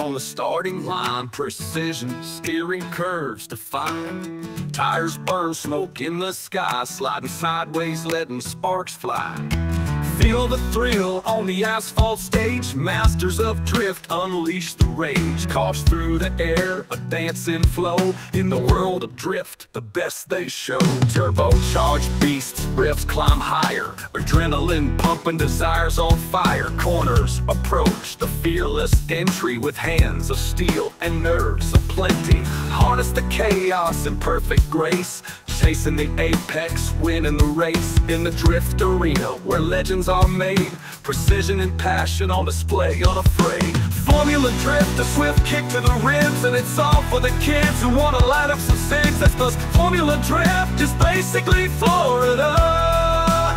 on the starting line, precision, steering curves define. Tires burn, smoke in the sky, sliding sideways, letting sparks fly. Feel the thrill on the asphalt stage, masters of drift unleash the rage. Coughs through the air, a dancing flow, in the world of drift, the best they show. Turbocharged beasts, riffs climb higher, adrenaline pumping, desires on fire. Corners approach the fearless entry with hands of steel and nerves of plenty. Harness the chaos in perfect grace, chasing the apex, winning the race. In the drift arena where legends are made, precision and passion on display, unafraid. Formula drift, a swift kick to the ribs, and it's all for the kids who want to light up some cigs. That's 'cause Formula drift is basically Florida.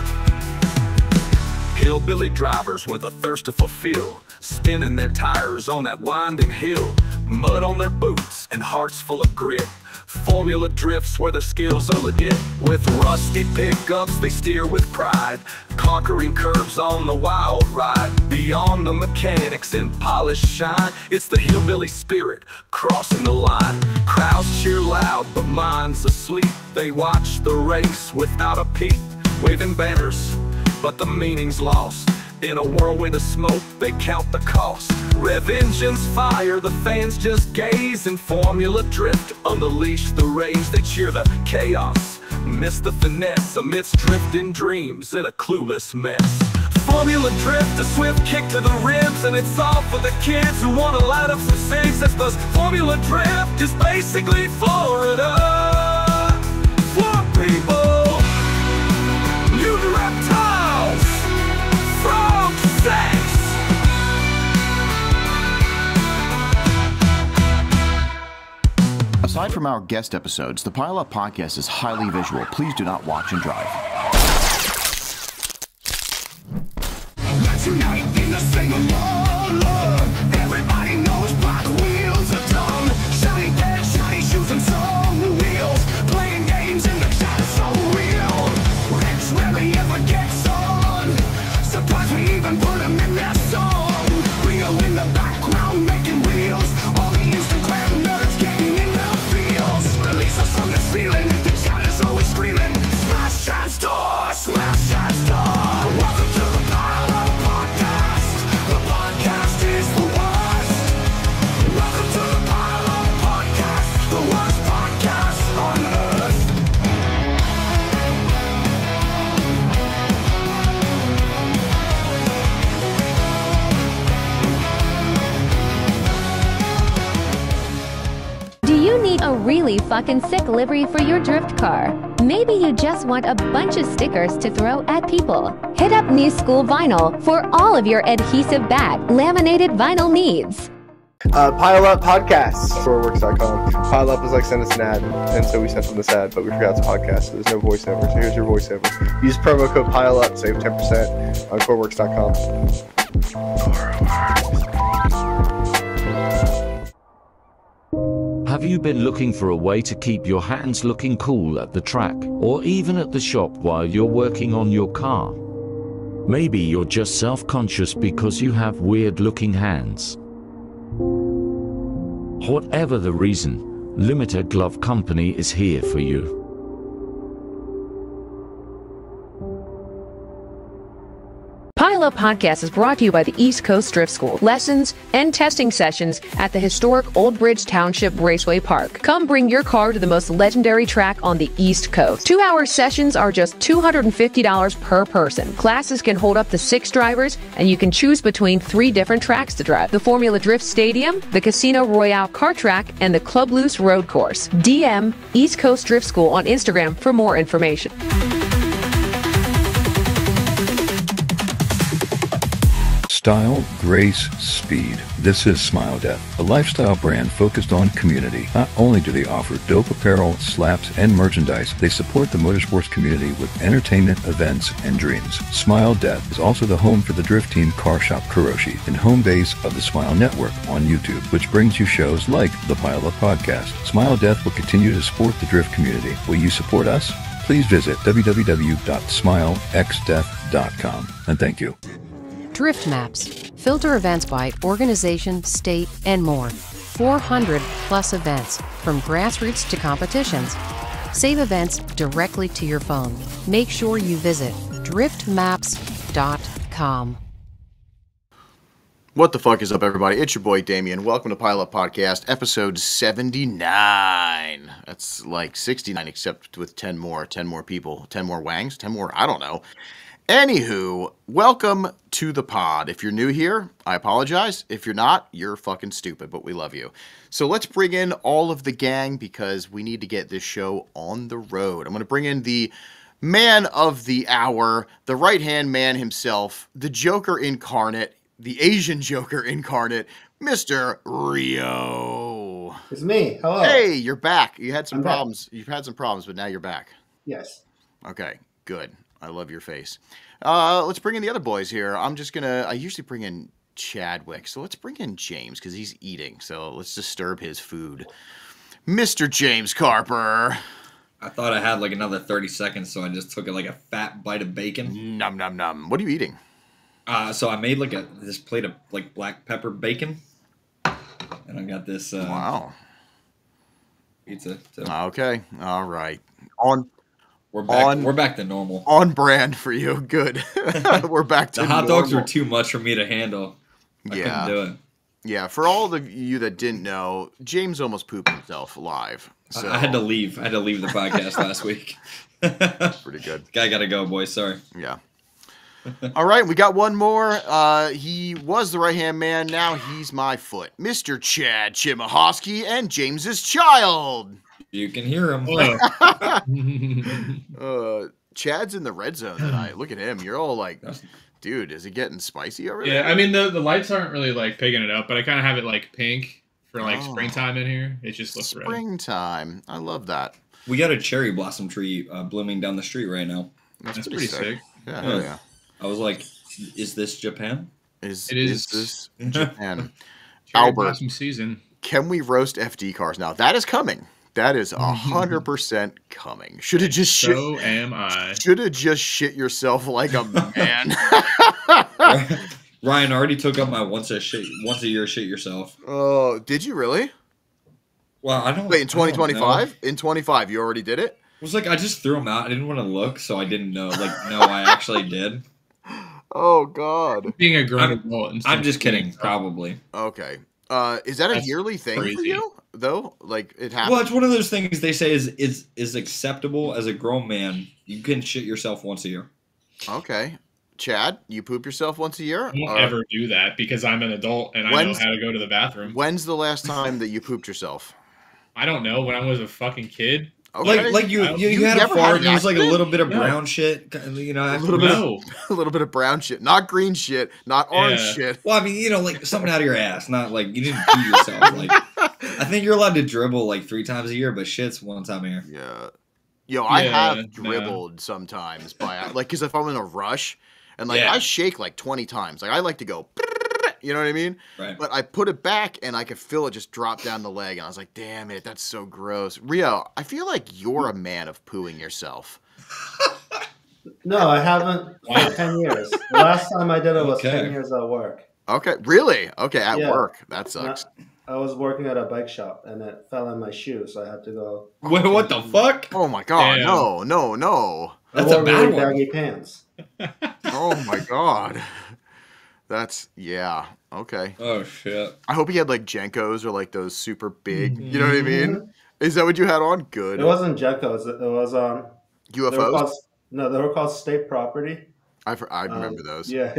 Hillbilly drivers with a thirst to fulfill, spinning their tires on that winding hill. Mud on their boots and hearts full of grit. Formula drifts where the skills are legit. With rusty pickups they steer with pride, conquering curves on the wild ride. Beyond the mechanics and polished shine, it's the hillbilly spirit crossing the line. Crowds cheer loud but minds asleep, they watch the race without a peep. Waving banners but the meaning's lost, in a whirlwind of smoke they count the cost. Rev engines fire, the fans just gaze. In Formula drift, unleash the rage. They cheer the chaos, miss the finesse, amidst drifting dreams in a clueless mess. Formula drift, a swift kick to the ribs, and it's all for the kids who want to light up some cigs. That's 'cause Formula drift is basically Florida. For people, mutant reptiles, frog sex. Aside from our guest episodes, the Pile Up Podcast is highly visual. Please do not watch and drive. Let's unite in a single love. Everybody knows black wheels are dumb. Shiny dead, shiny shoes and song wheels. Playing games in the shadows so real. Rich rarely ever gets on. Sometimes we even put them in their song. Real in the background making reels. All the Instagram nerds getting in the fields. Release us from this feeling. The chat is always screaming. Smash and star, smash and star. Welcome to the Pile Up Podcast. The podcast is the worst. Welcome to the Pile Up Podcast. The worst podcast on earth. Do you need a really fucking sick livery for your drift car? Maybe you just want a bunch of stickers to throw at people. Hit up New School Vinyl for all of your adhesive back laminated vinyl needs. Pile Up Podcasts. Storeworks.com. Pile Up is like send us an ad, and so we sent them this ad, but we forgot it's a podcast, so there's no voiceover. So here's your voiceover. Use promo code Pile Up, save 10% on coreworks.com. Have you been looking for a way to keep your hands looking cool at the track, or even at the shop while you're working on your car? Maybe you're just self-conscious because you have weird-looking hands. Whatever the reason, Limited Glove Company is here for you. Pile Up Podcast is brought to you by the East Coast Drift School. Lessons and testing sessions at the historic Old Bridge Township Raceway Park. Come bring your car to the most legendary track on the East Coast. 2-hour sessions are just $250 per person. Classes can hold up to 6 drivers, and you can choose between 3 different tracks to drive: the Formula Drift Stadium, the Casino Royale Kart Track, and the Club Loose Road Course. DM East Coast Drift School on Instagram for more information. Style, grace, speed. This is Smile Death, a lifestyle brand focused on community. Not only do they offer dope apparel, slaps, and merchandise, they support the motorsports community with entertainment, events, and dreams. Smile Death is also the home for the drift team Car Shop Kuroshi and home base of the Smile Network on YouTube, which brings you shows like the Pile Up Podcast. Smile Death will continue to support the drift community. Will you support us? Please visit www.smilexdeath.com. And thank you. Drift Maps. Filter events by organization, state, and more. 400 plus events, from grassroots to competitions. Save events directly to your phone. Make sure you visit driftmaps.com. What the fuck is up, everybody? It's your boy Damien. Welcome to Pile Up Podcast, episode 79. That's like 69, except with 10 more people, 10 more wangs, 10 more, I don't know. Anywho, welcome to the pod. If you're new here, I apologize. If you're not, you're fucking stupid, but we love you. So let's bring in all of the gang because we need to get this show on the road. I'm going to bring in the man of the hour, the right-hand man himself, the Joker incarnate, the Asian Joker incarnate, Mr. Rio. It's me. Hello. Hey, you're back. You had some I'm problems. You've had some problems, but now you're back. Yes. Okay, good. I love your face. Let's bring in the other boys here. I usually bring in Chadwick, so let's bring in James because he's eating. So let's disturb his food. Mr. James Carper. I thought I had like another 30 seconds, so I just took like a fat bite of bacon. Nom nom nom. What are you eating? So I made like this plate of like black pepper bacon, and I got this Wow. pizza. So Okay. All right. we're back to normal. On brand for you. Good. We're back to The hot dogs normal. were too much for me to handle. I couldn't do it. Yeah, for all of you that didn't know, James almost pooped himself live. So I had to leave. I had to leave the podcast last week. pretty good. Guy gotta go, boys. Sorry. Yeah. All right, we got one more. He was the right-hand man. Now he's my foot. Mr. Chad Chimahosky and James's child. You can hear him. Chad's in the red zone tonight. Look at him. You're all like, dude, is it getting spicy over there? Yeah, I mean, the lights aren't really, like, picking it up, but I kind of have it, like, pink for, like, springtime in here. It just looks red. Springtime. I love that. We got a cherry blossom tree blooming down the street right now. That's pretty sick. Yeah. I was like, is this Japan? Is this Japan? Cherry Albert, blossom season. can we roast FD cars now? That is coming. That is 100% coming. Should have just shit. So am I. Should have just shit yourself like a man. Ryan already took up my once a year shit yourself. Oh, did you really? Well, I don't. Wait, in 2025? In 25, you already did it? It was like I just threw them out. I didn't want to look, so I didn't know. Like, no, I actually did. Oh God. Being a grown adult. I'm just kidding. Probably. Okay. Is that a yearly thing crazy. for you though? Like it happens. Well, it's one of those things they say is acceptable as a grown man. You can shit yourself once a year. Okay. Chad, you poop yourself once a year? I won't ever do that because I'm an adult and I know how to go to the bathroom. When's the last time that you pooped yourself? I don't know. When I was a fucking kid. Okay. Like you had a never fart had and it was like a accident? little bit of brown shit. You know, a little bit of brown shit, not green shit, not orange shit. Well, I mean, you know, like something out of your ass, not like you didn't pee yourself. Like, I think you're allowed to dribble like 3 times a year, but shit's one time a year. Yeah. Yo, I have dribbled sometimes by like because if I'm in a rush and like I shake like 20 times, like I like to go. You know what I mean? Right. But I put it back and I could feel it just drop down the leg. And I was like, damn it, that's so gross. Rio, I feel like you're a man of pooing yourself. No, I haven't for 10 years. The last time I did it was 10 years at work. Okay, really? Okay, at work. That sucks. I was working at a bike shop and it fell in my shoe, so I had to go. Wait, what the fuck? Oh my God, Damn. no. That's a bad one. Baggy pants. Oh my God. That's, okay. Oh, shit. I hope he had, like, Jenkos or, like, those super big, you know what I mean? Is that what you had on? Good. It wasn't Jenkos. It was, UFOs? They were called State Property. I remember those. Yeah.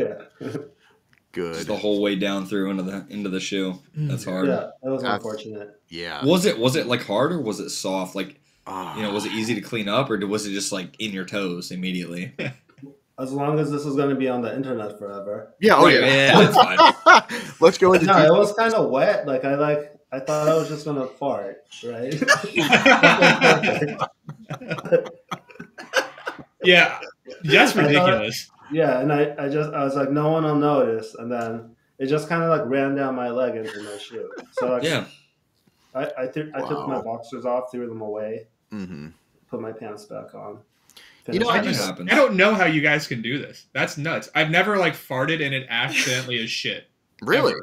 Good. Just the whole way down through into the shoe. That's hard. Yeah, it was unfortunate. Yeah. Was it, like, hard or was it soft? Like, you know, was it easy to clean up or was it just, like, in your toes immediately? As long as this is going to be on the internet forever. Yeah, yeah, that's fine. Let's go into it was kind of wet. I thought I was just going to fart, right? Yeah, that's ridiculous. And I was like, no one will notice, and then it just kind of like ran down my leg into my shoe. So like, I took my boxers off, threw them away, put my pants back on. You know, I That happens. don't know how you guys can do this. That's nuts. I've never like farted and it accidentally is shit. Really?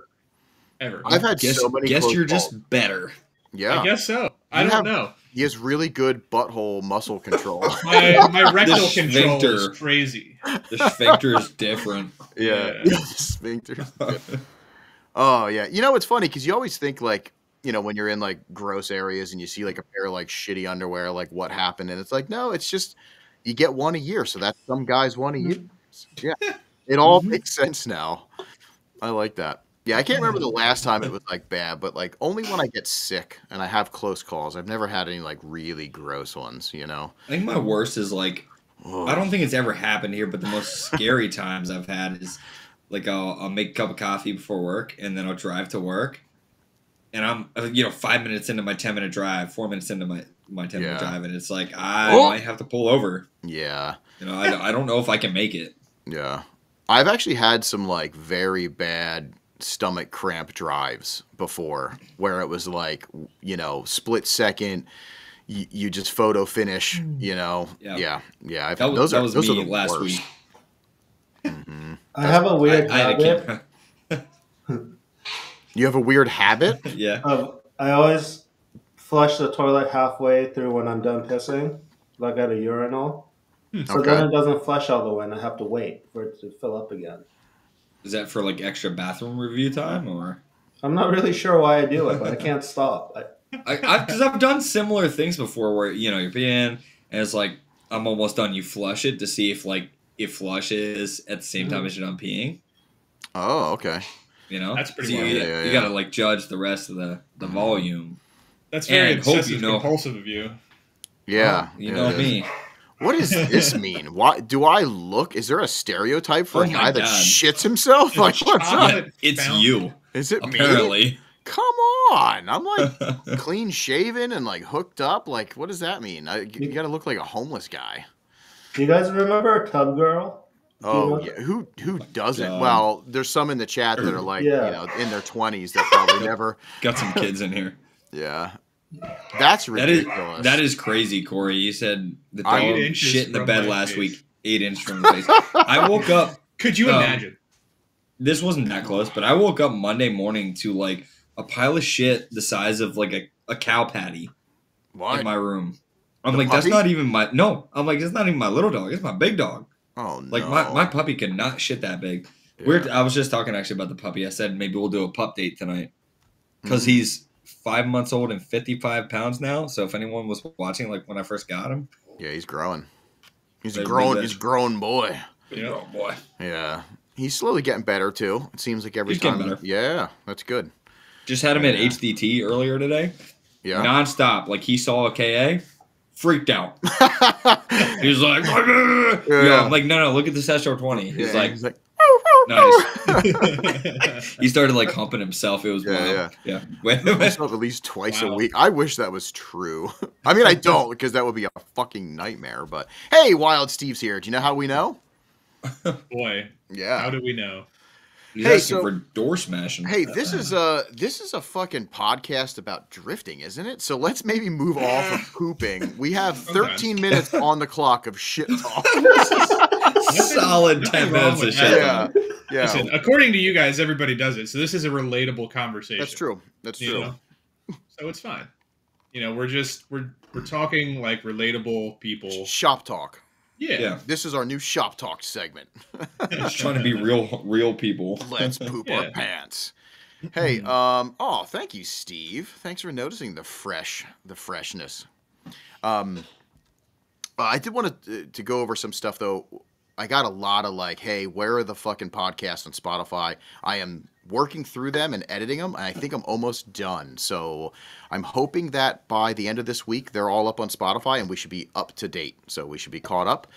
Ever. I've had so many. Guess close you're calls. just better. Yeah. I guess so. I You don't have- know. He has really good butthole muscle control. My rectal The control sphincter. is crazy. The sphincter is different. Yeah. Yeah. The sphincter's different. Oh yeah. You know, it's funny because you always think like, you know, when you're in like gross areas and you see like a pair of like shitty underwear, like what happened, and it's like, no, it's just you get one a year, so that's some guys one a year. Yeah, it all makes sense now. I like that. Yeah, I can't remember the last time it was like bad, but like only when I get sick and I have close calls. I've never had any like really gross ones, you know. I think my worst is like, Ugh. I don't think it's ever happened here, but the most scary times I've had is like I'll make a cup of coffee before work and then I'll drive to work. And I'm, 5 minutes into my 10-minute drive, 4 minutes into my 10-minute drive, and it's like, I might have to pull over. Yeah. You know, I don't know if I can make it. Yeah. I've actually had some like very bad stomach cramp drives before where it was like, you know, split second, you just photo finish, you know. Yeah. Yeah. That was me last week. Mm-hmm. I have a weird I had habit. You have a weird habit? Yeah. I always flush the toilet halfway through when I'm done pissing, like at a urinal. So then it doesn't flush all the way, and I have to wait for it to fill up again. Is that for like extra bathroom review time, or? I'm not really sure why I do it, but I can't stop. Because I've done similar things before, where you're peeing, and it's like I'm almost done. You flush it to see if like it flushes at the same time as you're done peeing. Oh, okay. You know, That's pretty so wild. you gotta like judge the rest of the volume. That's very And hope obsessive compulsive of you. Yeah. You know me. What does this mean? Why do I look? Is there a stereotype for Oh a my guy that God. shits himself? Like, what's up? Chocolate It's fountain. you. Is it me? Apparently. Come on. I'm like clean shaven and like hooked up. Like, what does that mean? You got to look like a homeless guy. Do you guys remember Tub Girl? Oh, yeah. Who doesn't? God. Well, there's some in the chat that are like, Yeah. you know, in their 20s that probably never. Got some kids in here. Yeah. That's ridiculous. That is crazy, Corey. You said the I'm dog 8 inches shit in the from bed my last face. week. 8 inches from the face. I woke up. Could you imagine? This wasn't that close, but I woke up Monday morning to like a pile of shit the size of like a cow patty in my room. I'm like, that's puppy? not even my I'm like, it's not even my little dog. It's my big dog. Oh, no. Like my puppy could not shit that big. Yeah. I was just talking actually about the puppy. I said maybe we'll do a pup date tonight because Mm-hmm. he's 5 months old and 55 pounds now. So if anyone was watching, like when I first got him, Yeah, he's growing. He's Big a grown boy. oh boy, Yeah. He's slowly getting better too. It seems like every He's time. getting better. Yeah, that's good. just had him at HDT earlier today, Yeah. nonstop. Like he saw a KA, freaked out. He was like, yeah. I'm like, no, look at the Sestro 20. He's like, nice. He started like humping himself. It was wild. Yeah. Myself at least twice a week. I wish that was true. I mean, I don't because that would be a fucking nightmare. But hey, Wild Steve's here. Do you know how we know? Boy, Yeah. how do we know? He's Hey, asking so- for door smashing. Hey, this is a fucking podcast about drifting, isn't it? So let's maybe move off of pooping. We have 13 minutes on the clock of shit talk. Solid 10 minutes of shit. Yeah. Yeah. Listen, according to you guys, everybody does it. So this is a relatable conversation. That's true. That's you true. know? So it's fine. You know, we're talking like relatable people. Shop talk. Yeah. This is our new shop talk segment. Just trying to be real people. Let's poop Yeah. our pants. Hey, thank you, Steve. Thanks for noticing the freshness. I did want to go over some stuff though. I got a lot of like, hey, where are the fucking podcasts on Spotify? I am working through them and editing them, and I think I'm almost done. So I'm hoping that by the end of this week, they're all up on Spotify, and we should be up to date. So we should be caught up.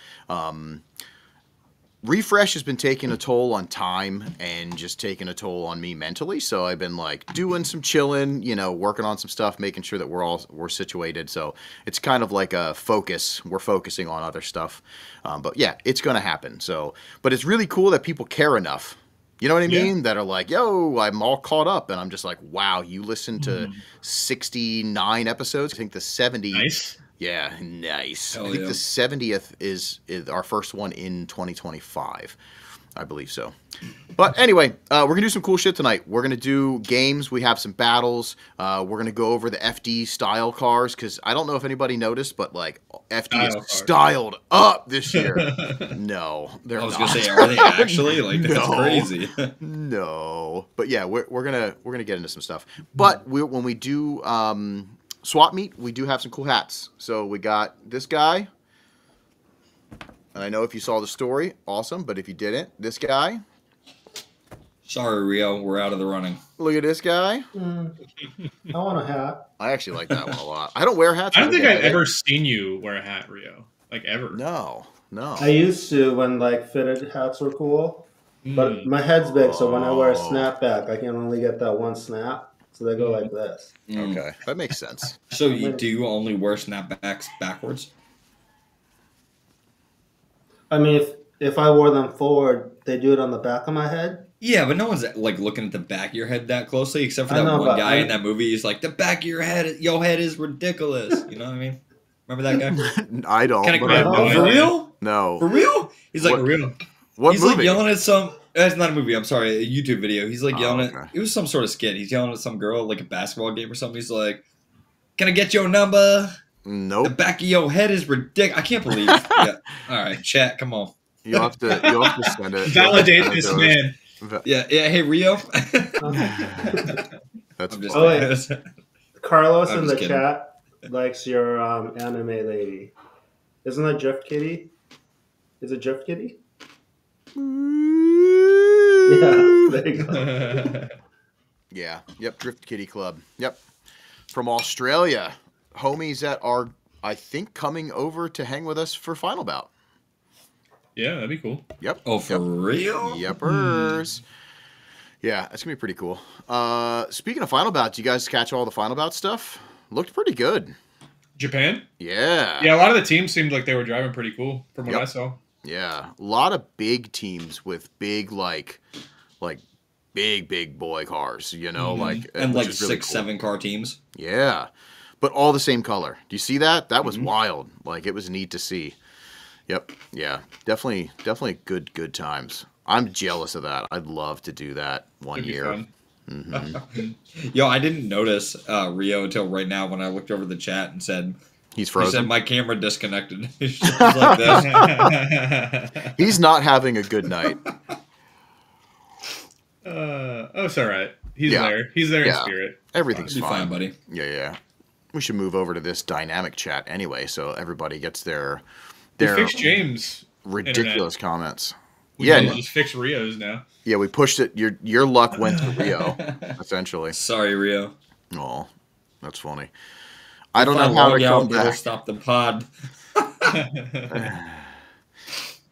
Refresh has been taking a toll on time and just taking a toll on me mentally. So I've been like doing some chilling, you know, working on some stuff, making sure that we're situated. So it's kind of like a focus. We're focusing on other stuff. But yeah, it's going to happen. So, but it's really cool that people care enough. You know what I mean? That are like, yo, I'm all caught up. And I'm just like, wow, you listened to 69 episodes. I think the 70. Nice. Yeah, nice. Hell I think yeah. the 70th is our first one in 2025. I believe so. But anyway, we're going to do some cool shit tonight. We're going to do games. We have some battles. We're going to go over the FD style cars because I don't know if anybody noticed, but like FD is styled up this year. No, they're not. I was going to say, are they actually? Like, that's No. crazy. No. But yeah, we're gonna get into some stuff. But when we do swap meet, we do have some cool hats. So we got this guy. And I know if you saw the story, awesome. But if you didn't, this guy. Sorry, Rio, we're out of the running. Look at this guy. I want a hat. I actually like that one a lot. I don't wear hats. I don't think I've ever seen you wear a hat, Rio. Like ever. No. I used to when like fitted hats were cool, but my head's big, so when I wear a snapback, I can only get that one snap. So they go like this. Okay, that makes sense. So do you only wear snapbacks backwards? I mean, if I wore them forward, they do it on the back of my head. Yeah, but no one's like looking at the back of your head that closely, except for that one guy in that movie. He's like, the back of your head is ridiculous. You know what I mean? Remember that guy? I don't. For real? No. For real? He's like, for real. What he's movie? Like yelling at some. It's not a movie. I'm sorry, a YouTube video. He's like yelling okay. at. It was some sort of skit. He's yelling at some girl like a basketball game or something. He's like, "Can I get your number?" Nope. The back of your head is ridiculous. I can't believe. Yeah. All right, chat. Come on. You'll have to send it. Validate this man. Yeah. Hey, Rio. That's just wait. Carlos I'm in just the kidding. chat likes your anime lady. Isn't that Drift Kitty? Is it Drift Kitty? Yeah, there you go. Yeah. Yep. Drift Kitty Club. Yep. From Australia. Homies that are, I think, coming over to hang with us for Final Bout. Yeah, that'd be cool. Yep. Oh, for real? Yepers. Yeah, that's going to be pretty cool. Speaking of Final Bout, do you guys catch all the Final Bout stuff? Looked pretty good. Japan? Yeah. Yeah, a lot of the teams seemed like they were driving pretty cool from what I saw. Yeah. A lot of big teams with big, like big boy cars, you know? Like And which like is really 6-7 car teams. Yeah. But all the same color. Do you see that? That was wild. Like, it was neat to see. Yep. Yeah. Definitely good times. I'm jealous of that. I'd love to do that one year. Yo, I didn't notice Rio until right now when I looked over the chat and said he's frozen. He said my camera disconnected. He's just like this. He's not having a good night. It's all right. He's there. He's there in spirit. Everything's fine, buddy. Yeah. We should move over to this dynamic chat anyway, so everybody gets their fixed James ridiculous comments. We just fix Rio's now. Yeah, we pushed it. Your luck went to Rio, essentially. Sorry, Rio. Oh, that's funny. I don't know how to come back. Stop the pod.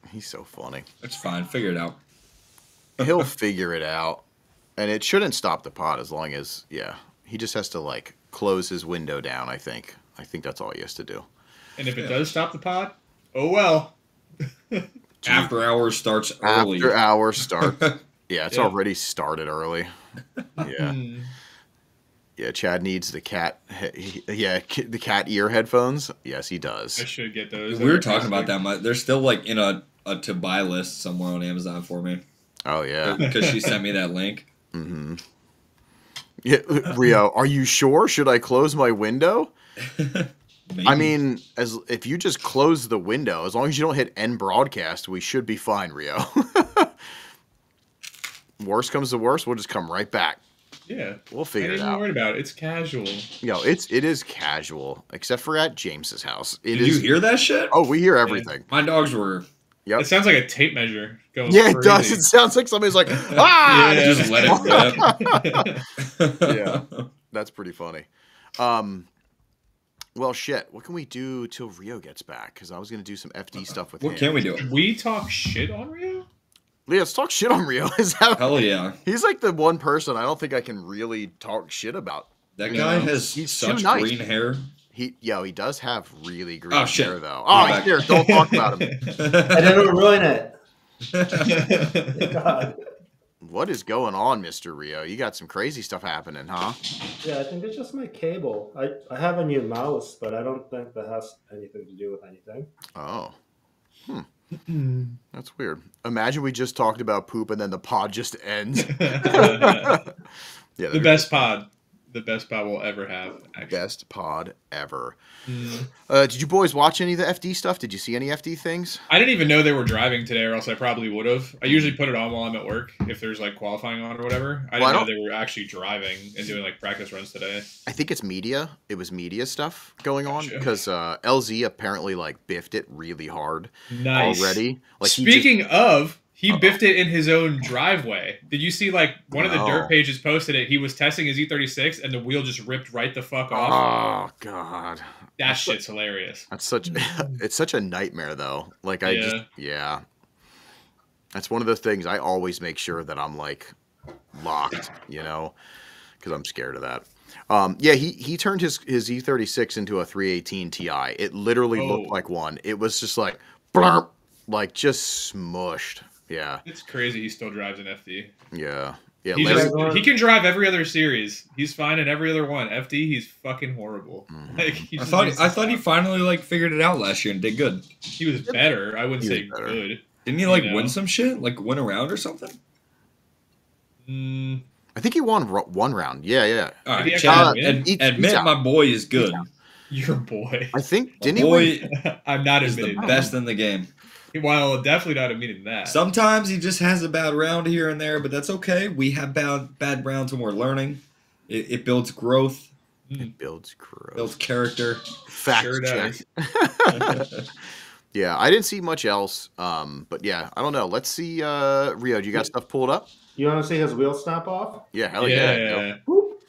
He's so funny. It's fine. Figure it out. He'll figure it out, and it shouldn't stop the pod as long as he just has to like close his window down. I think that's all he has to do. And if it does stop the pod, oh well. After hours starts early. After hours start. Yeah, it's already started early. Yeah. Yeah, Chad needs the cat. The cat ear headphones. Yes, he does. I should get those. We were talking about that. They're still like in a to buy list somewhere on Amazon for me. Oh yeah, because she sent me that link. Mm-hmm. Yeah, Rio, are you sure? Should I close my window? Maybe. I mean, if you just close the window, as long as you don't hit end broadcast, we should be fine, Rio. Worst comes to worst, we'll just come right back. Yeah, we'll figure it out. I ain't even worried about it. It's casual. It is casual, except for at James's house. Did you hear that shit? Oh, we hear everything. Yeah. My dogs were. Yep. It sounds like a tape measure going. Yeah, it crazy. does. It sounds like somebody's like, ah! Yeah, just let it rip. Yeah, that's pretty funny. Well, shit. What can we do till Rio gets back? Because I was gonna do some FD stuff with him. What can we do? Can we talk shit on Rio? Yeah, let's talk shit on Rio. Hell yeah. He's like the one person I don't think I can really talk shit about. That guy has such green hair. He does have really green hair though. Oh, here, don't talk about him. I didn't ruin it. God. What is going on, Mr. Rio? You got some crazy stuff happening, huh? Yeah, I think it's just my cable. I have a new mouse, but I don't think that has anything to do with anything. Oh. That's weird. imagine we just talked about poop and then the pod just ends. Yeah, The best pod. The best pod we'll ever have. Actually. Best pod ever. Did you boys watch any of the FD stuff? Did you see any FD things? I didn't even know they were driving today, or else I probably would have. I usually put it on while I'm at work if there's like qualifying on or whatever. I didn't know they were actually driving and doing like practice runs today. I think it's media. It was media stuff going on because LZ apparently like biffed it really hard already. Like Speaking of, he biffed it in his own driveway. Did you see like one of the dirt pages posted it? He was testing his E36 and the wheel just ripped right the fuck off. Oh god. That shit's hilarious. That's such it's such a nightmare though. Like that's one of those things I always make sure that I'm like locked, you know, because I'm scared of that. Yeah, he turned his E36 into a 318 Ti. It literally looked like one. It was just like blurp, like just smushed. Yeah. It's crazy he still drives an FD. Yeah. Yeah. He can drive every other series. He's fine in every other one. FD, he's fucking horrible. Like I thought he finally like figured it out last year and did good. He was better. I wouldn't say good. Didn't he like win some shit? Like win a round or something? I think he won one round. Yeah. All right, Chad, admit my boy is good. Your boy. I think didn't he win? I'm not He's admitting the best in the game. Well, definitely not admitting that. Sometimes he just has a bad round here and there, but that's okay. We have bad rounds when we're learning. It builds growth. It builds growth. Builds character. Fact check. Yeah, I didn't see much else. But yeah, I don't know. Let's see. Rio, do you got stuff pulled up? You want to see his wheel snap off? Yeah, hell yeah. Nope.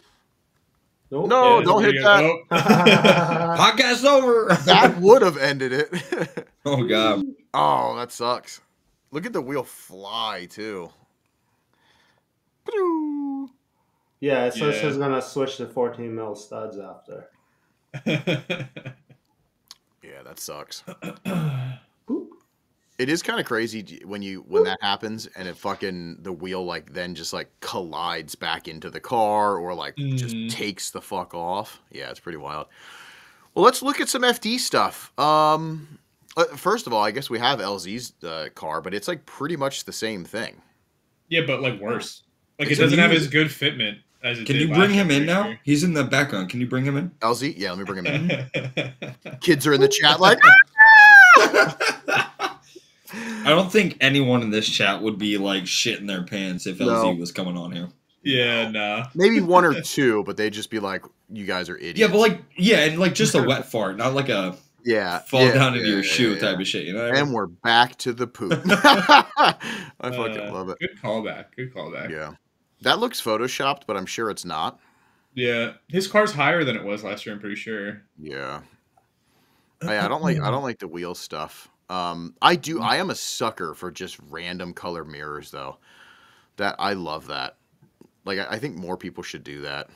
No, don't hit that. Podcast's over. That would have ended it. Oh god. Oh, that sucks. Look at the wheel fly too. Yeah, it says he's gonna switch to 14 mil studs after. Yeah, that sucks. It is kind of crazy when that happens and it fucking the wheel like then just like collides back into the car or like just takes the fuck off. Yeah, it's pretty wild. Well, let's look at some FD stuff. First of all, I guess we have LZ's car, but it's like pretty much the same thing. Yeah, but like worse. Like it doesn't have as good fitment as it did. Can you bring him in now? He's in the background. Can you bring him in? LZ? Yeah, let me bring him in. Kids are in the chat like. I don't think anyone in this chat would be like shitting their pants if LZ was coming on here. Yeah, nah. Maybe one or two, but they'd just be like, "You guys are idiots." Yeah, but like, and like just a wet fart, not like a fall down into your shoe type of shit. You know what I mean? And we're back to the poop. I fucking love it. Good callback. Yeah, that looks photoshopped, but I'm sure it's not. Yeah, his car's higher than it was last year. I'm pretty sure. Yeah. I don't like the wheel stuff. I am a sucker for just random color mirrors though. That I love that. Like I think more people should do that.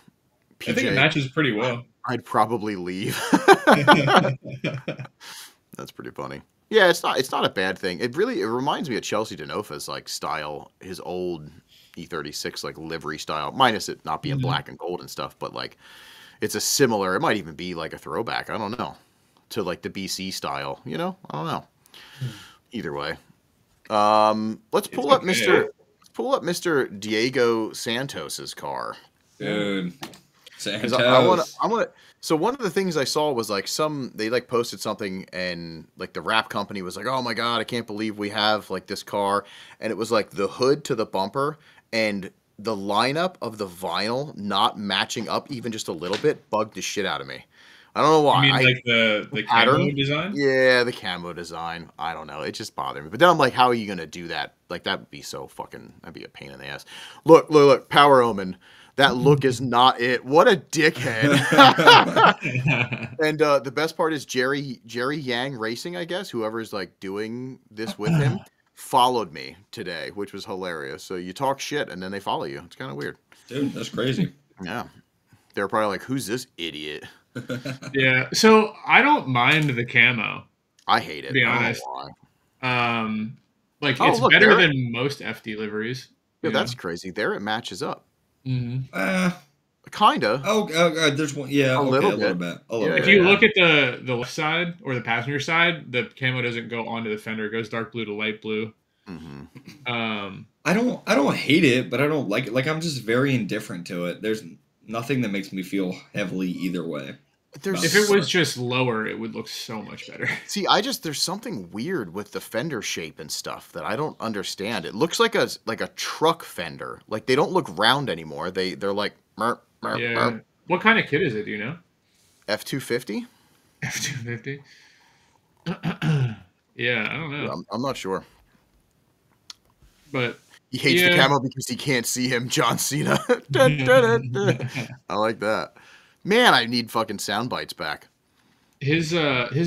PJ, I think it matches pretty well. I'd probably leave. That's pretty funny. Yeah, it's not a bad thing. It reminds me of Chelsea Denofa's like style, his old E36 like livery style, minus it not being black and gold and stuff, but like it's a similar, it might even be like a throwback, I don't know, to like the BC style, you know? I don't know. Either way. Let's pull up Mr. Diego Santos's car. Dude. Santos. I want. So one of the things I saw was like they like posted something and like the wrap company was like, "Oh my god, I can't believe we have like this car," and it was like the hood to the bumper and the lineup of the vinyl not matching up even just a little bit bugged the shit out of me. I don't know why. You mean like the camo design? Yeah, the camo design. I don't know. It just bothered me. But then I'm like, how are you gonna do that? Like that'd be a pain in the ass. Look, Power Omen. That look is not it. What a dickhead. And the best part is Jerry Yang Racing, I guess, whoever's like doing this with him, followed me today, which was hilarious. So you talk shit and then they follow you. It's kind of weird. Dude, that's crazy. Yeah. They're probably like, who's this idiot? Yeah. So I don't mind the camo. I hate it. To be honest. Why. It's better than most FD liveries. Yeah, that's crazy. There it matches up. Mm-hmm. Kinda. There's one. Yeah, a little bit. If you look at the left side or the passenger side, the camo doesn't go onto the fender. It goes dark blue to light blue. Mm-hmm. I don't hate it, but I don't like it. Like, I'm just very indifferent to it. There's nothing that makes me feel heavily either way. If it was just lower, it would look so much better. See, there's something weird with the fender shape and stuff that I don't understand. It looks like a truck fender. Like, they don't look round anymore. They're like merp, merp, merp. What kind of kit is it? Do you know? F250. F250. Yeah, I don't know. Yeah, I'm not sure. But he hates the camo because he can't see him, John Cena. I like that. Man, I need fucking sound bites back. His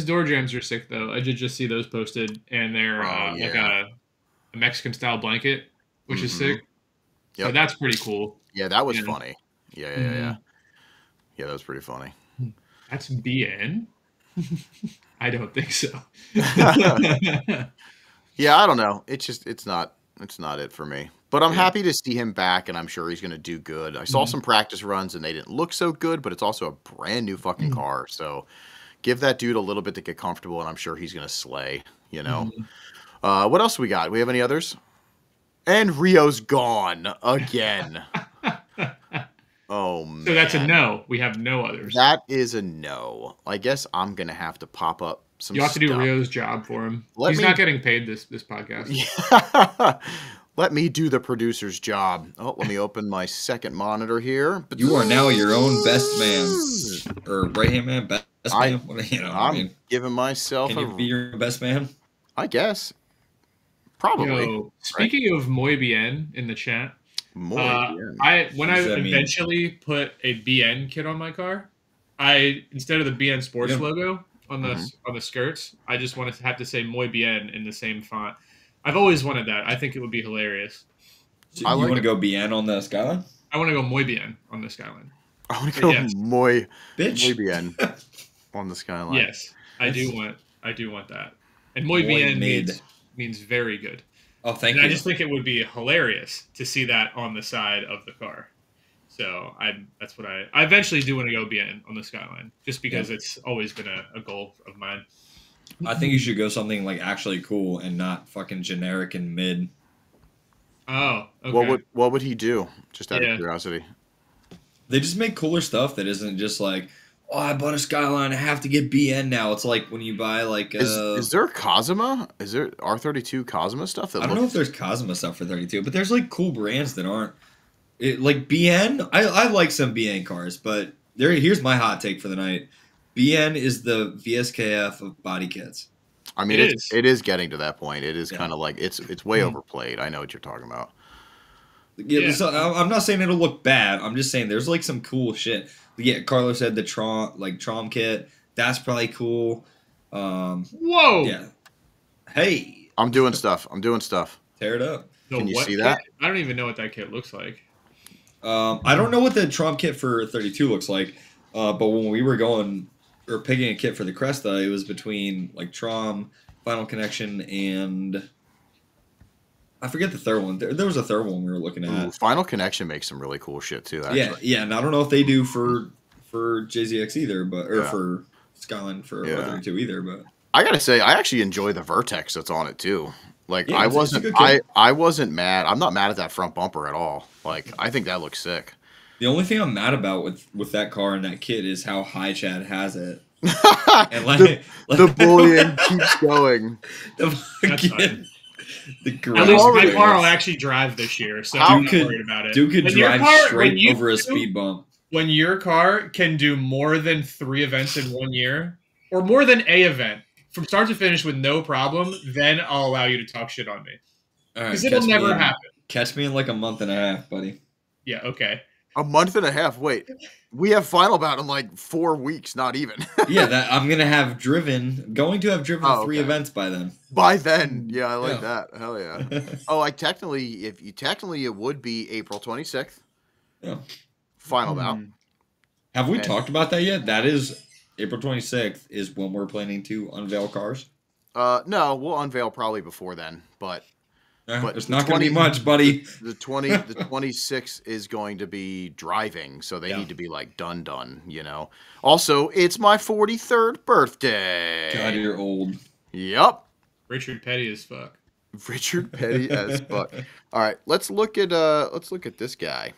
door jams are sick though. I did just see those posted, and they're like a Mexican style blanket, which is sick. Yeah, so that's pretty cool. Yeah, that was funny. Yeah, that was pretty funny. That's BN. I don't think so. Yeah, I don't know. It's not it for me. But I'm happy to see him back, and I'm sure he's going to do good. I saw some practice runs, and they didn't look so good, but it's also a brand new fucking car. So give that dude a little bit to get comfortable, and I'm sure he's going to slay, you know. What else we got? We have any others? And Rio's gone again. Oh, man. So that's a no. We have no others. That is a no. I guess I'm going to have to pop up some You have stuff. to do Rio's job for him. He's not getting paid this podcast. Yeah. Let me do the producer's job. Oh, let me open my second monitor here. You are now your own best man. Or right-hand man, best man. I'm giving myself Can you be your best man? I guess. Probably. Speaking of Muy Bien in the chat, when I eventually put a BN kit on my car, instead of the BN Sports logo on the skirts, I just want to have to say Muy Bien in the same font. I've always wanted that. I think it would be hilarious. So you want to go Bien on the Skyline? I want to go Muy Bien on the Skyline. I want to go Muy Bien on the Skyline. Yes, I do want that. And Muy Bien means very good. Oh, thank you. I just think it would be hilarious to see that on the side of the car. So that's what I eventually do want to go Bien on the Skyline, just because it's always been a goal of mine. I think you should go something like actually cool and not fucking generic and mid. Oh, okay. What would he do? Just out of curiosity. They just make cooler stuff that isn't just like, oh, I bought a Skyline, I have to get BN now. It's like when you buy like is there Cosma? Is there R32 Cosma stuff? I don't know if there's Cosma stuff for 32, but there's like cool brands that aren't. Like BN, I like some BN cars, but here's my hot take for the night. BN is the VSKF of body kits. I mean, it is getting to that point. It is kind of like it's way overplayed. I know what you're talking about. Yeah. So I'm not saying it'll look bad. I'm just saying there's like some cool shit. Yeah, Carlos said the Trom kit. That's probably cool. Whoa. Yeah. Hey. I'm doing stuff. Tear it up. Can you see that? I don't even know what that kit looks like. I don't know what the Trom kit for 32 looks like. But when we were picking a kit for the Cresta, it was between like Trom, Final Connection, and I forget the third one. There was a third one we were looking at. Ooh, Final Connection makes some really cool shit too. Actually. Yeah, and I don't know if they do for JZX either, for Skyline for 32 either. But I gotta say, I actually enjoy the Vertex that's on it too. Like I wasn't mad. I'm not mad at that front bumper at all. Like I think that looks sick. The only thing I'm mad about with that car and that kit is how high Chad has it. And the bullying keeps going. The At least my car will actually drive this year, so I'm not worried about it. Dude could drive straight over a speed bump. When your car can do more than 3 events in 1 year, or more than a event, from start to finish with no problem, then I'll allow you to talk shit on me. Because it'll never happen. Catch me in like a month and a half, buddy. Yeah, okay. A month and a half? Wait. We have final bout in like 4 weeks, not even. Yeah, I'm going to have driven 3 events by then. By then. Yeah, I like that. Hell yeah. Technically it would be April 26th. Yeah. Final bout. Have we talked about that yet? That is April 26th is when we're planning to unveil cars. No, we'll unveil probably before then, but But it's not going to be much, buddy. The 26 is going to be driving, so they need to be like done, you know. Also, it's my 43rd birthday. God, you're old. Yep. Richard Petty as fuck. Richard Petty as fuck. All right, let's look at this guy.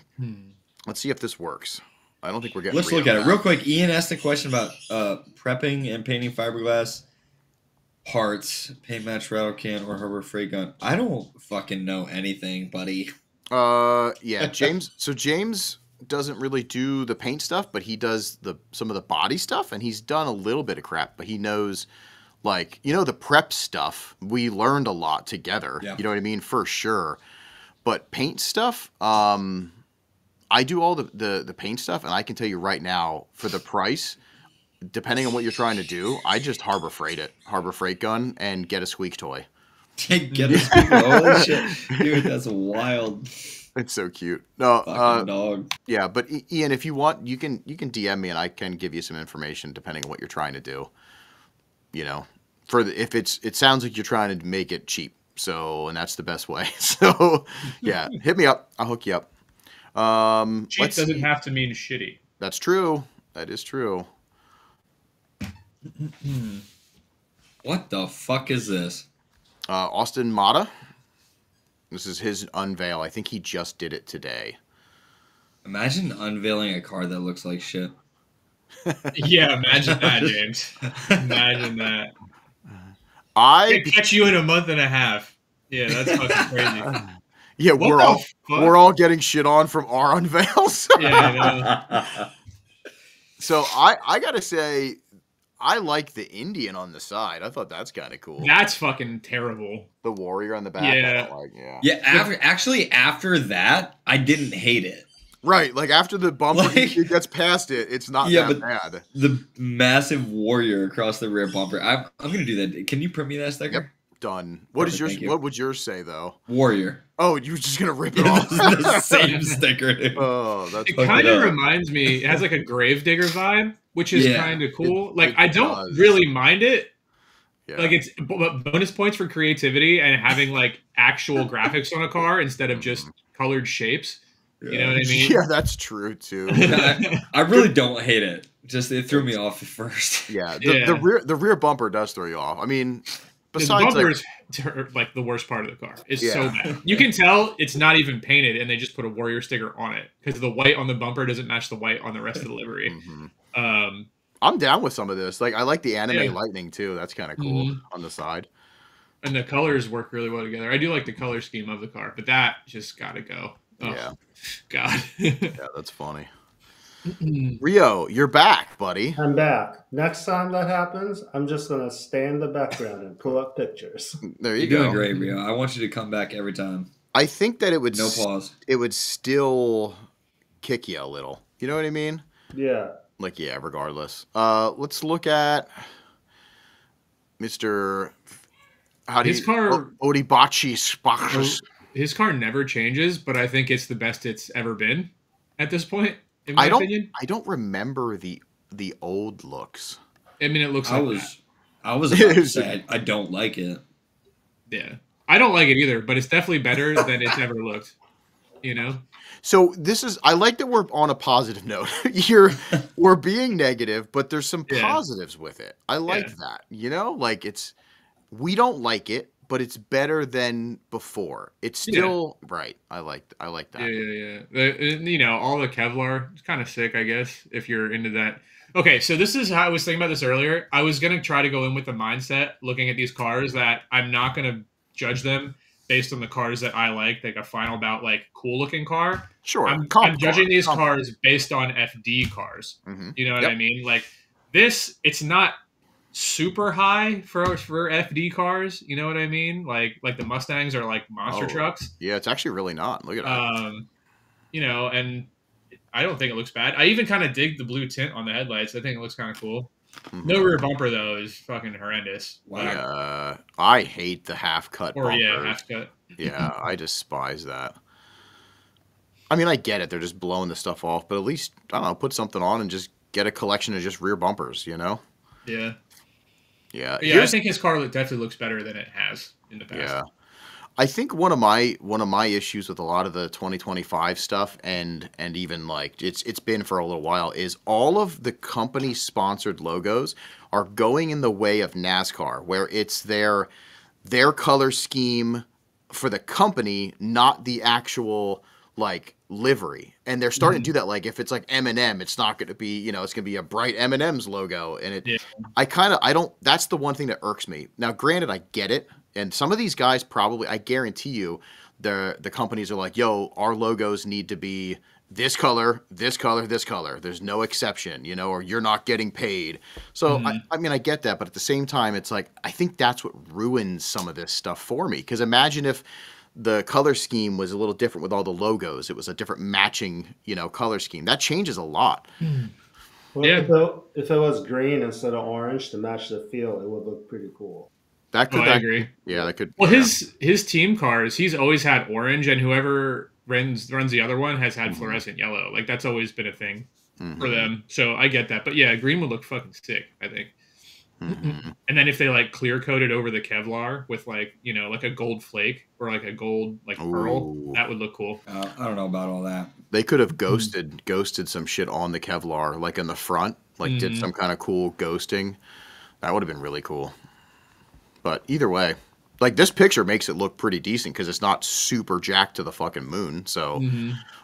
Let's see if this works. I don't think we're getting. Let's look at it real quick. Ian asked a question about prepping and painting fiberglass parts, paint match rattle can or Harbor Freight gun. I don't fucking know anything, buddy. Yeah, James. So James doesn't really do the paint stuff, but he does some of the body stuff, and he's done a little bit of crap, but he knows, like, you know, the prep stuff. We learned a lot together. Yeah. You know what I mean, for sure. But paint stuff, I do all the paint stuff, and I can tell you right now, for the price, depending on what you're trying to do, I just Harbor Freight gun, and get a squeak toy. Get a squeak toy. Holy shit, dude, that's wild. It's so cute. No, fucking dog. Yeah, but Ian, if you want, you can DM me, and I can give you some information depending on what you're trying to do. You know, it sounds like you're trying to make it cheap, and that's the best way. So yeah, hit me up. I'll hook you up. Cheap doesn't have to mean shitty. That's true. That is true. What the fuck is this? Austin Mata. This is his unveil. I think he just did it today. Imagine unveiling a car that looks like shit. Yeah, imagine that, James. Imagine that. I catch you in a month and a half. Yeah, that's fucking crazy. Yeah, we're all getting shit on from our unveils. Yeah, I know. So I gotta say, I like the Indian on the side. I thought that's kind of cool. That's fucking terrible. The warrior on the back. Yeah. Yeah. After that, I didn't hate it. Right, like after the bumper he gets past it, it's not that bad. The massive warrior across the rear bumper. I'm gonna do that. Can you print me that sticker? Yep. Done. What would yours say though? Warrior. Oh, you were just gonna rip it off. The same sticker. Dude. Oh, that's. It kind of reminds me. It has like a Gravedigger vibe, which is kind of cool. I don't really mind it. Yeah. Like it's bonus points for creativity and having like actual graphics on a car instead of just colored shapes. You know what I mean? Yeah, that's true too. I really don't hate it. Just it threw me off at first. Yeah, the rear bumper does throw you off. I mean, besides the bumper is like the worst part of the car. It's so bad. You can tell it's not even painted, and they just put a warrior sticker on it because the white on the bumper doesn't match the white on the rest of the livery. Mm-hmm. I'm down with some of this. Like, I like the anime lightning too. That's kind of cool on the side. And the colors work really well together. I do like the color scheme of the car, but that just got to go. Oh, yeah. God. Yeah, that's funny. Rio, you're back, buddy. I'm back. Next time that happens, I'm just going to stay in the background and pull up pictures. There you You're go. doing great, Rio. I want you to come back every time. I think that it would no pause. It would still kick you a little. You know what I mean? Yeah. Like, yeah, regardless. Let's look at Mr. Odibachi Spachus. His car never changes, but I think it's the best it's ever been at this point, in my opinion. I don't remember the old looks. I mean, it looks I was about to say I don't like it. Yeah. I don't like it either, but it's definitely better than it's ever looked. You know? So I like that we're on a positive note. We're being negative, but there's some positives with it. I like that. You know, like we don't like it, but it's better than before. It's still right. I like that. Yeah. You know, all the Kevlar, it's kind of sick, I guess, if you're into that. Okay, so this is how I was thinking about this earlier. I was going to try to go in with the mindset, looking at these cars, that I'm not going to judge them based on the cars that I like a final bout, like, cool-looking car. Sure. I'm judging these cars based on FD cars. Mm-hmm. You know what I mean? Like, this, it's not super high for FD cars. You know what I mean? Like the Mustangs are like monster trucks. Yeah, it's actually really not. Look at that. You know, and I don't think it looks bad. I even kind of dig the blue tint on the headlights. I think it looks kind of cool. Mm-hmm. No rear bumper though is fucking horrendous. Wow. I hate the half cut. Half cut. Yeah, I despise that. I mean, I get it. They're just blowing the stuff off, but at least, I don't know, put something on and just get a collection of just rear bumpers, you know? Yeah. Yeah. Yeah, I think his car definitely looks better than it has in the past. Yeah. I think one of my issues with a lot of the 2025 stuff and even like it's been for a little while is all of the company sponsored logos are going in the way of NASCAR, where it's their color scheme for the company, not the actual like livery. And they're starting to do that. Like if it's like M&M, it's not going to be, it's going to be a bright M&M's logo. And that's the one thing that irks me. Now, granted, I get it. And some of these guys probably, I guarantee you, the companies are like, yo, our logos need to be this color, this color, this color. There's no exception, or you're not getting paid. So, I mean, I get that. But at the same time, it's like, I think that's what ruins some of this stuff for me. Because imagine if the color scheme was a little different with all the logos. It was a different matching, color scheme. That changes a lot. Well, if it was green instead of orange to match the feel, it would look pretty cool. I agree. Yeah, that could. Well, his team cars, he's always had orange, and whoever runs the other one has had fluorescent yellow. Like that's always been a thing for them. So I get that. But yeah, green would look fucking sick, I think. And then if they like clear coated over the Kevlar with like like a gold flake or like a gold like pearl, that would look cool. I don't know about all that. They could have ghosted some shit on the Kevlar, like in the front, like did some kind of cool ghosting. That would have been really cool. But either way, like this picture makes it look pretty decent because it's not super jacked to the fucking moon. So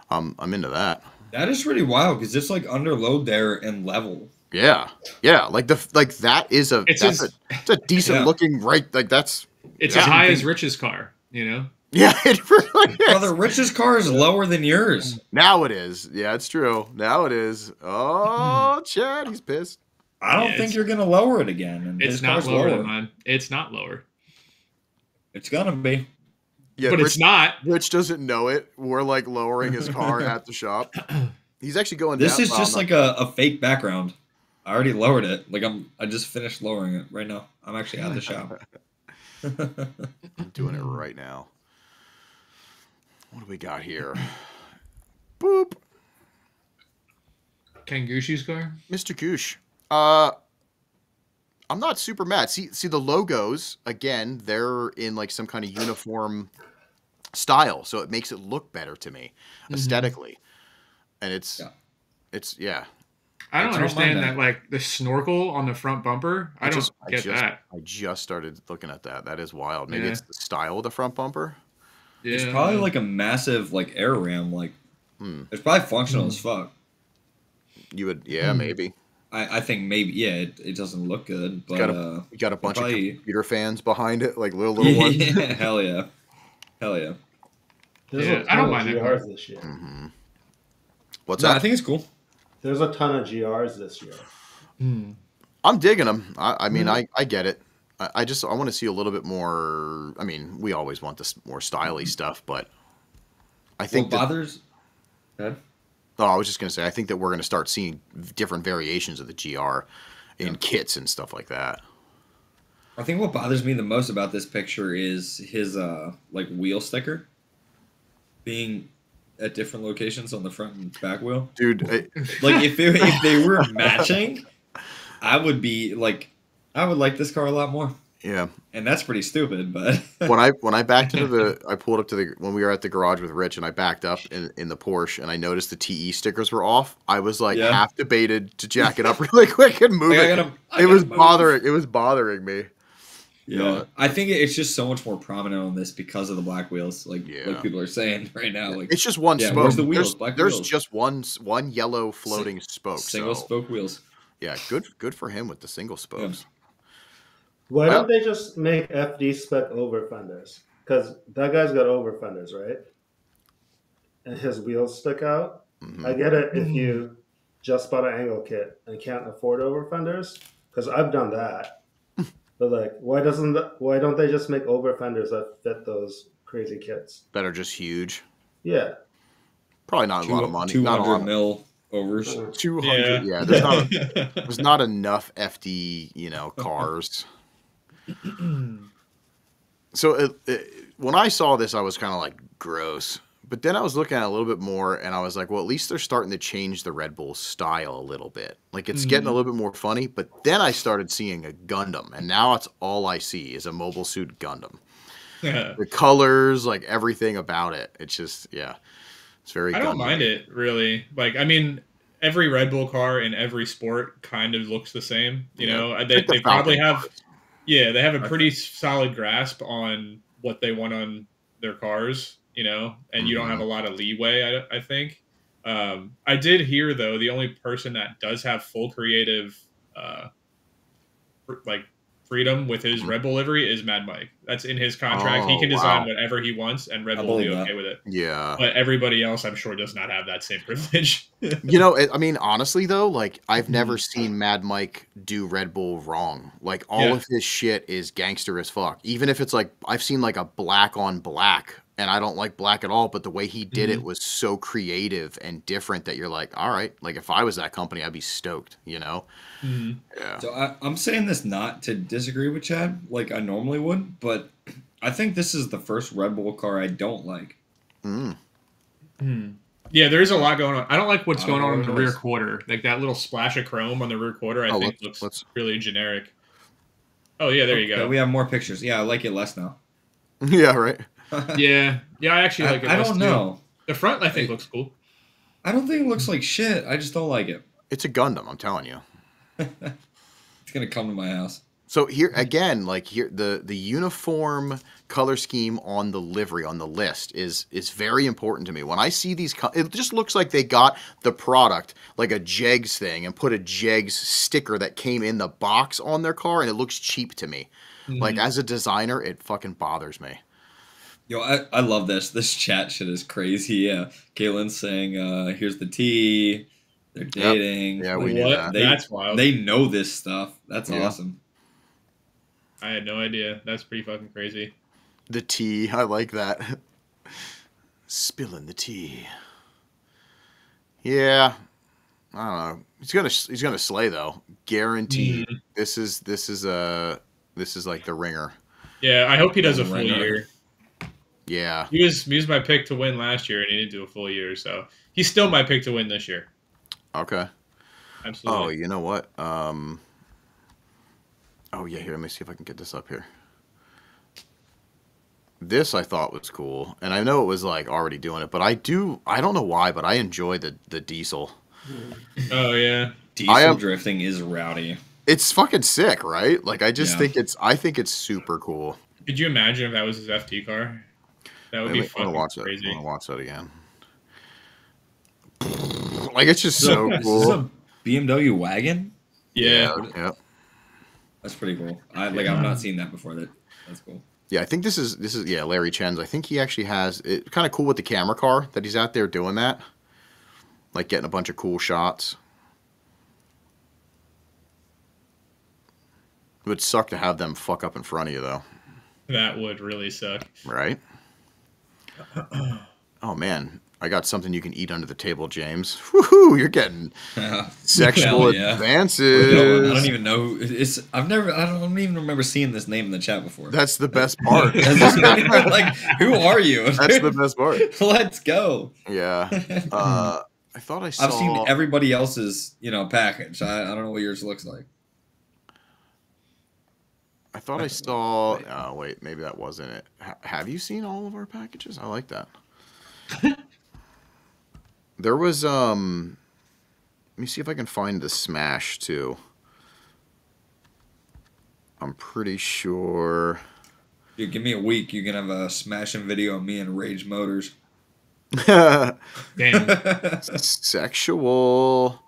I'm into that. That is pretty wild because it's like under load there and level. Yeah, like that is it's a decent looking like that's. It's as high as Rich's car, Yeah, it really is. Brother, Rich's car is lower than yours. Now it is. Yeah, it's true. Now it is. Oh, Chad, he's pissed. I don't think you're going to lower it again. And it's not lower than mine. It's not lower. It's going to be. Yeah, but it's not. Rich doesn't know it. We're like lowering his car at the shop. He's actually going This is just like a fake background. I already lowered it. Like I just finished lowering it right now. I'm actually at the shop. I'm doing it right now. What do we got here? Boop. Ken Gushi's car? Mr. Goosh. I'm not super mad. See the logos, again, they're in like some kind of uniform style, so it makes it look better to me aesthetically. And it's I don't understand that like the snorkel on the front bumper. I don't get that. I just started looking at that. That is wild. Maybe it's the style of the front bumper. Yeah. It's probably like a massive like air ram. Like it's probably functional as fuck. You would, maybe. I think maybe, it doesn't look good, but you got a bunch of computer fans behind it, like little ones. Yeah, hell yeah. There's I don't mind GRs this year. What's that? I think it's cool. There's a ton of GRs this year. I'm digging them. I mean, I get it. I want to see a little bit more. I mean, we always want this more styly stuff, but I think what bothers. Oh, I was just going to say, I think that we're going to start seeing different variations of the GR in kits and stuff like that. I think what bothers me the most about this picture is his like wheel sticker being at different locations on the front and back wheel. Dude, like if they were matching, I would like this car a lot more. Yeah. And that's pretty stupid, but when I backed into I pulled up to when we were at the garage with Rich and I backed up in the Porsche and I noticed the TE stickers were off. I was like half debated to jack it up really quick and move it. It was bothering me. Yeah. I think it's just so much more prominent on this because of the black wheels, like people are saying right now. Like it's just one spoke. Where's the wheels? There's just one yellow floating spoke. Single spoke wheels. Yeah, good for him with the single spokes. Yeah. Why don't they just make FD spec over fenders? Because that guy's got over fenders, right? And his wheels stick out. I get it if you just bought an angle kit and can't afford over fenders, because I've done that. But like, why don't they just make over fenders that fit those crazy kits that are just huge? Yeah, probably not a lot of money. 200 mil overs. 200. Yeah, there's not enough FD cars. So when I saw this, I was kind of like, gross. But then I was looking at it a little bit more, and I was like, well, at least they're starting to change the Red Bull style a little bit. Like, it's getting a little bit more funny. But then I started seeing a Gundam, and now it's all I see is a Mobile Suit Gundam. The colors, like everything about it. It's just, yeah, it's very. I don't mind it really. Like, I mean, every Red Bull car in every sport kind of looks the same. You know, they probably have, they have a pretty solid grasp on what they want on their cars. You know, and you don't have a lot of leeway. I think. I did hear though the only person that does have full creative, like freedom with his Red Bull livery is Mad Mike. That's in his contract. He can design whatever he wants, and Red Bull will be okay with it. Yeah. But everybody else, I'm sure, does not have that same privilege. You know, I mean, honestly, though, like, I've never seen Mad Mike do Red Bull wrong. Like, all of his shit is gangster as fuck. Even if it's, like, I've seen, like, a black on black, and I don't like black at all, but the way he did it was so creative and different that you're like, all right, like, if I was that company, I'd be stoked, you know? Yeah. So I'm saying this not to disagree with Chad, like I normally would, but I think this is the first Red Bull car I don't like. Yeah, there's a lot going on. I don't like what's going on in the rear quarter. Like that little splash of chrome on the rear quarter, I think looks really generic. Oh, yeah, there you go. We have more pictures. Yeah, I like it less now. Yeah, right. Yeah, I actually like it. I don't know. The front, I think, looks cool. I don't think it looks like shit. I just don't like it. It's a Gundam, I'm telling you. It's gonna come to my house. So here again, like here, the uniform color scheme on the livery on the list is very important to me. When I see these, it just looks like they got the product like a Jegs thing and put a Jegs sticker that came in the box on their car, and it looks cheap to me. Like as a designer, it fucking bothers me. Yo, I love this. This chat shit is crazy. Yeah, Caitlin's saying, "Here's the tea." They're dating. Yep. Yeah, we knew that. That's wild. They know this stuff. That's awesome. I had no idea. That's pretty fucking crazy. The tea. I like that. Spilling the tea. Yeah. I don't know. He's gonna slay though. Guaranteed. This is like the ringer. Yeah, I hope he does a full year. Yeah. He was my pick to win last year, and he didn't do a full year, so he's still my pick to win this year. Okay. Absolutely. Oh, you know what? Oh, yeah, here, let me see if I can get this up here. This I thought was cool, and I know it was, like, already doing it, but I don't know why, but I enjoy the diesel. Oh, yeah. Diesel drifting is rowdy. It's fucking sick, right? Like, I just think I think it's super cool. Could you imagine if that was his FT car? That would be fucking crazy. I want to watch that again. Like, it's just so cool. Is this a BMW wagon? Yeah. Yeah. That's pretty cool. I've not seen that before. That's cool. Yeah, I think this is Larry Chen's. I think he actually has it kind of cool with the camera car that he's out there doing that. Like getting a bunch of cool shots. It would suck to have them fuck up in front of you though. That would really suck. Right? Oh man. I got something you can eat under the table, James. Woohoo! You're getting sexual advances. I don't even know. I don't even remember seeing this name in the chat before. That's the best part. Like, who are you? That's the best part. Let's go. Yeah. I thought I saw. I've seen everybody else's, package. I don't know what yours looks like. I thought I saw. Oh wait, maybe that wasn't it. Have you seen all of our packages? I like that. There was let me see if I can find the Smash too. I'm pretty sure. Dude, give me a week. You can have a smashing video of me and Rage Motors. Damn. Sexual.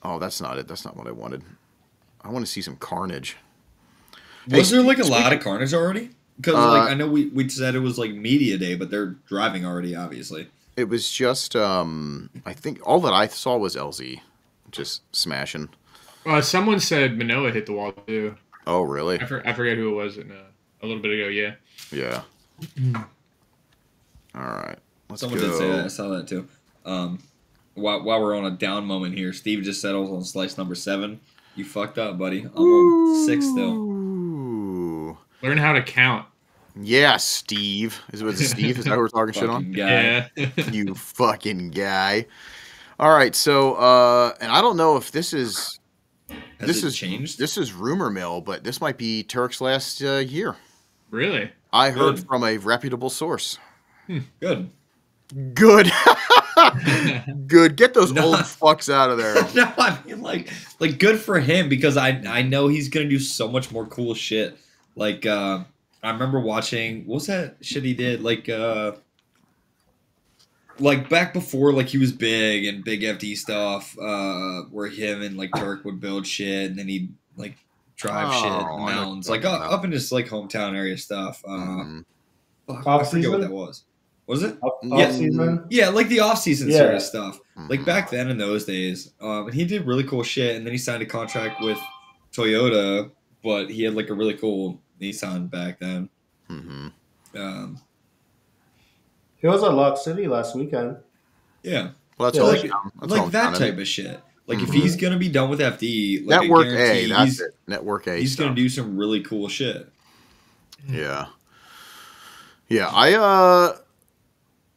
Oh, that's not it. That's not what I wanted. I want to see some carnage. Was there like a lot of carnage already? Because I know we said it was like media day, but they're driving already, obviously. It was just I think all that I saw was LZ just smashing. Someone said Manoa hit the wall too. Oh really? I forget who it was a little bit ago. Yeah. Yeah. All right. Someone did say that. I saw that too. While we're on a down moment here, Steve just settles on slice number 7. You fucked up, buddy. I'm on 6 still. Learn how to count. Yeah, Steve. Is it Steve? Is that what we're talking shit on? Guy. Yeah. You fucking guy. All right, so and I don't know if this is Has it changed? This is rumor mill, but this might be Turk's last year. Really? I heard from a reputable source. Good. Good. Good. Get those old fucks out of there. No, I mean like good for him because I know he's gonna do so much more cool shit. Like I remember watching what was that shit he did like back before like he was big and big FD stuff where him and like Turk would build shit and then he'd like drive shit in the mountains like up in his like hometown area stuff. Fuck, I forget what that was. What was it? Off season? Yeah, like the off-season sort of stuff. Like back then in those days. And he did really cool shit, and then he signed a contract with Toyota, but he had like a really cool Nissan back then. He was at Lock City last weekend. Yeah. Well, that's like that type of shit. Like if he's gonna be done with FD, like Network I guarantee that's it. Network A. He's gonna do some really cool shit. Yeah. Yeah,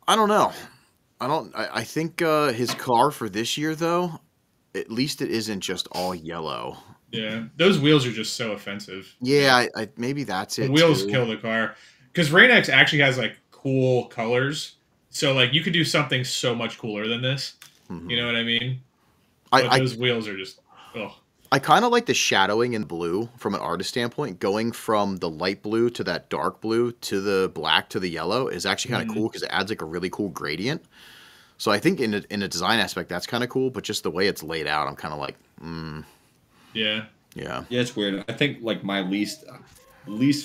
I don't know. I think his car for this year, though, at least it isn't just all yellow. Yeah, those wheels are just so offensive. Yeah, I maybe that's it. The wheels kill the car because Rain-X actually has like cool colors, so like you could do something so much cooler than this. You know what I mean? But those wheels are just. Ugh. I kind of like the shadowing in blue from an artist standpoint. Going from the light blue to that dark blue to the black to the yellow is actually kind of cool because it adds like a really cool gradient. So I think in a design aspect that's kind of cool, but just the way it's laid out, I'm kind of like, Yeah, it's weird. I think like my least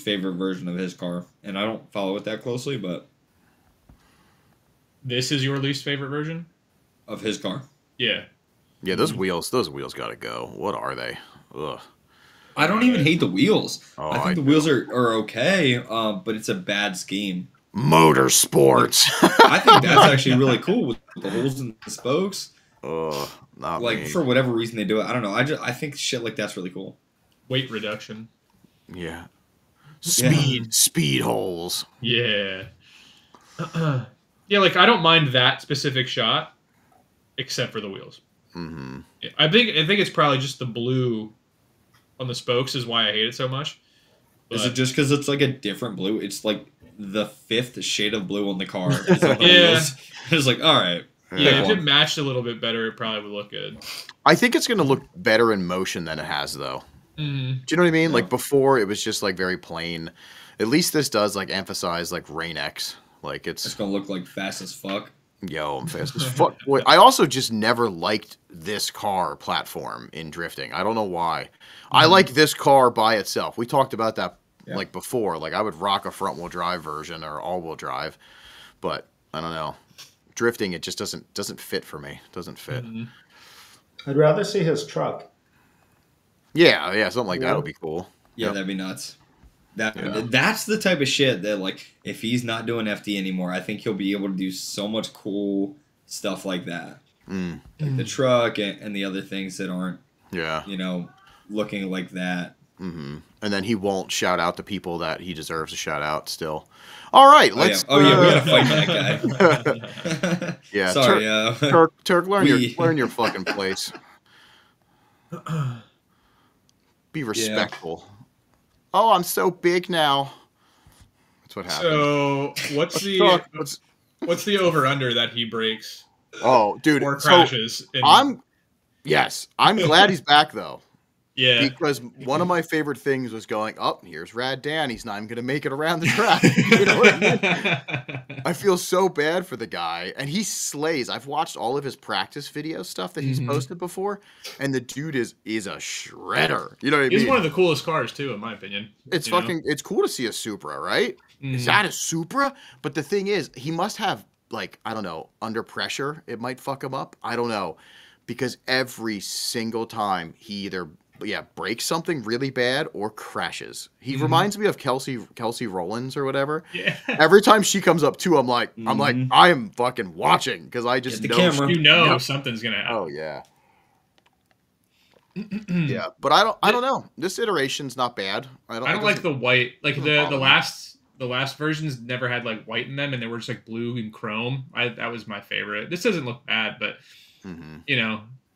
favorite version of his car, and I don't follow it that closely, but this is your least favorite version of his car. Yeah. Yeah, those wheels got to go. What are they? Ugh. I don't even hate the wheels. Oh, I think the wheels are okay, but it's a bad scheme. Motorsports. I think that's actually really cool with the holes in the spokes. Not like me. for whatever reason they do it. I don't know. I think shit like that's really cool. Weight reduction. Yeah. Speed holes. Yeah. Yeah, like I don't mind that specific shot, except for the wheels. Yeah, I think it's probably just the blue on the spokes is why I hate it so much. But is it just because it's like a different blue? It's like the 5th shade of blue on the car. It's on the wheels. It's like, all right. Yeah, if it matched a little bit better, it probably would look good. I think it's going to look better in motion than it has, though. Do you know what I mean? Yeah. Like before, it was just like very plain. At least this does like emphasize like Rain-X. Like it's going to look like fast as fuck. Yo, I'm fast as fuck. I also just never liked this car platform in drifting. I don't know why. I like this car by itself. We talked about that like before. Like I would rock a front wheel drive version or all wheel drive, but I don't know. Drifting, it just doesn't fit for me. It doesn't fit. I'd rather see his truck. Yeah, something like that would be cool. Yeah, that'd be nuts. That's the type of shit that, like, if he's not doing FD anymore, I think he'll be able to do so much cool stuff like that. Like the truck and the other things that aren't, looking like that. And then he won't shout out the people that he deserves to shout out still. All right, let's... we gotta fight that guy. Yeah, sorry. Turk, learn your fucking place. Be respectful. Yeah. Oh, I'm so big now. That's what happened. So, what's the over under that he breaks? Oh, dude, or crashes. So I'm glad he's back though. Yeah, because one of my favorite things was going up. Here's Rad Dan. He's not even going to make it around the track. You know what I mean? I feel so bad for the guy, and he slays. I've watched all of his practice video stuff that he's posted before, and the dude is a shredder. You know what I mean? He's one of the coolest cars too, in my opinion. It's it's cool to see a Supra, right? Is that a Supra? But the thing is, he must have like I don't know, under pressure, it might fuck him up. I don't know, because every single time he either breaks something really bad or crashes. He reminds me of Kelsey Rollins or whatever. Yeah. Every time she comes up too, I'm like, I am fucking watching because I just know something's gonna happen. Oh yeah. Yeah, but I don't know. This iteration's not bad. I don't like the white. Like the last versions never had like white in them, and they were just like blue and chrome. That was my favorite. This doesn't look bad, but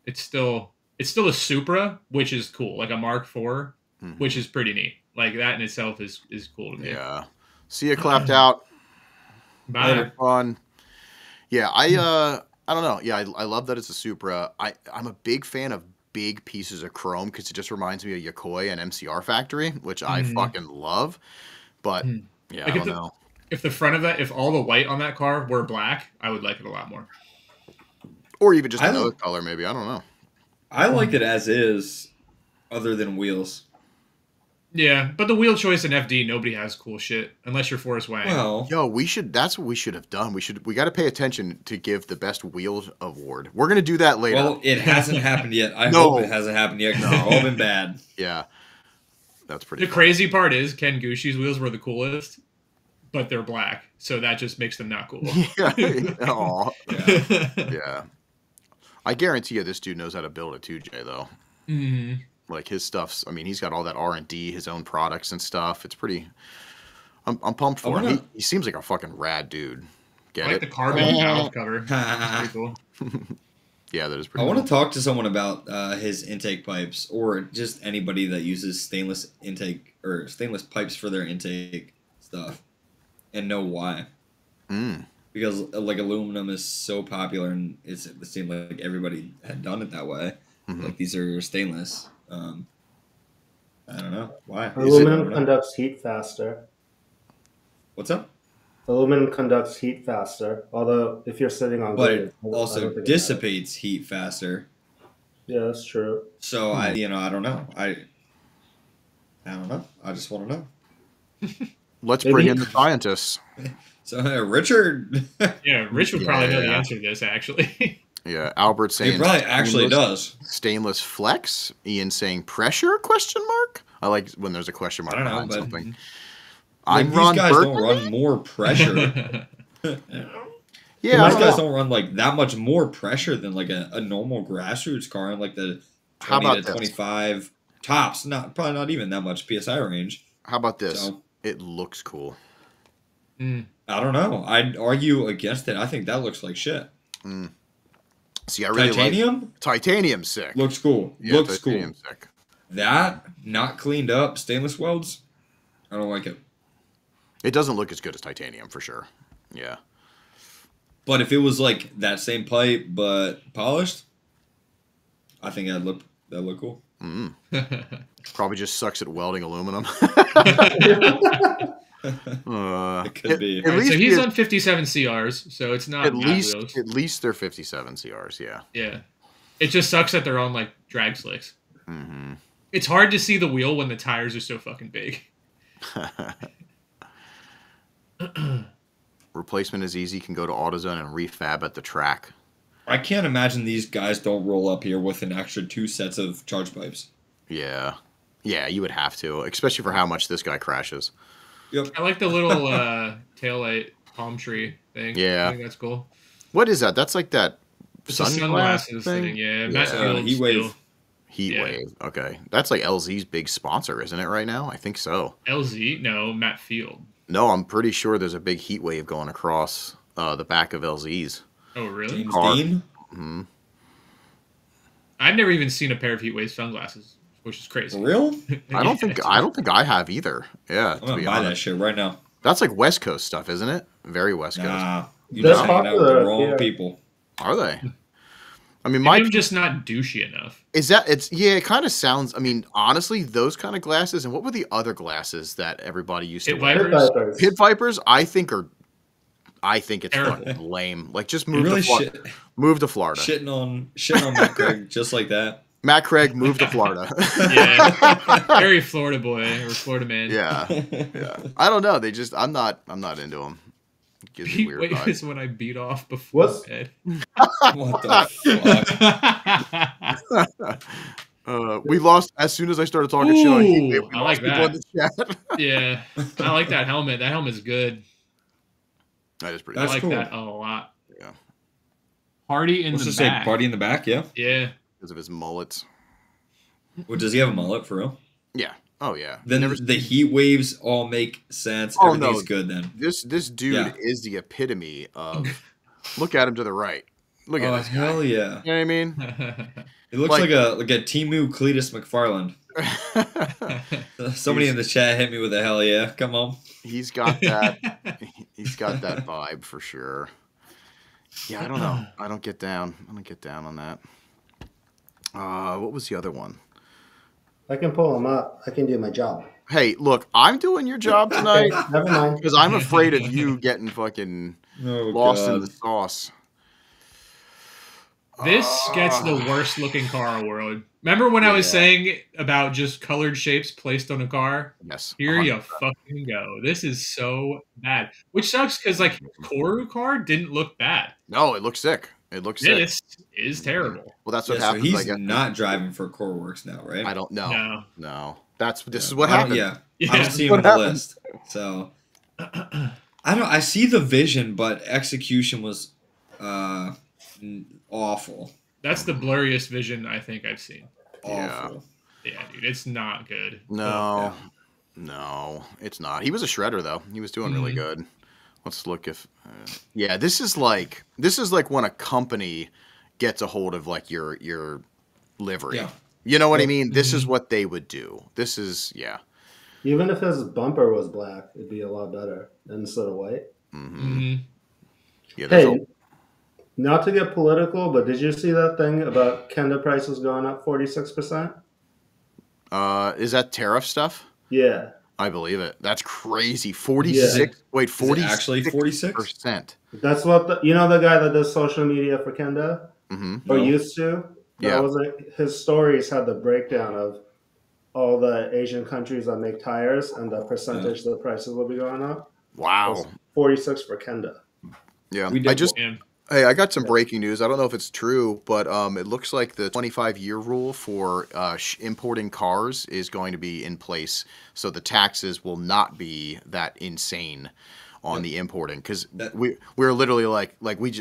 it's still a Supra, which is cool, like a Mark IV, which is pretty neat. Like that in itself is cool to me. Yeah. See you clapped out. Bye. Fun. Yeah, I don't know. Yeah, I love that it's a Supra. I'm a big fan of big pieces of chrome because it just reminds me of Yokoi and MCR Factory, which I fucking love. But yeah, Like I don't know. If the front of that, if all the white on that car were black, I would like it a lot more. Or even just another color, maybe. I don't know. I like it as is, other than wheels. Yeah, but the wheel choice in FD, nobody has cool shit unless you're Forrest Wang. Well, Yo, that's what we should have done. We got to pay attention to give the best wheels award. We're gonna do that later. Well, it hasn't happened yet. I hope it hasn't happened yet because they've all been bad. Yeah, that's pretty. The crazy part is Ken Gushi's wheels were the coolest, but they're black, so that just makes them not cool. Yeah. I guarantee you, this dude knows how to build it too, Jay. Though. Mm-hmm. Like his stuff's, I mean, he's got all that R&D, his own products and stuff. It's pretty. I'm pumped for him. He seems like a fucking rad dude. Get I like it? the carbon valve cover. That's pretty cool. Yeah, that is pretty. I want to talk to someone about his intake pipes, or just anybody that uses stainless intake or stainless pipes for their intake stuff, and know why. Because like aluminum is so popular, and it seemed like everybody had done it that way. Like these are stainless. I don't know why. Aluminum conducts heat faster. What's up? Aluminum conducts heat faster. Although if you're sitting on, but it also dissipates heat faster. Yeah, that's true. So I don't know. I don't know. I just want to know. Let's bring in the scientists. So Richard. Yeah, Rich would probably know the answer to this actually. Yeah, Albert saying he probably actually does. Stainless flex. Ian saying pressure ? I like when there's a question mark behind something. Like, these guys don't run more pressure. Yeah, these guys don't run like that much more pressure than like a normal grassroots car in like the 20 to 25 tops. Probably not even that much PSI range. How about this? So, it looks cool. I don't know. I'd argue against it. I think that looks like shit. See, I really like titanium. Sick. Looks cool. Yeah, looks cool. Sick. That not cleaned up stainless welds. I don't like it. It doesn't look as good as titanium for sure. Yeah. But if it was like that same pipe but polished, I think that'd look cool. Probably just sucks at welding aluminum. It could be. So he's on 57 CRs, so it's not at least they're 57 CRs. Yeah. Yeah. It just sucks that they're on like drag slicks. It's hard to see the wheel when the tires are so fucking big. Replacement is easy. Can go to AutoZone and refab at the track. I can't imagine these guys don't roll up here with an extra 2 sets of charge pipes. Yeah. Yeah, you would have to, especially for how much this guy crashes. Yep. I like the little taillight palm tree thing. Yeah. I think that's cool. What is that? That's like that sunglasses thing. Yeah. Heat wave. Heat wave. Okay. That's like LZ's big sponsor, isn't it, right now? I think so. LZ? No, Matt Field. No, I'm pretty sure there's a big heat wave going across the back of LZ's. Oh, really? James Dean? Mm-hmm. I've never even seen a pair of heat wave sunglasses, which is crazy. For real? I don't think I have either. Yeah, I'm gonna buy that shit right now. That's like West Coast stuff, isn't it? Very West Coast. Nah, you're just hanging out with the wrong people. Are they? I mean, I'm just not douchey enough. Is that it's? Yeah, it kind of sounds. I mean, honestly, those kind of glasses. And what were the other glasses that everybody used to wear? Pit Vipers. I think it's fucking lame. Like, just move to Florida. Move to Florida. Shitting on Matt Craig just like that. Matt Craig, move to Florida. Yeah, very Florida boy or Florida man. Yeah. I don't know. I'm not into them. Gives me weird vibes. Is when I beat off before bed. What the fuck? We lost as soon as I started talking shit on Heat. I like that. Yeah, I like that helmet. That helmet's good. That is pretty. I like that a lot. Yeah. Party in the back. Party in the back. Yeah. Yeah. Because of his mullets. Well, does he have a mullet for real? Yeah. Oh yeah. Then the heat waves all make sense. Oh, everything's good then. This dude is the epitome of. Look at him to the right. Look at this guy. Hell yeah! You know what I mean? It looks like a Timu Cletus McFarland. Somebody in the chat hit me with a hell yeah. Come on. He's got that. He's got that vibe for sure. Yeah, I don't know. I don't get down. I don't get down on that. What was the other one? I can pull him up. I can do my job. Hey, look, I'm doing your job tonight. Never mind. Because I'm afraid of you getting fucking lost in the sauce. This gets the worst looking car in the world. Remember when I was saying about just colored shapes placed on a car? Yes. Here you fucking go. This is so bad. Which sucks because like Koru car didn't look bad. No, it looks sick. It looks sick. This is terrible. Well, that's what happens. happens. So he's not driving for CoreWorks now, right? I don't know. No. This is what happened. I don't see him on the list. So I see the vision, but execution was awful. That's the blurriest vision I think I've seen. Awful. Yeah, dude, it's not good. No, it's not. He was a shredder though. He was doing really good. Let's look if. This is like when a company gets a hold of like your livery. Yeah. You know what I mean? This is what they would do. This is Even if his bumper was black, it'd be a lot better instead of white. Yeah. Hey, not to get political, but did you see that thing about Kenda prices going up 46%? Is that tariff stuff? Yeah. I believe it. That's crazy. 46. Yeah. Wait, 46. Actually 46%. That's what the guy that does social media for Kenda or used to. That was his stories had the breakdown of all the Asian countries that make tires and the percentage the prices will be going up. Wow. 46 for Kenda. Yeah. Hey, I got some breaking news. I don't know if it's true, but it looks like the 25-year rule for importing cars is going to be in place, so the taxes will not be that insane on the importing. Because we're literally like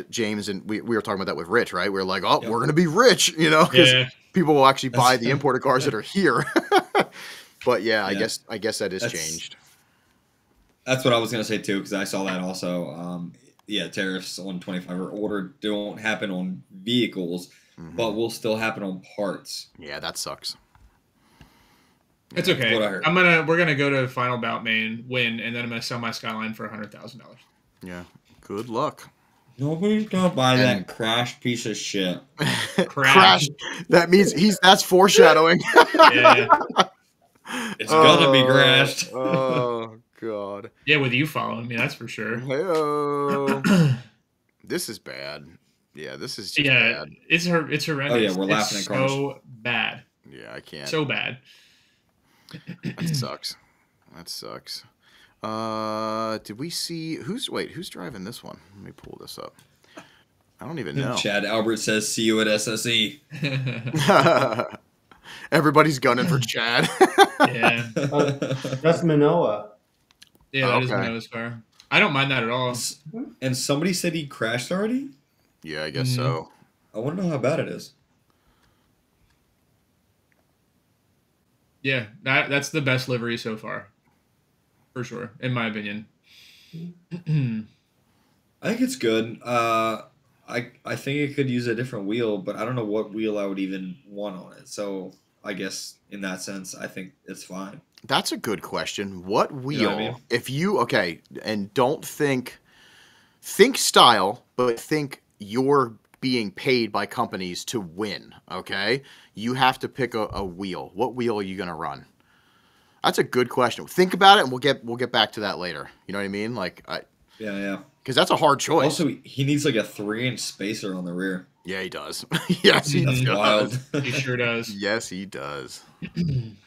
James and we were talking about that with Rich, right? We're like, we're going to be rich, you know, because people will actually buy the imported cars that are here. But I guess that is changed. That's what I was going to say too, because I saw that also. Tariffs on 25 or older don't happen on vehicles, but will still happen on parts. Yeah, that sucks. It's okay. We're gonna go to final bout main, win, and then I'm gonna sell my Skyline for $100,000. Yeah. Good luck. Nobody's gonna buy that crashed piece of shit. Crash. That means that's foreshadowing. It's gonna be crashed. Oh God. Yeah, with you following me, that's for sure. Hey-o. This is bad. Yeah, this is just bad. It's horrendous. Oh yeah, we're laughing at cars. So bad. Yeah, I can't. So bad. That sucks. That sucks. Did we see who's driving this one? Let me pull this up. I don't even know. Chad Albert says, "See you at SSE." Everybody's gunning for Chad. Yeah. That's Manoa. Yeah, that is Manoa's car. I don't mind that at all. And somebody said he crashed already? Yeah, I guess so. I want to know how bad it is. Yeah, that's the best livery so far. For sure, in my opinion. I think it's good. I think it could use a different wheel, but I don't know what wheel I would even want on it. So I guess in that sense, I think it's fine. That's a good question. What wheel? You know what I mean? If you and don't think style, but think you're being paid by companies to win. Okay, you have to pick a wheel. What wheel are you gonna run? That's a good question. Think about it, and we'll get back to that later. You know what I mean? Yeah. Because that's a hard choice. Also, he needs like a 3-inch spacer on the rear. Yeah, he does. Yes, he does. Wild. He sure does. Yes, he does.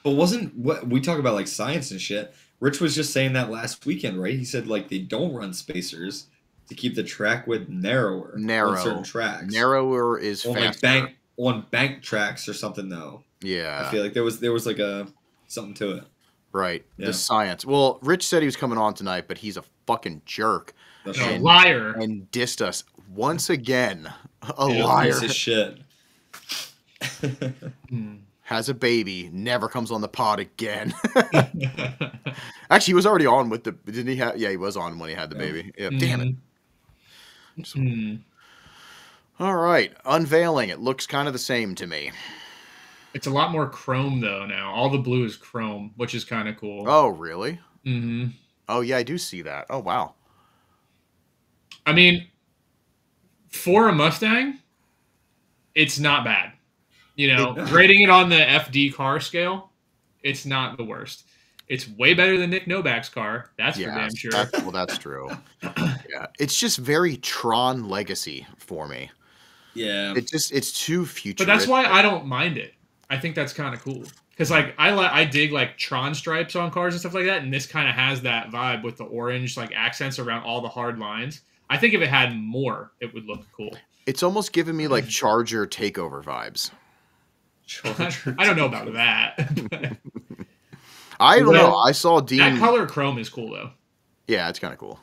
But wasn't what we talk about like science and shit? Rich was just saying that last weekend, right? He said like they don't run spacers to keep the track width narrower on certain tracks. Narrower is faster. On bank tracks or something though. Yeah, I feel like there was like something to it. Right. Yeah. The science. Well, Rich said he was coming on tonight, but he's a fucking jerk. A liar. And dissed us once again. A liar. Piece of shit. Has a baby, never comes on the pod again. Actually, he was already on with didn't he have? Yeah, he was on when he had the baby. Yeah, damn it. All right, unveiling. It looks kind of the same to me. It's a lot more chrome though now. All the blue is chrome, which is kind of cool. Oh, really? Mm-hmm. Oh, yeah, I do see that. Oh, wow. I mean, for a Mustang, it's not bad. You know, grading it on the FD car scale, it's not the worst. It's way better than Nick Novak's car. That's for damn sure. That's true. Yeah, it's just very Tron Legacy for me. Yeah, it's too futuristic. But that's why I don't mind it. I think that's kind of cool because like I dig like Tron stripes on cars and stuff like that, and this kind of has that vibe with the orange like accents around all the hard lines. I think if it had more, it would look cool. It's almost giving me like Charger takeover vibes. I don't know about that. I don't know. I saw Dean. That color chrome is cool though. Yeah, it's kind of cool.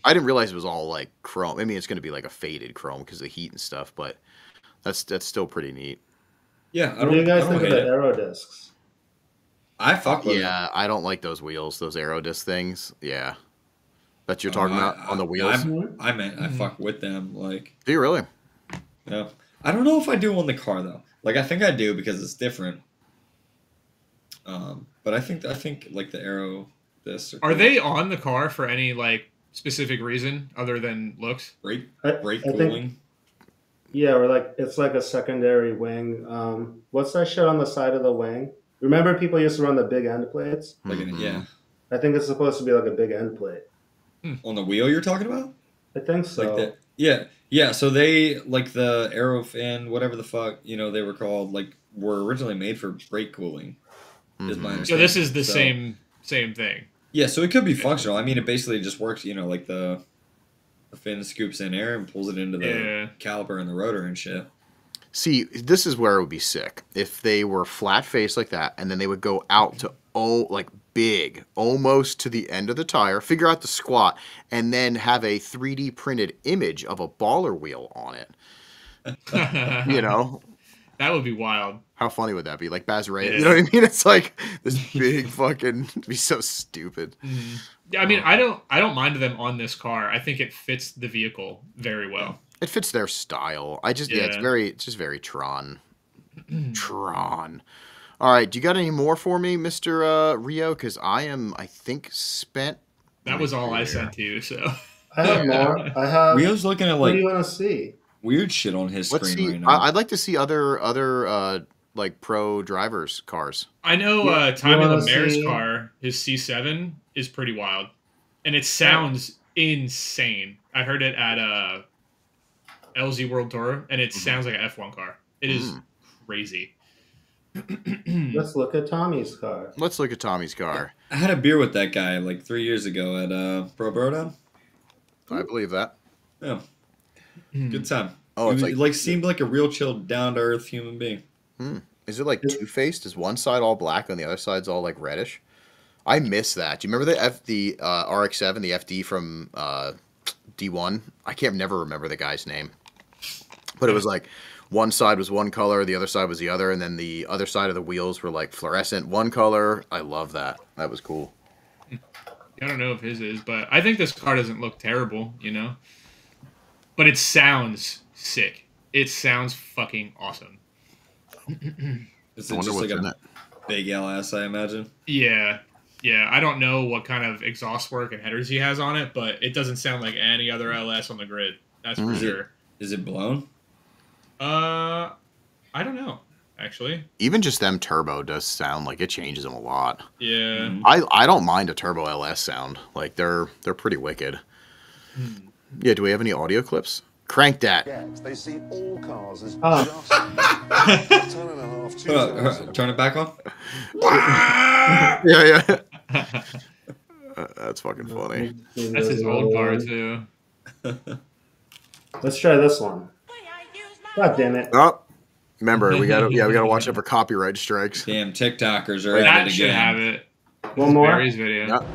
I didn't realize it was all like chrome. I mean, it's going to be like a faded chrome because of the heat and stuff, but that's still pretty neat. Yeah, what do you guys think of the aero discs? I fuck with them. I don't like those wheels, those aero disc things. Yeah, that you're talking about on the wheels. I meant I fuck with them. Like, do you really? Yeah, I don't know if I do on the car though. Like, I think I do because it's different. But I think like the aero discs are they on the car for any like specific reason other than looks? Brake cooling. Yeah, or like it's like a secondary wing. What's that shit on the side of the wing? Remember people used to run the big end plates? Like yeah. I think it's supposed to be like a big end plate. On the wheel you're talking about? I think so. Like yeah. So they like the aero fan, whatever the fuck, they were called, like were originally made for brake cooling. Is my understanding. So this is the same thing. Yeah, so it could be functional. I mean, it basically just works, like the fin scoops in air and pulls it into the caliper and the rotor and shit. See, this is where it would be sick. If they were flat faced like that, and then they would go out to, like big, almost to the end of the tire, figure out the squat, and then have a 3D printed image of a baller wheel on it. That would be wild. How funny would that be? Like Baz Ray, you know what I mean? It's like this big fucking, it'd be so stupid. Yeah, I mean, I don't mind them on this car. I think it fits the vehicle very well. It fits their style. it's just very Tron. Tron. All right, do you got any more for me, Mr. Rio? Because I think spent. That was all I sent to you. So I have more. I have. Rio's looking at like. What do you want to see? Weird shit on his screen right now. I'd like to see other like pro drivers' cars. I know Tommy Lemaire's car, his C7, is pretty wild, and it sounds insane. I heard it at LZ World Tour, and it sounds like an F1 car. It is crazy. Let's look at Tommy's car. I had a beer with that guy like 3 years ago at Pro Brodown. I believe that. Yeah. Good time. Oh, it's like seemed like a real chill, down to earth human being. Is it like two-faced? Is one side all black and the other side's all like reddish? I miss that. Do you remember the RX-7, the FD from D1? I can't never remember the guy's name, but it was like one side was one color, the other side was the other, and then the other side of the wheels were like fluorescent one color. I love that. That was cool. I don't know if his is, but I think this car doesn't look terrible, But it sounds sick. It sounds fucking awesome. Is it just like a big LS, I imagine? Yeah. Yeah, I don't know what kind of exhaust work and headers he has on it, but it doesn't sound like any other LS on the grid. That's for sure. Is it blown? I don't know, actually. Even just them turbo does sound like it changes them a lot. Yeah. I don't mind a turbo LS sound. Like they're pretty wicked. Yeah, do we have any audio clips? Crank that. They see all cars as just 10.5, turn it back on. Yeah. That's fucking funny. That's his old car too. Let's try this one. God damn it! Oh, remember we gotta watch out for copyright strikes. Damn TikTokers are at it again. That should have it. One more. Barry's video. Yep.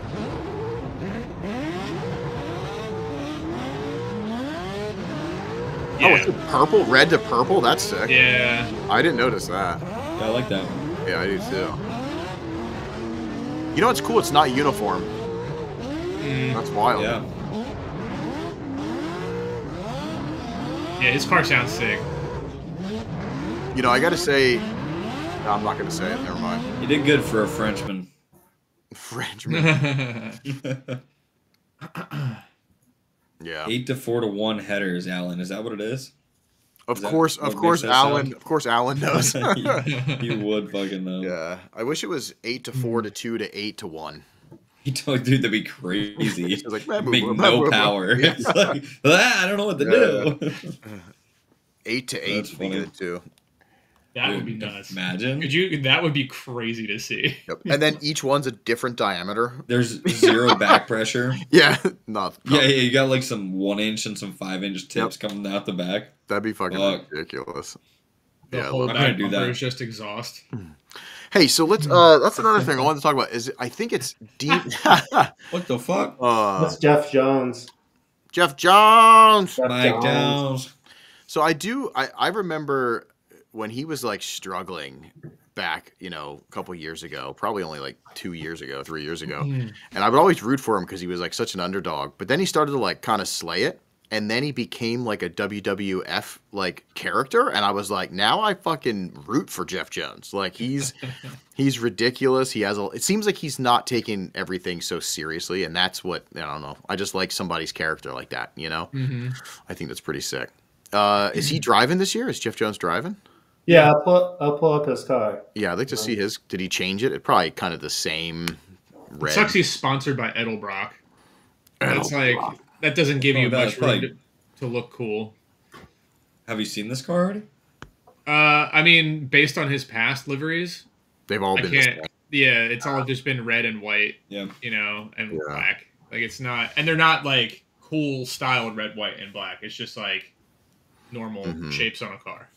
Yeah. Oh, it's purple, red to purple. That's sick. Yeah. I didn't notice that. Yeah, I like that. Yeah, I do too. You know what's cool? It's not uniform. That's wild. Yeah. Yeah, his car sounds sick. You know, I gotta say, no, I'm not gonna say it. Never mind. He did good for a Frenchman. Frenchman. Yeah. 8 to 4 to 1 headers, Alan. Is that what it is? Of course, Alan knows. You would fucking know. Yeah. I wish it was 8 to 4 to 2 to 8 to 1. He told dude that'd be crazy. It's like, make no power. Yeah. It's like, I don't know what to do. 8 to 8. Speaking of 2. That would be nuts. Imagine. That would be crazy to see. Yep. And then each one's a different diameter. There's 0 back pressure. Yeah. Not. Yeah, you got like some 1-inch and some 5-inch tips coming out the back. That'd be fucking ridiculous. The whole back bumper is just exhaust. Hey, so let's that's another thing I wanted to talk about is I think it's deep. What the fuck? That's Jeff Jones. Jeff Jones. Mike Jones. So I remember when he was like struggling back, a couple years ago, probably only like 2 years ago, 3 years ago. And I would always root for him because he was like such an underdog. But then he started to like kind of slay it. And then he became like a WWF like character. And I was like, now I fucking root for Jeff Jones. Like he's ridiculous. It seems like he's not taking everything so seriously. And that's what, I don't know. I just like somebody's character like that, Mm-hmm. I think that's pretty sick. Is he driving this year? Is Jeff Jones driving? Yeah, I'll pull up his car. Yeah, I'd like to see his. Did he change it? It's probably kind of the same red. It sucks he's sponsored by Edelbrock. That's like that doesn't give you much room to look cool. Have you seen this car already? I mean, based on his past liveries, they've all been. Yeah, it's all just been red and white. Yeah, and black. Like it's not, and they're not like cool styled red, white, and black. It's just like normal shapes on a car.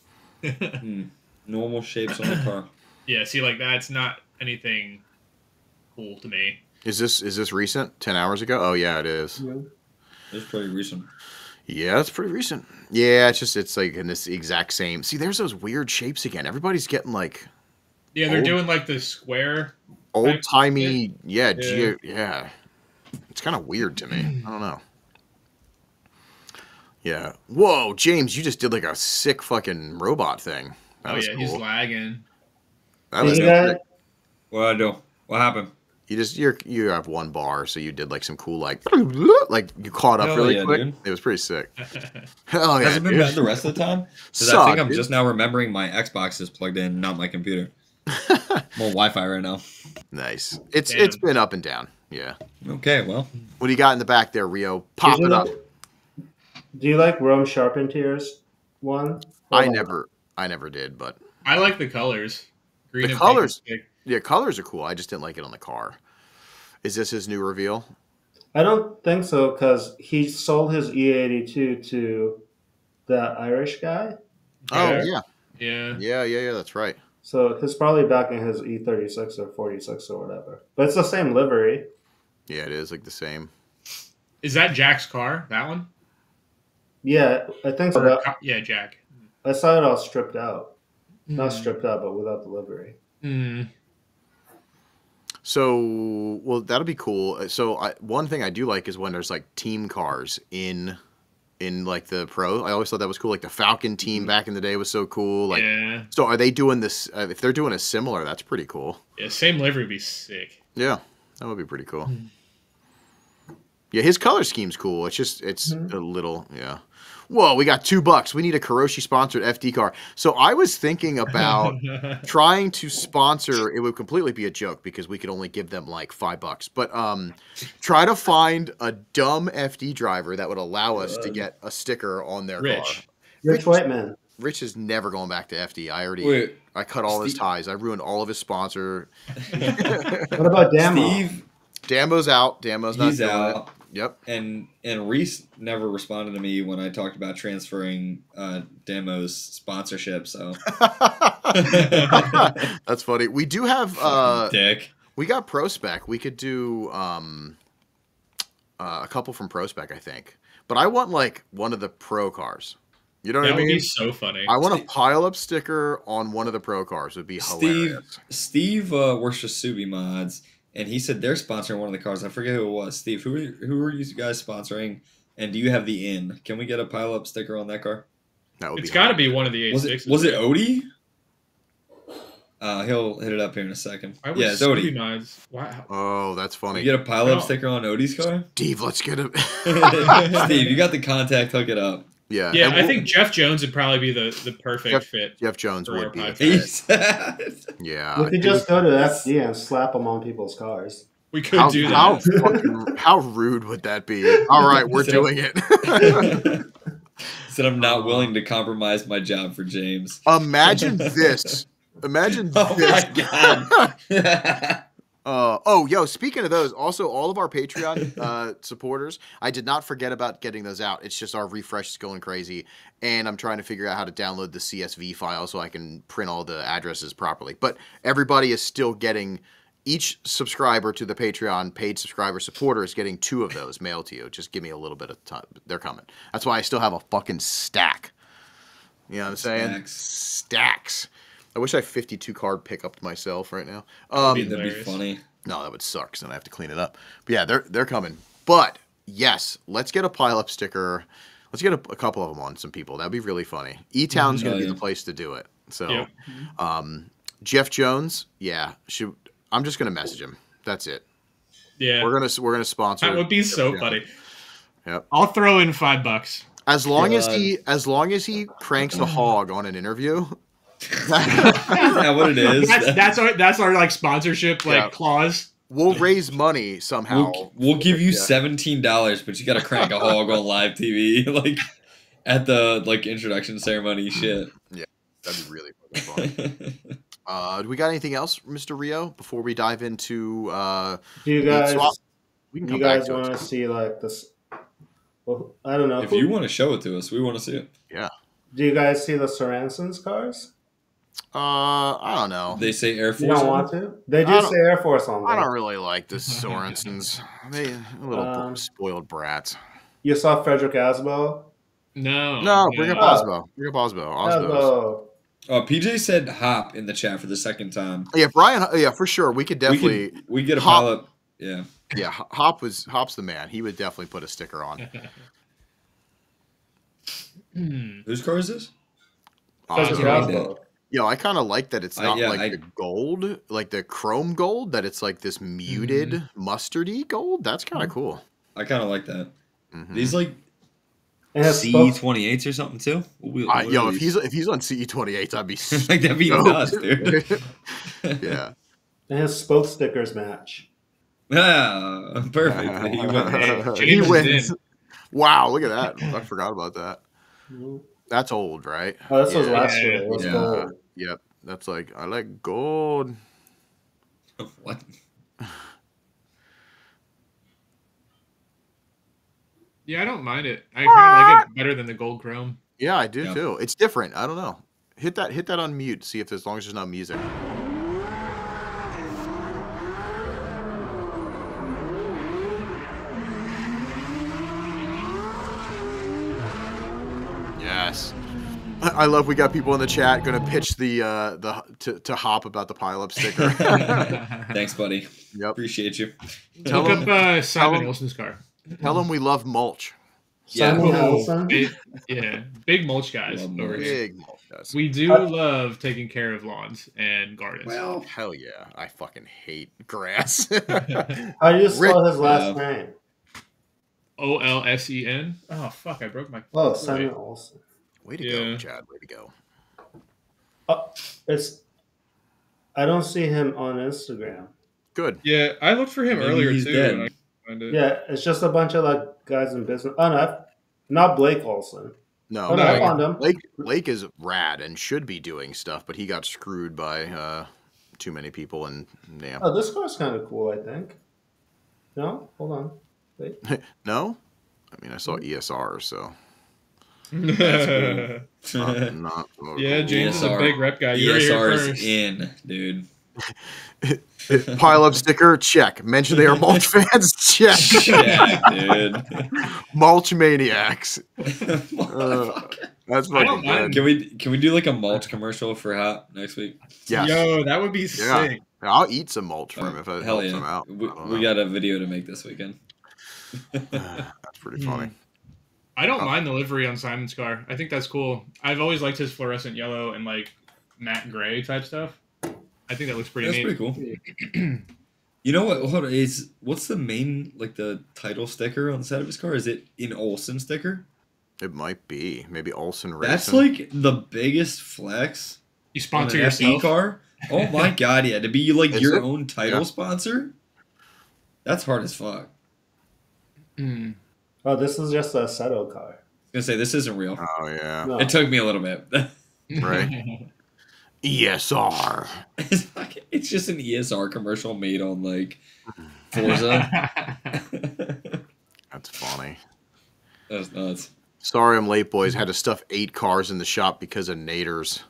Normal shapes on the car. Yeah, see, like that's not anything cool to me. Is this recent? 10 hours ago? Oh yeah, it is. Yeah. It's pretty recent. Yeah, it's pretty recent. Yeah, it's like in this exact same. See, there's those weird shapes again. Everybody's getting like. Yeah, they're doing like the square. Old timey. Yeah. It's kind of weird to me. I don't know. Yeah. Whoa, James, you just did like a sick fucking robot thing. That was cool. He's lagging. That was What I do? What happened? You have one bar, so you did like some cool like you caught up really quick. Dude. It was pretty sick. Hell yeah! Hasn't been bad the rest of the time. Because I think I'm just now remembering my Xbox is plugged in, not my computer. I'm on Wi-Fi right now. Nice. It's been up and down. Yeah. Okay. Well, what do you got in the back there, Rio? Pop it up. Do you like Rome Charpentier's one? I never did, but I like the colors. Green and colors. pink. Yeah, colors are cool. I just didn't like it on the car. Is this his new reveal? I don't think so because he sold his E82 to that Irish guy. Oh yeah. That's right. So he's probably back in his E36 or 46 or whatever. But it's the same livery. Yeah, it is like the same. Is that Jack's car? That one? Yeah, I think so. Yeah, Jack. I saw it all stripped out. Not stripped out, but without the livery. So, well, that'll be cool. So, one thing I do like is when there's like team cars in like the pro. I always thought that was cool. Like the Falcon team back in the day was so cool. Like, so are they doing this? If they're doing a similar, that's pretty cool. Yeah, same livery would be sick. Yeah, that would be pretty cool. Yeah, his color scheme's cool. It's a little, Whoa, we got $2. We need a Karoshi sponsored FD car. So I was thinking about trying to sponsor. It would completely be a joke because we could only give them like $5. But try to find a dumb FD driver that would allow us to get a sticker on their car. Rich Whiteman. Rich is never going back to FD. I cut all his ties. I ruined all of his sponsor. What about Damo? Steve? Damo's out. Damo's not doing out. it. Yep. And Reese never responded to me when I talked about transferring Damo's sponsorship. So that's funny. We do have dick. We got ProSpec. We could do a couple from ProSpec, I think. But I want like one of the pro cars. You know what I mean? That would be so funny. I want a pile-up sticker on one of the pro cars. It would be hilarious. Steve works for Subi Mods. And he said they're sponsoring one of the cars. I forget who it was. Steve, who are you guys sponsoring? And do you have the in? Can we get a pile-up sticker on that car? That would It's be got to hot. be one of the 8.6s. Was it Odie? He'll hit it up here in a second. I Yeah, it's Odie. Knives. Wow. Oh, that's funny. You get a pile-up sticker on Odie's car? Steve, let's get it. Steve, you got the contact, hook it up. Yeah. Yeah, I think Jeff Jones would probably be the perfect fit. Jeff Jones would be. Yeah. We could just go to FD and slap them on people's cars. We could do that. How rude would that be? All right, we're doing it. Said I'm not willing to compromise my job for James. Imagine this. Imagine this. My God. Yo, speaking of those, also all of our Patreon supporters, I did not forget about getting those out. It's just our refresh is going crazy, and I'm trying to figure out how to download the CSV file so I can print all the addresses properly. But everybody is still getting, each subscriber to the Patreon, paid subscriber supporter, is getting 2 of those mailed to you. Just give me a little bit of time. They're coming. That's why I still have a fucking stack. You know what I'm saying? Stacks. I wish I 52 card pickup myself right now. That'd be funny. No, that would suck, because then I have to clean it up. But yeah, they're coming. But yes, let's get a pile-up sticker. Let's get a couple of them on some people. That'd be really funny. E-Town's going to be the place to do it. So, Jeff Jones, I'm just going to message him. That's it. Yeah, we're gonna sponsor. That would be so Jones. funny. Yep. I'll throw in $5. As long as he pranks the hog on an interview. Is that what it is? That's our like sponsorship clause. We'll raise money somehow. We'll give you $17, but you got to crank a hog on live TV, like at the introduction ceremony. Shit. Yeah, that'd be really fucking fun. Do we got anything else, Mr. Rio, before we dive into? Do you guys? We can you guys want to see like this? Well, I don't know. If you want to show it to us, we want to see it. Yeah. Do you guys see the Sorensen's cars? I don't know. They say Air Force. You don't want to? They do say Air Force on them. I don't really like the Sorensens. They little spoiled brats. You saw Frederick Asbo? No, bring up Osbo. Bring up Osbo. PJ said hop in the chat for the second time. Yeah, Brian. Yeah, for sure. We could definitely. We get a pile up. Yeah. Yeah, Hop's the man. He would definitely put a sticker on. Whose car is this? Yo, I kind of like that it's not the gold, like the chrome gold, that it's like this muted mustardy gold. That's kind of cool. I kind of like that. Mm-hmm. These CE28s or something too. If he's on CE28s, I'd be like that'd be nuts, dude. Yeah. And his spoke stickers match. Yeah, perfect. He wins. Wow, look at that. I forgot about that. That's old, right? Oh, this was last year. It was gold. Yep. That's like, I like gold. What? Yeah, I don't mind it. I kind of like it better than the gold chrome. Yeah, I do too. It's different. I don't know. Hit that on mute. See if as long as there's not music. Yes. I love we got people in the chat going to pitch to Hop about the pile-up sticker. Thanks, buddy. Yep. Appreciate you. Look up Simon Wilson's car. Tell him we love mulch. Simon Wilson? Big mulch guys over here. Big mulch guys. We do love taking care of lawns and gardens. Well, hell yeah. I fucking hate grass. How do you spell his last name? Olsen. Oh, fuck. I broke my... Oh, Simon Olsen. Way to go, Chad. Way to go. I don't see him on Instagram. Good. Yeah, I looked for him earlier too. Yeah, it's just a bunch of like guys in business. Oh no, not Blake Olsen. No, I found him. Blake is rad and should be doing stuff, but he got screwed by too many people. And yeah. Oh, this car's kind of cool. I think. No, hold on. Wait. No, I mean I saw ESR, so. Not Yeah, James is a big rep guy. ESR is in, dude. Pile-up sticker, check. Mention they are mulch fans, check. Check, dude. Mulch maniacs. That's fucking good. Can we do like a mulch commercial for Hop next week? Yes. Yo, that would be sick. I'll eat some mulch for him if it helps him out. We got a video to make this weekend. That's pretty funny. I don't mind the livery on Simon's car. I think that's cool. I've always liked his fluorescent yellow and like matte gray type stuff. I think that looks pretty neat. That's pretty cool. You know what? Hold on. What's the main, like, the title sticker on the side of his car? Is it an Olsen sticker? It might be. Maybe Olsen Racing. That's like the biggest flex. You sponsor on an yourself? FD car? Oh my god, yeah. To be like Is your it? own title sponsor? That's hard as fuck. Oh, this is just a Seto car. I was gonna say, this isn't real. Oh, yeah. No. It took me a little bit. Right. ESR. It's just an ESR commercial made on, like, Forza. That's funny. That's nuts. Sorry I'm late, boys. Had to stuff 8 cars in the shop because of naders.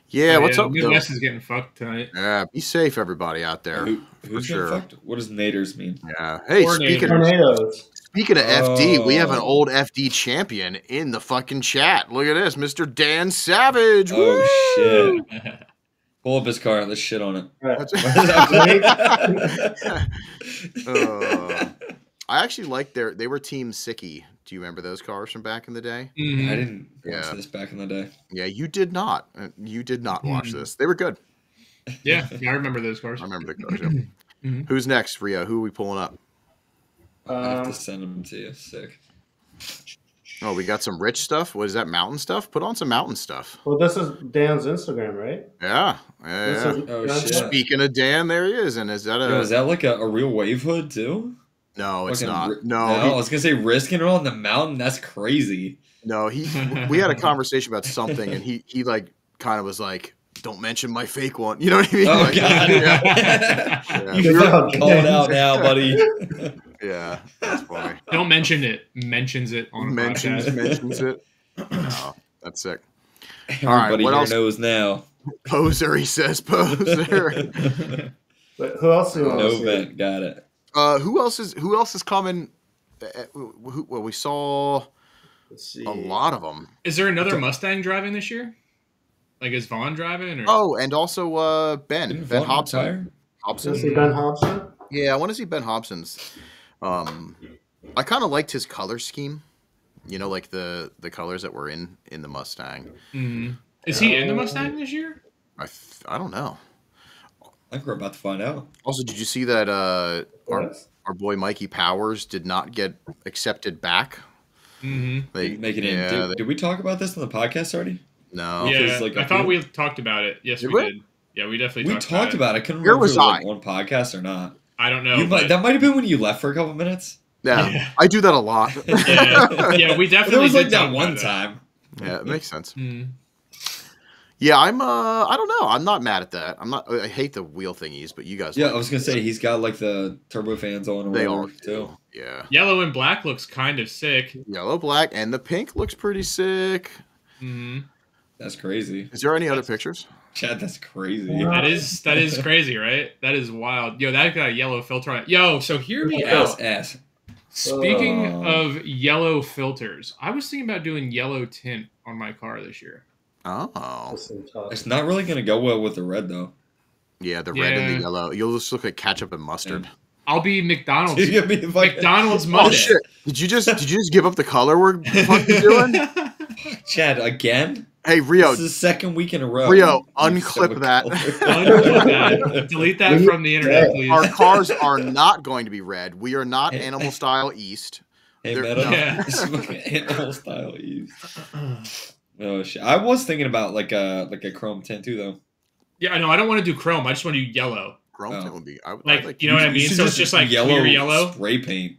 Yeah, what's up, Midwest is getting fucked tonight. Yeah, be safe, everybody out there. Who's getting fucked? What does naders mean? Yeah. Hey, Tornadoes. Speaking of FD, we have an old FD champion in the fucking chat. Look at this, Mr. Dan Savage. Oh, Woo! shit. Pull up his car and let's shit on it. I actually like they were Team Sicky. Do you remember those cars from back in the day? Mm-hmm. I didn't watch this back in the day. Yeah, you did not. You did not watch this. They were good. Yeah, I remember those cars. I remember the cars. Yeah. Who's next, Rio? Who are we pulling up? I have to send them to you. Sick. Oh, we got some rich stuff. What is that? Mountain stuff? Put on some mountain stuff. Well, this is Dan's Instagram, right? Yeah. Oh, shit. Speaking of Dan, there he is. And is that is that like a real wave hood too? No, it's Fucking not. No, I was gonna say risking it on the mountain. That's crazy. No, we had a conversation about something, and he like kind of was like, "Don't mention my fake one." You know what I mean? Oh like, god, yeah. You're called out now, buddy. Yeah, that's funny. Don't mention it. Mentions it on a podcast. Mentions it. No, that's sick. Everybody All right, what here else? knows now. Poser, he says. Poser. But who else do you want to No see? vent, got it. Who else is coming? Well, we saw a lot of them. Is there another Mustang driving this year? Like, is Vaughn driving? Or? Oh, and also Ben Hobson. Want to see Ben Hobson? Yeah, I want to see Ben Hobson's. I kind of liked his color scheme. You know, like the colors that were in the Mustang. Mm-hmm. Is he in the Mustang this year? I don't know. I think we're about to find out. Also, did you see that our boy Mikey Powers did not get accepted back? Mm-hmm. Make it in. Did we talk about this on the podcast already? No. Yeah, I thought we talked about it. Yes, we did. Yeah, we definitely talked about it. I couldn't Where remember was if it was I? like one podcast or not. I don't know. That might have been when you left for a couple minutes. Yeah, I do that a lot. Yeah, we definitely there was like did that talk one about time. Yeah, it makes sense. Mm. Yeah, I don't know. I'm not mad at that. I hate the wheel thingies, but you guys. Yeah, like I was gonna say he's got like the turbo fans on. They are too. Yeah. Yellow and black looks kind of sick. Yellow, black, and the pink looks pretty sick. Mm-hmm. That's crazy. Is there any other pictures? Chad, that's crazy. That is crazy, right? That is wild. Yo, that got a yellow filter on it. Yo, so hear me out. Ass. Speaking of yellow filters, I was thinking about doing yellow tint on my car this year. Oh. It's not really gonna go well with the red though. Yeah, the red and the yellow. You'll just look like ketchup and mustard. I'll be McDonald's. You're gonna be McDonald's Oh Monday. shit! Did you just give up the color we're fucking doing? Chad, again? Hey Rio, this is the second week in a row. Rio, unclip that. Unclip that. Delete that from the internet, please. Our cars are not going to be red. We are not Animal Style East. Hey, They're- Metal. Yeah. Animal Style East. Oh shit! I was thinking about like a chrome tint too, though. Yeah, I know. I don't want to do chrome. I just want to do yellow. Chrome tint would be. Like, you know what I mean? should So it's just like clear yellow. spray paint.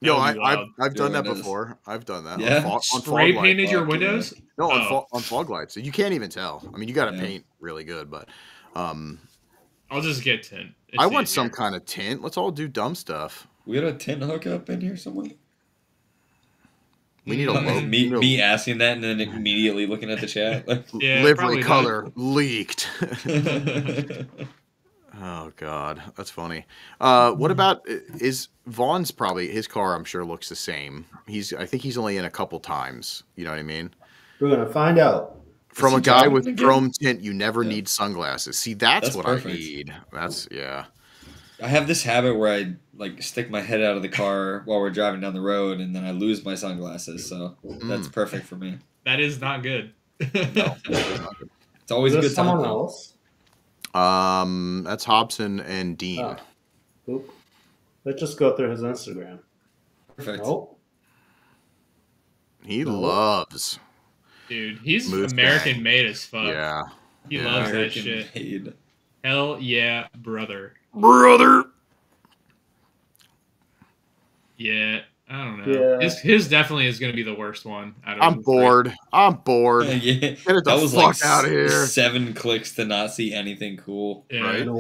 Yo, That would be wild. I've done that Your windows. before. I've done that. Yeah? On Spray fog painted lights. your windows? No, Oh. on fog lights. So you can't even tell. I mean, you got to Yeah. paint really good, but I'll just get tint. It's I want easier. some kind of tint. Let's all do dumb stuff. We got a tint hookup in here somewhere. We need a logo. Me asking that and then immediately looking at the chat. Yeah, livery probably color leaked. Oh God, that's funny. What about is Vaughn's probably his car? I'm sure looks the same. I think he's only in a couple times. You know what I mean? We're gonna find out. From Is a he guy driving with again? chrome tint, you never need sunglasses. See, that's what perfect. I need. That's yeah. I have this habit where I like stick my head out of the car while we're driving down the road, and then I lose my sunglasses. So that's perfect for me. That is not good. No, it's always a good time. Someone else. That's Hobson and Dean. Oop. Let's just go through his Instagram. Perfect. Nope. He loves. Dude, he's Mustang. American made as fuck. Yeah. He loves that American shit. made. Hell yeah, brother. Brother. Yeah, I don't know. Yeah. His definitely is going to be the worst one. Out of I'm the bored. I'm bored. Yeah, Get it that the was fuck like out of here. 7 clicks to not see anything cool. three. Right. No.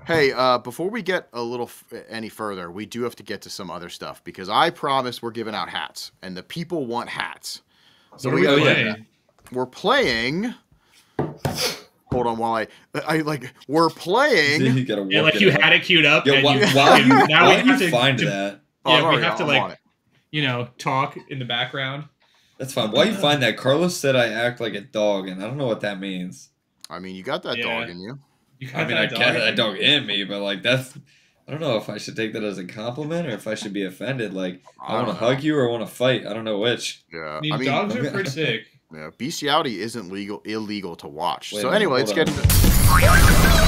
Hey, before we get a little any further, we do have to get to some other stuff because I promised we're giving out hats, and the people want hats. So What are we gotta- playing? We're playing. Hold on, while I like we're playing. You gotta Yeah, work like you out. had it queued up. Yo, and why, you, why and you, now why we you have to find to- that? Oh, I'm Yeah, we already- have to I'm on like it. talk in the background. That's fine. Why you find that? Carlos said I act like a dog, and I don't know what that means. I mean, you got that Yeah. dog in you. You I mean, I that get dog? that dog in me, but like that's. I don't know if I should take that as a compliment or if I should be offended. Like I want to don't know. hug you or I want to fight. I don't know which. Yeah, I mean, dogs are pretty sick. Yeah, bestiality isn't illegal to watch. Wait So a minute, anyway, let's hold get on. into.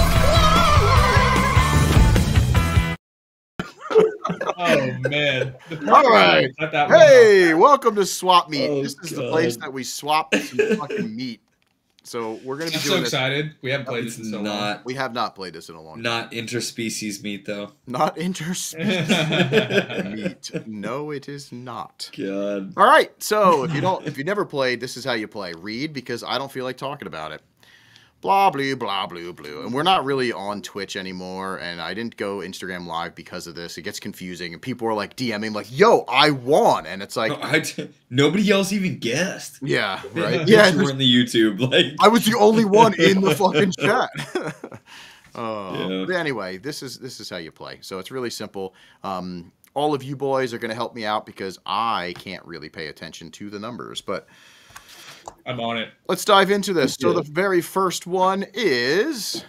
Oh man! The All right. Let that one Hey, welcome to Swap Meet. Oh, This is the place God. that we swap some fucking meat. So we're gonna be I'm so doing this. excited. We haven't played It's this in so long. not We have not played this in a long time. not interspecies meat though. Not interspecies meat. No, it is not. God. All right. So if you never played, this is how you play. Read because I don't feel like talking about it. Blah, blue, blah, blue, blue. And we're not really on Twitch anymore, and I didn't go Instagram Live because of this. It gets confusing, and people are like DMing, like, yo, I won. And it's like, Nobody else even guessed. yeah, right? Yeah, Yeah, you were in the YouTube. Like I was the only one in the fucking chat. Yeah. But anyway, this is how you play. So it's really simple. All of you boys are going to help me out because I can't really pay attention to the numbers, but I'm on it. let's dive into this. So the very first one is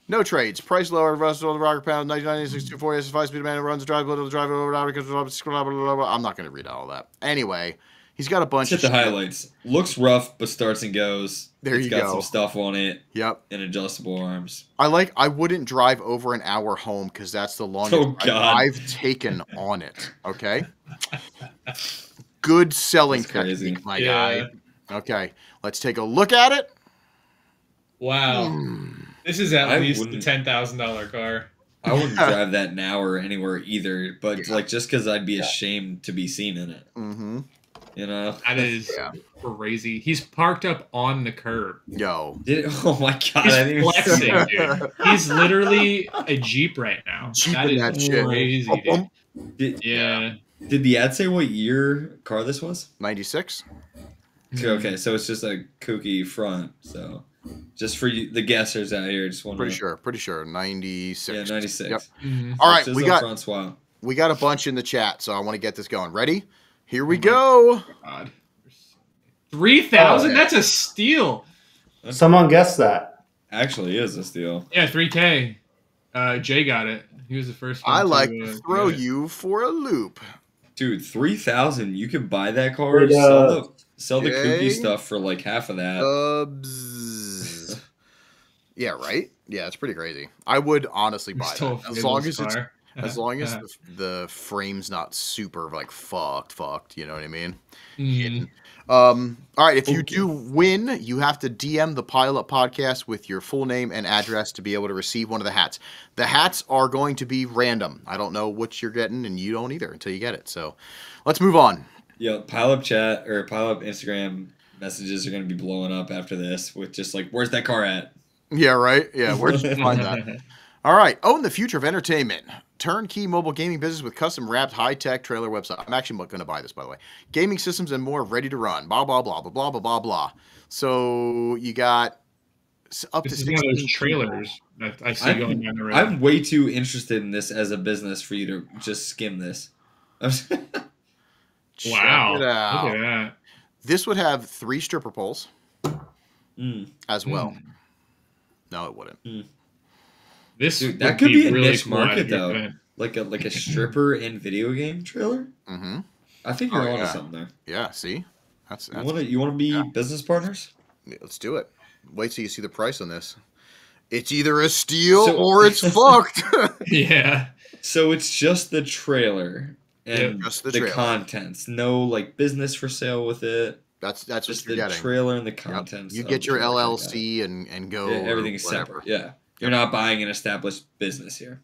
no trades. Price lower. Russell rocker pound 99.624 S5 speed man runs drive little drive over because I'm not going to read all that. Anyway, he's got a bunch hit of the highlights. Looks rough, but starts and goes. There It's you got go. some stuff on it Yep. and adjustable arms. I wouldn't drive over an hour home because that's the longest Oh, God. I've taken on it. Okay. Good selling That's crazy. technique, my Yeah. guy. Okay, let's take a look at it. Wow. This is at I least the wouldn't- $10,000 car. I wouldn't drive that now or anywhere either, but Yeah. like just because I'd be ashamed to be seen in it. Mm-hmm. You know? That is Yeah. crazy. He's parked up on the curb. Yo, Oh my god! He's I didn't even see flexing, that. dude. He's literally a Jeep right now. Jeeping that shit. crazy, Bum, dude. Did, Yeah. did the ad say what year car this was? 96. Okay, so it's just a kooky front. So just for you, the guessers out here, just want Pretty sure 96. Yeah, 96. Yep. Mhm. All right, Just we a got front swap. a bunch in the chat, so I want to get this going. Ready? Here we go. God. 3,000? Oh, yeah. That's a steal. Someone guessed that. Actually, is a steal. Yeah, 3K. Jay got it. He was the first one. I to, like to throw get it. you for a loop. Dude, 3,000. You can buy that car. Wait, Sell the okay. kooky stuff for like half of that. Yeah, right? Yeah, it's pretty crazy. I would honestly buy Still that. a As long as Fabulous it's car. as long as the frame's not super like fucked, you know what I mean? Mhm. All right, if you do win, you have to DM the Pile Up Podcast with your full name and address to be able to receive one of the hats. The hats are going to be random. I don't know what you're getting, and you don't either until you get it. So let's move on. Yeah, pile up chat or pile up Instagram messages are going to be blowing up after this with just like, where's that car at? Yeah, right? Yeah, where did you find that? All right, own the future of entertainment. Turnkey mobile gaming business with custom wrapped high-tech trailer website. I'm actually going to buy this, by the way. Gaming systems and more ready to run. Blah, blah, blah, blah, blah, blah, blah, blah. So you got up This to is one of 16 those trailers that I see going down the road. I'm way too interested in this as a business for you to just skim this. Check Wow. it out. Look at that. This would have 3 stripper poles as well. Mm. No, it wouldn't. Mm. This Dude, that would could be a really niche cool at a market drift though. event. Like a stripper in video game trailer. Mm-hmm. I think you're Oh, onto yeah. something there. Yeah, see? That's You want to be yeah. business partners? Let's do it. Wait till you see the price on this. It's either a steal So- or it's fucked. Yeah. So it's just the trailer and just the the trailer. contents. No like business for sale with it. That's Just what the you're getting. trailer and the Yep. contents. You of get the your trailer. LLC and go. Yeah, everything is whatever. separate. Yeah, you're not buying an established business here.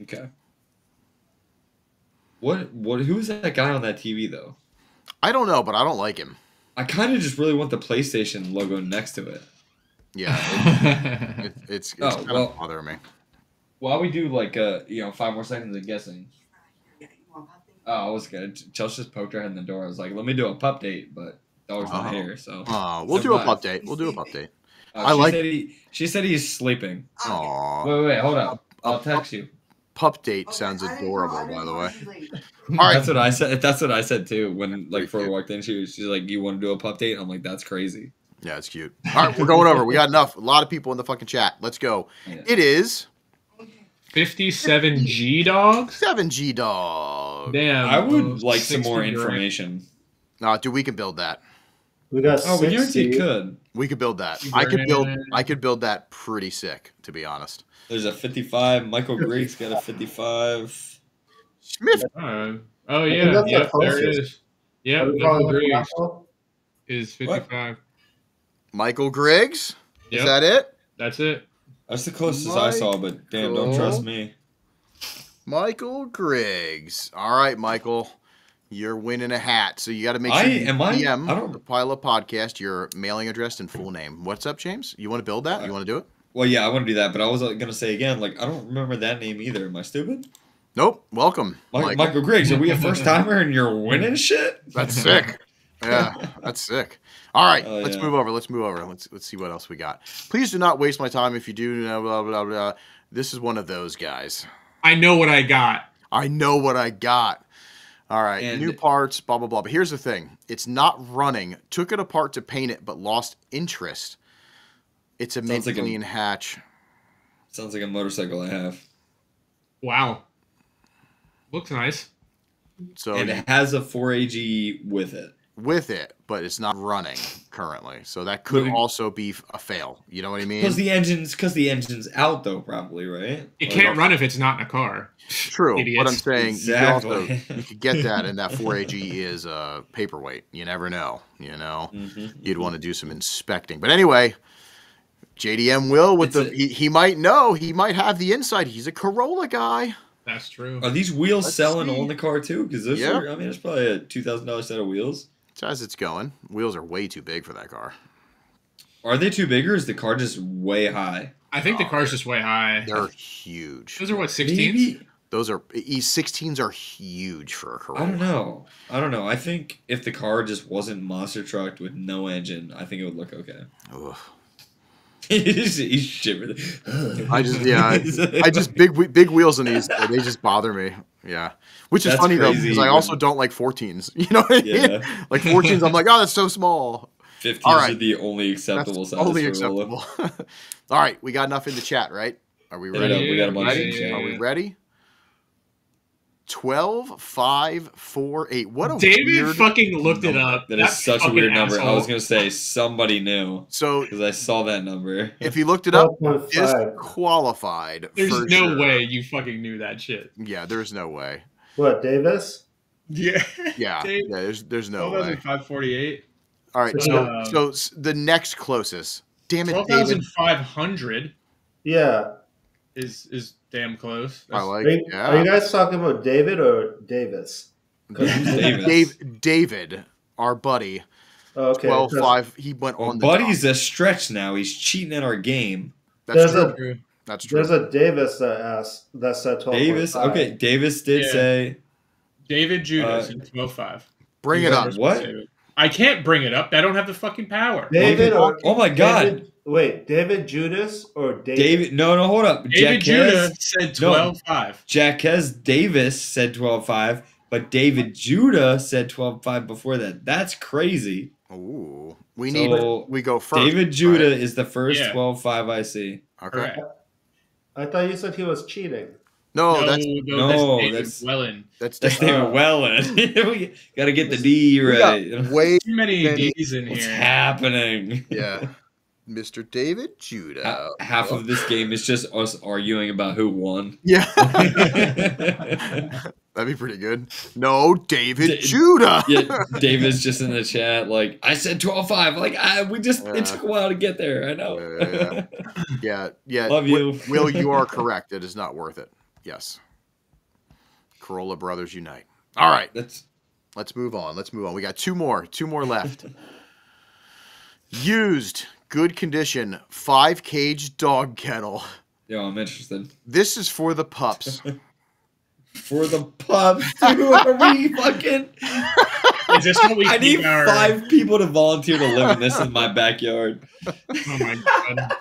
Okay. What? Who's that guy on that TV though? I don't know, but I don't like him. I kind of just really want the PlayStation logo next to it. Yeah, it's Oh, kind well. of bothering me. While we do like 5 more seconds of guessing. Oh, I was good. Chelsea just poked her head in the door. I was like, "Let me do a pup date," but dog's not here, so. We'll do a Never mind. pup date. We'll do a pup date. She said he's sleeping. Aw. Wait, hold up. I'll text you. Pup date sounds adorable, by the way. All right. That's what I said. That's what I said too. When like Ford walked in, she's like, "You want to do a pup date?" I'm like, "That's crazy." Yeah, it's cute. All right, we're going over. We got enough. A lot of people in the fucking chat. Let's go. Yeah. It is 57G dogs. 7G dog. Damn. I would like some 60 more grand. information. Dude, we can build that. We got Oh, we guaranteed 60. could. We could build that. 60 I could build that pretty sick, to be honest. There's a 55. Michael Griggs got a 55. Smith. Oh yeah, that's yep, the there it closest. is. Yep, Are we Michael calling it Griggs Michael? is 55. Michael Griggs. Yep. Is that it? That's it. That's the closest I saw, but damn, don't trust me. Michael Griggs. All right, Michael. You're winning a hat. So you got to make sure you Am I DM don't. the Pile Up Podcast, your mailing address and full name. What's up, James? You want to build that? You want to do it? Well, yeah, I want to do that, but I was gonna say again, like I don't remember that name either. Am I stupid? Nope. Welcome, Michael Griggs. Are we a first timer and you're winning shit? That's sick. Yeah, that's sick. All right, Oh, let's yeah. move over. Let's see what else we got. Please do not waste my time. If you do, blah blah blah blah. This is one of those guys. I know what I got. I know what I got. All right, And- new parts, blah blah blah. But here's the thing: it's not running. Took it apart to paint it, but lost interest. It's a mint like clean hatch. Sounds like a motorcycle I have. Wow. Looks nice. So And it has a 4AG with it. with it, but it's not running currently. So that could But it- also be a fail. You know what I mean? Because the engine's out though, probably, right? It Like, can't run if it's not in a car. True. Idiots. What I'm saying, Exactly. you could get that, and that 4AG is a paperweight. You never know. You know, you'd want to do some inspecting. But anyway, JDM will with he might know. He might have the insight. He's a Corolla guy. That's true. Are these wheels Let's selling see. on the car too? Because those Yeah. are, I mean, it's probably a $2,000 set of wheels. It's as it's going. Wheels are way too big for that car. Are they too big or is the car just way high? I think the car's just way high. They're huge. Those are what, 16s? Maybe. Those are E16s are huge for a Corolla. I don't know. I think if the car just wasn't monster trucked with no engine, I think it would look okay. Ugh. He's shivering. I just big wheels in these. They just bother me. Yeah, which is That's funny though crazy, because I man. also don't like 14s. You know what I mean? Yeah. Like 14s, I'm like, oh, that's so small. 50s All right. are the only acceptable That's size only for a acceptable. roller. All right, we got enough in the chat, right? Are we Hit it ready? up. We got a bunch Ready? in the chat. Are we ready? 12, 5, 4, 8. What a David weird fucking looked it number. up. That is such a weird number. I Asshole. was gonna say somebody knew So because I saw that number. if you looked it up, 12.5. disqualified. There's for no sure. way you fucking knew that shit. Yeah, there's no way. What, Davis? Yeah. Yeah, Dave, there's no way. 12,548. All right, so the next closest. Damn it, David. 12,500 Yeah. is damn close. I That's- like. Are you, Yeah. are you guys talking about David or Davis? Davis. David, our buddy, Oh, okay. 12-5. He went Well, on the Buddy's dot. a stretch now. He's cheating at our game. That's There's true. That's true. There's a Davis that said 12. Davis. Okay, Davis did Yeah. say. David Judas in 12.5. Bring it up. What? I can't bring it up. I don't have the fucking power. David or Oh my God. David Judas or David. No, hold up. David Judah Jaquez said 12.5. Jaquez Davis said 12.5, but David Judah said 12.5 before that. That's crazy. Ooh, we So, go first. David Judah right? is the first Yeah. 12.5 I see. Okay. Correct. I thought you said he was cheating. No, No, that's David Wellen. that's David Wellen. We gotta get the D we right. got way Too many many- D's in What's here. happening? Yeah. Mr. David Judah. Half of this game is just us arguing about who won. Yeah. That'd be pretty good. No, David Judah. Yeah, David's just in the chat like, I said 12-5. Like, it took a while to get there. I know. Yeah. Love you. Will, you are correct. It is not worth it. Yes. Corolla Brothers Unite. All right. Let's move on. We got two more left. Used, good condition, 5-cage dog kennel. Yo, I'm interested. This is for the pups. For the pups, dude, are we fucking? Is this what we I need keep our... 5 people to volunteer to live in this in my backyard. Oh my god.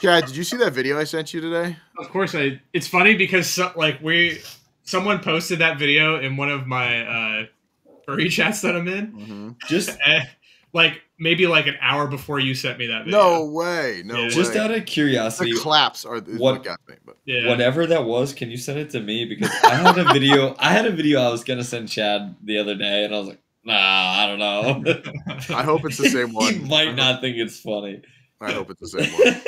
Chad, did you see that video I sent you today? Of course I. It's funny because someone posted that video in one of my furry chats that I'm in. Mm-hmm. Just maybe an hour before you sent me that video. No way. Just out of curiosity, the claps are what got me. But whatever that was, can you send it to me? Because I had a video. I was gonna send Chad the other day, and I was like, nah, I don't know. I hope it's the same one. He might not think it's funny. I hope it's the same one.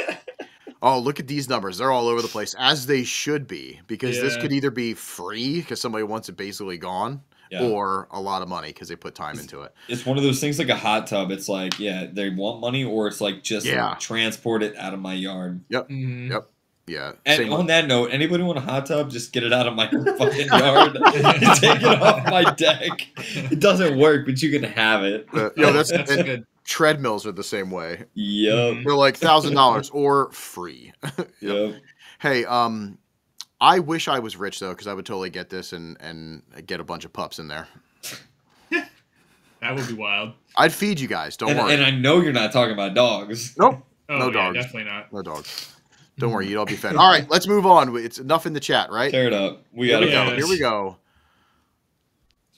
Oh, look at these numbers. They're all over the place, as they should be, because this could either be free because somebody wants it basically gone, or a lot of money because they put time into it. It's one of those things like a hot tub. It's like, they want money, or it's like just transport it out of my yard. Yep. Mm-hmm. Yep. Yeah. And on that note, anybody want a hot tub? Just get it out of my fucking yard. Take it off my deck. It doesn't work, but you can have it. That's good. Treadmills are the same way. Yep. They're like $1,000 or free. Yep. Hey, I wish I was rich though, because I would totally get this and get a bunch of pups in there. That would be wild. I'd feed you guys. Don't worry. And I know you're not talking about dogs. Nope. Oh, no yeah, dogs. definitely not. No dogs. Don't worry, you'd all be fed. All right, let's move on. It's enough in the chat, right? Tear it up. We gotta go. Here we go.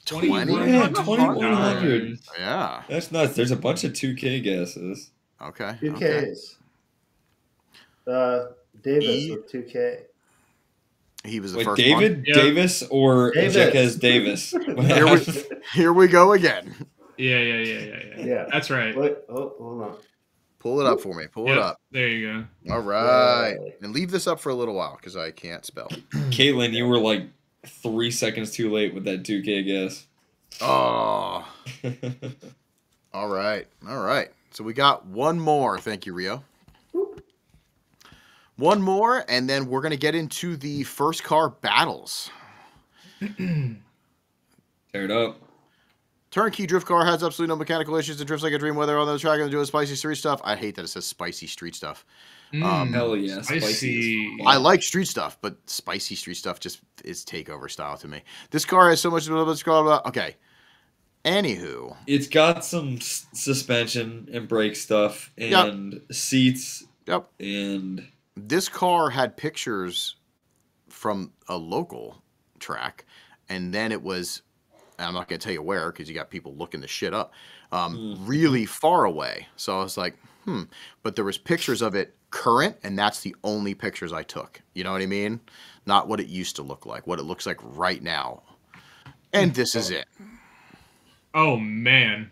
2,100. Yeah. That's nuts. There's a bunch of 2K guesses. Okay. 2Ks. Davis with 2K. He was the Wait, first David one. Davis or Jekez Davis? Here we go again. Yeah. That's right. Wait, hold on. Pull it up for me. Pull it up. There you go. All right. And leave this up for a little while because I can't spell. Caitlin, you were like 3 seconds too late with that 2K guess. Oh. All right. So we got one more. Thank you, Rio. One more, and then we're going to get into the first car battles. Tear it up. Turnkey drift car has absolutely no mechanical issues and drifts like a dream, whether on the track and doing spicy street stuff. I hate that it says spicy street stuff. Hell yeah, spicy. I like street stuff, but spicy street stuff just is takeover style to me. This car has so much okay. Anywho, it's got some suspension and brake stuff and seats. Yep. And this car had pictures from a local track, and then it was, I'm not going to tell you where because you got people looking the shit up, really far away. So I was like, but there was pictures of it current, and that's the only pictures I took. You know what I mean? Not what it used to look like, what it looks like right now. And this is it. Oh, man.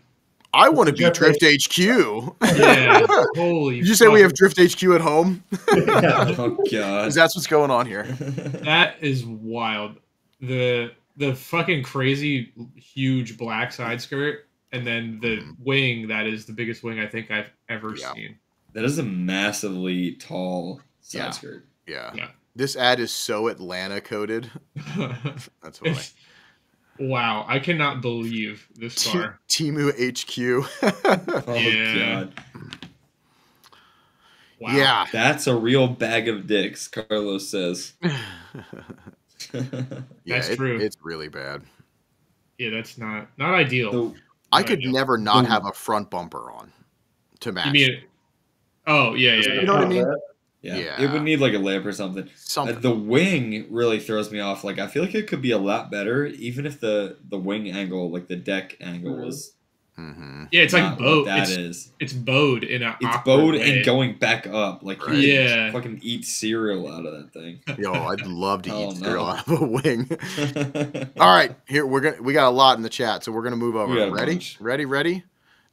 I want to be Drift HQ. Yeah. Holy Did you say we have Drift HQ at home? Oh, God. Because that's what's going on here. That is wild. The fucking crazy, huge black side skirt, and then the wing that is the biggest wing I think I've ever seen. That is a massively tall side skirt. Yeah. This ad is so Atlanta coded. That's funny. Wow, I cannot believe this car. Timu HQ. God. Wow. Yeah. That's a real bag of dicks, Carlos says. That's true. It's really bad. Yeah, that's not ideal. I could never not have a front bumper on to match. You mean yeah. You know what I mean? Yeah. It would need like a lip or something. The wing really throws me off. Like, I feel like it could be a lot better, even if the wing angle, like the deck angle, was Yeah, it's like bowed. That is. It's bowed in a. It's bowed and going back up. Like you yeah, fucking eat cereal out of that thing. Yo, I'd love to eat cereal out of a wing. All right, here we got a lot in the chat, so we're gonna move over. Ready?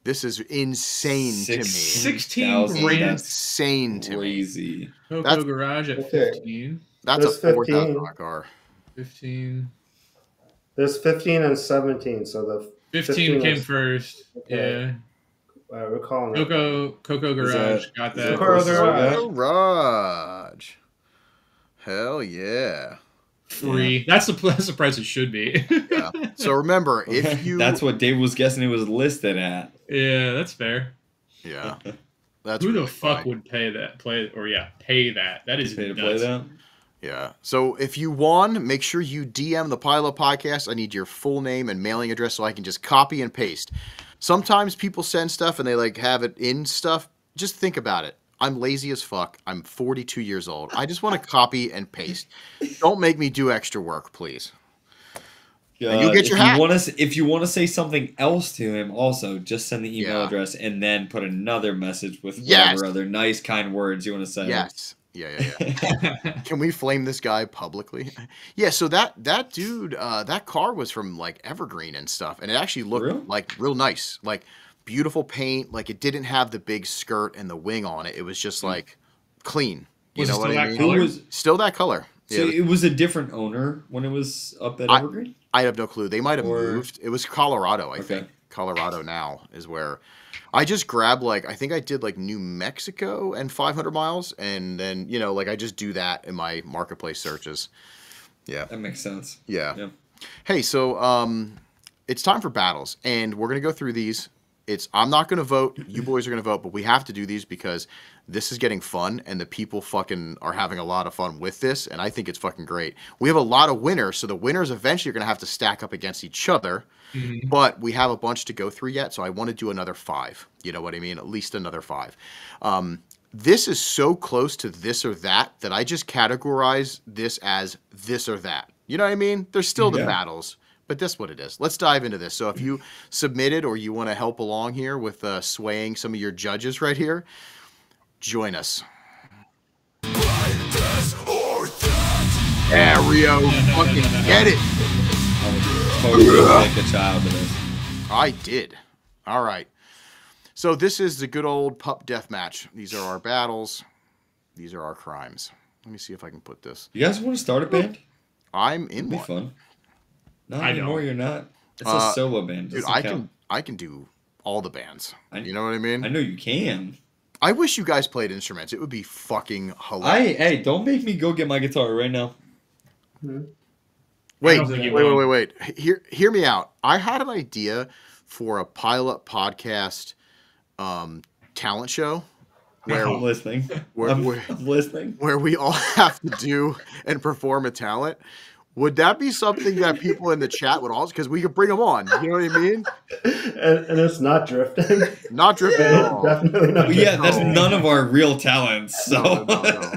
This is insane to me. 16 grand. Insane to me. Crazy. Coco Garage at 15. That's a $4,000 car. 15. There's 15 and 17, so the 15 came first. Okay. Yeah. We're calling Coco Garage got that. Coco Garage. Hell yeah. Free. That's the price it should be. Yeah. So remember, if you that's what Dave was guessing it was listed at. Yeah, that's fair. Yeah. That's who really the fuck would pay that? Pay that. That is pay to nuts. play that. Yeah. So if you won, make sure you DM the Pilot Podcast. I need your full name and mailing address so I can just copy and paste. Sometimes people send stuff and they like have it in stuff. Just think about it. I'm lazy as fuck. I'm 42 years old. I just want to copy and paste. Don't make me do extra work, please. And you'll get your hat. If you want to say something else to him, also just send the email address and then put another message with whatever other nice, kind words you want to say. Yes. Yeah. Can we flame this guy publicly? Yeah. So that dude, that car was from like Evergreen and stuff, and it actually looked like real nice, like beautiful paint. Like it didn't have the big skirt and the wing on it. It was just like clean. You know what I mean? Still that color. So it was a different owner when it was up at Evergreen? I have no clue. They might have moved. It was Colorado, I think. Colorado now is where I just grabbed I think I did New Mexico and 500 miles. And then, I just do that in my marketplace searches. Yeah. That makes sense. Yeah. Hey, so it's time for battles and we're going to go through these. I'm not going to vote. You boys are going to vote, but we have to do these because this is getting fun and the people fucking are having a lot of fun with this. And I think it's fucking great. We have a lot of winners. So the winners eventually are going to have to stack up against each other, but we have a bunch to go through yet. So I want to do another 5. You know what I mean? At least another 5. This is so close to this or that I just categorize this as this or that. You know what I mean? There's still the battles. But that's what it is. Let's dive into this. So if you submitted or you want to help along here with swaying some of your judges right here, join us. Yeah, Rio, fucking get it. Totally take a child to this. I did. All right. So this is the good old pup death match. These are our battles. These are our crimes. Let me see if I can put this. You guys want to start a band? I'm in one. It'd be fun. Not anymore, you're not. It's a solo band. Dude, I can do all the bands. You know what I mean? I know you can. I wish you guys played instruments. It would be fucking hilarious. Hey, don't make me go get my guitar right now. Wait. Hear me out. I had an idea for a Pilot Podcast talent show. I'm listening. I'm listening. Where we all have to do and perform a talent. Would that be something that people in the chat would also, because we could bring them on, you know what I mean? And it's not drifting. Not drifting at all. Definitely not drifting. Yeah, that's none of our real talents. So. No.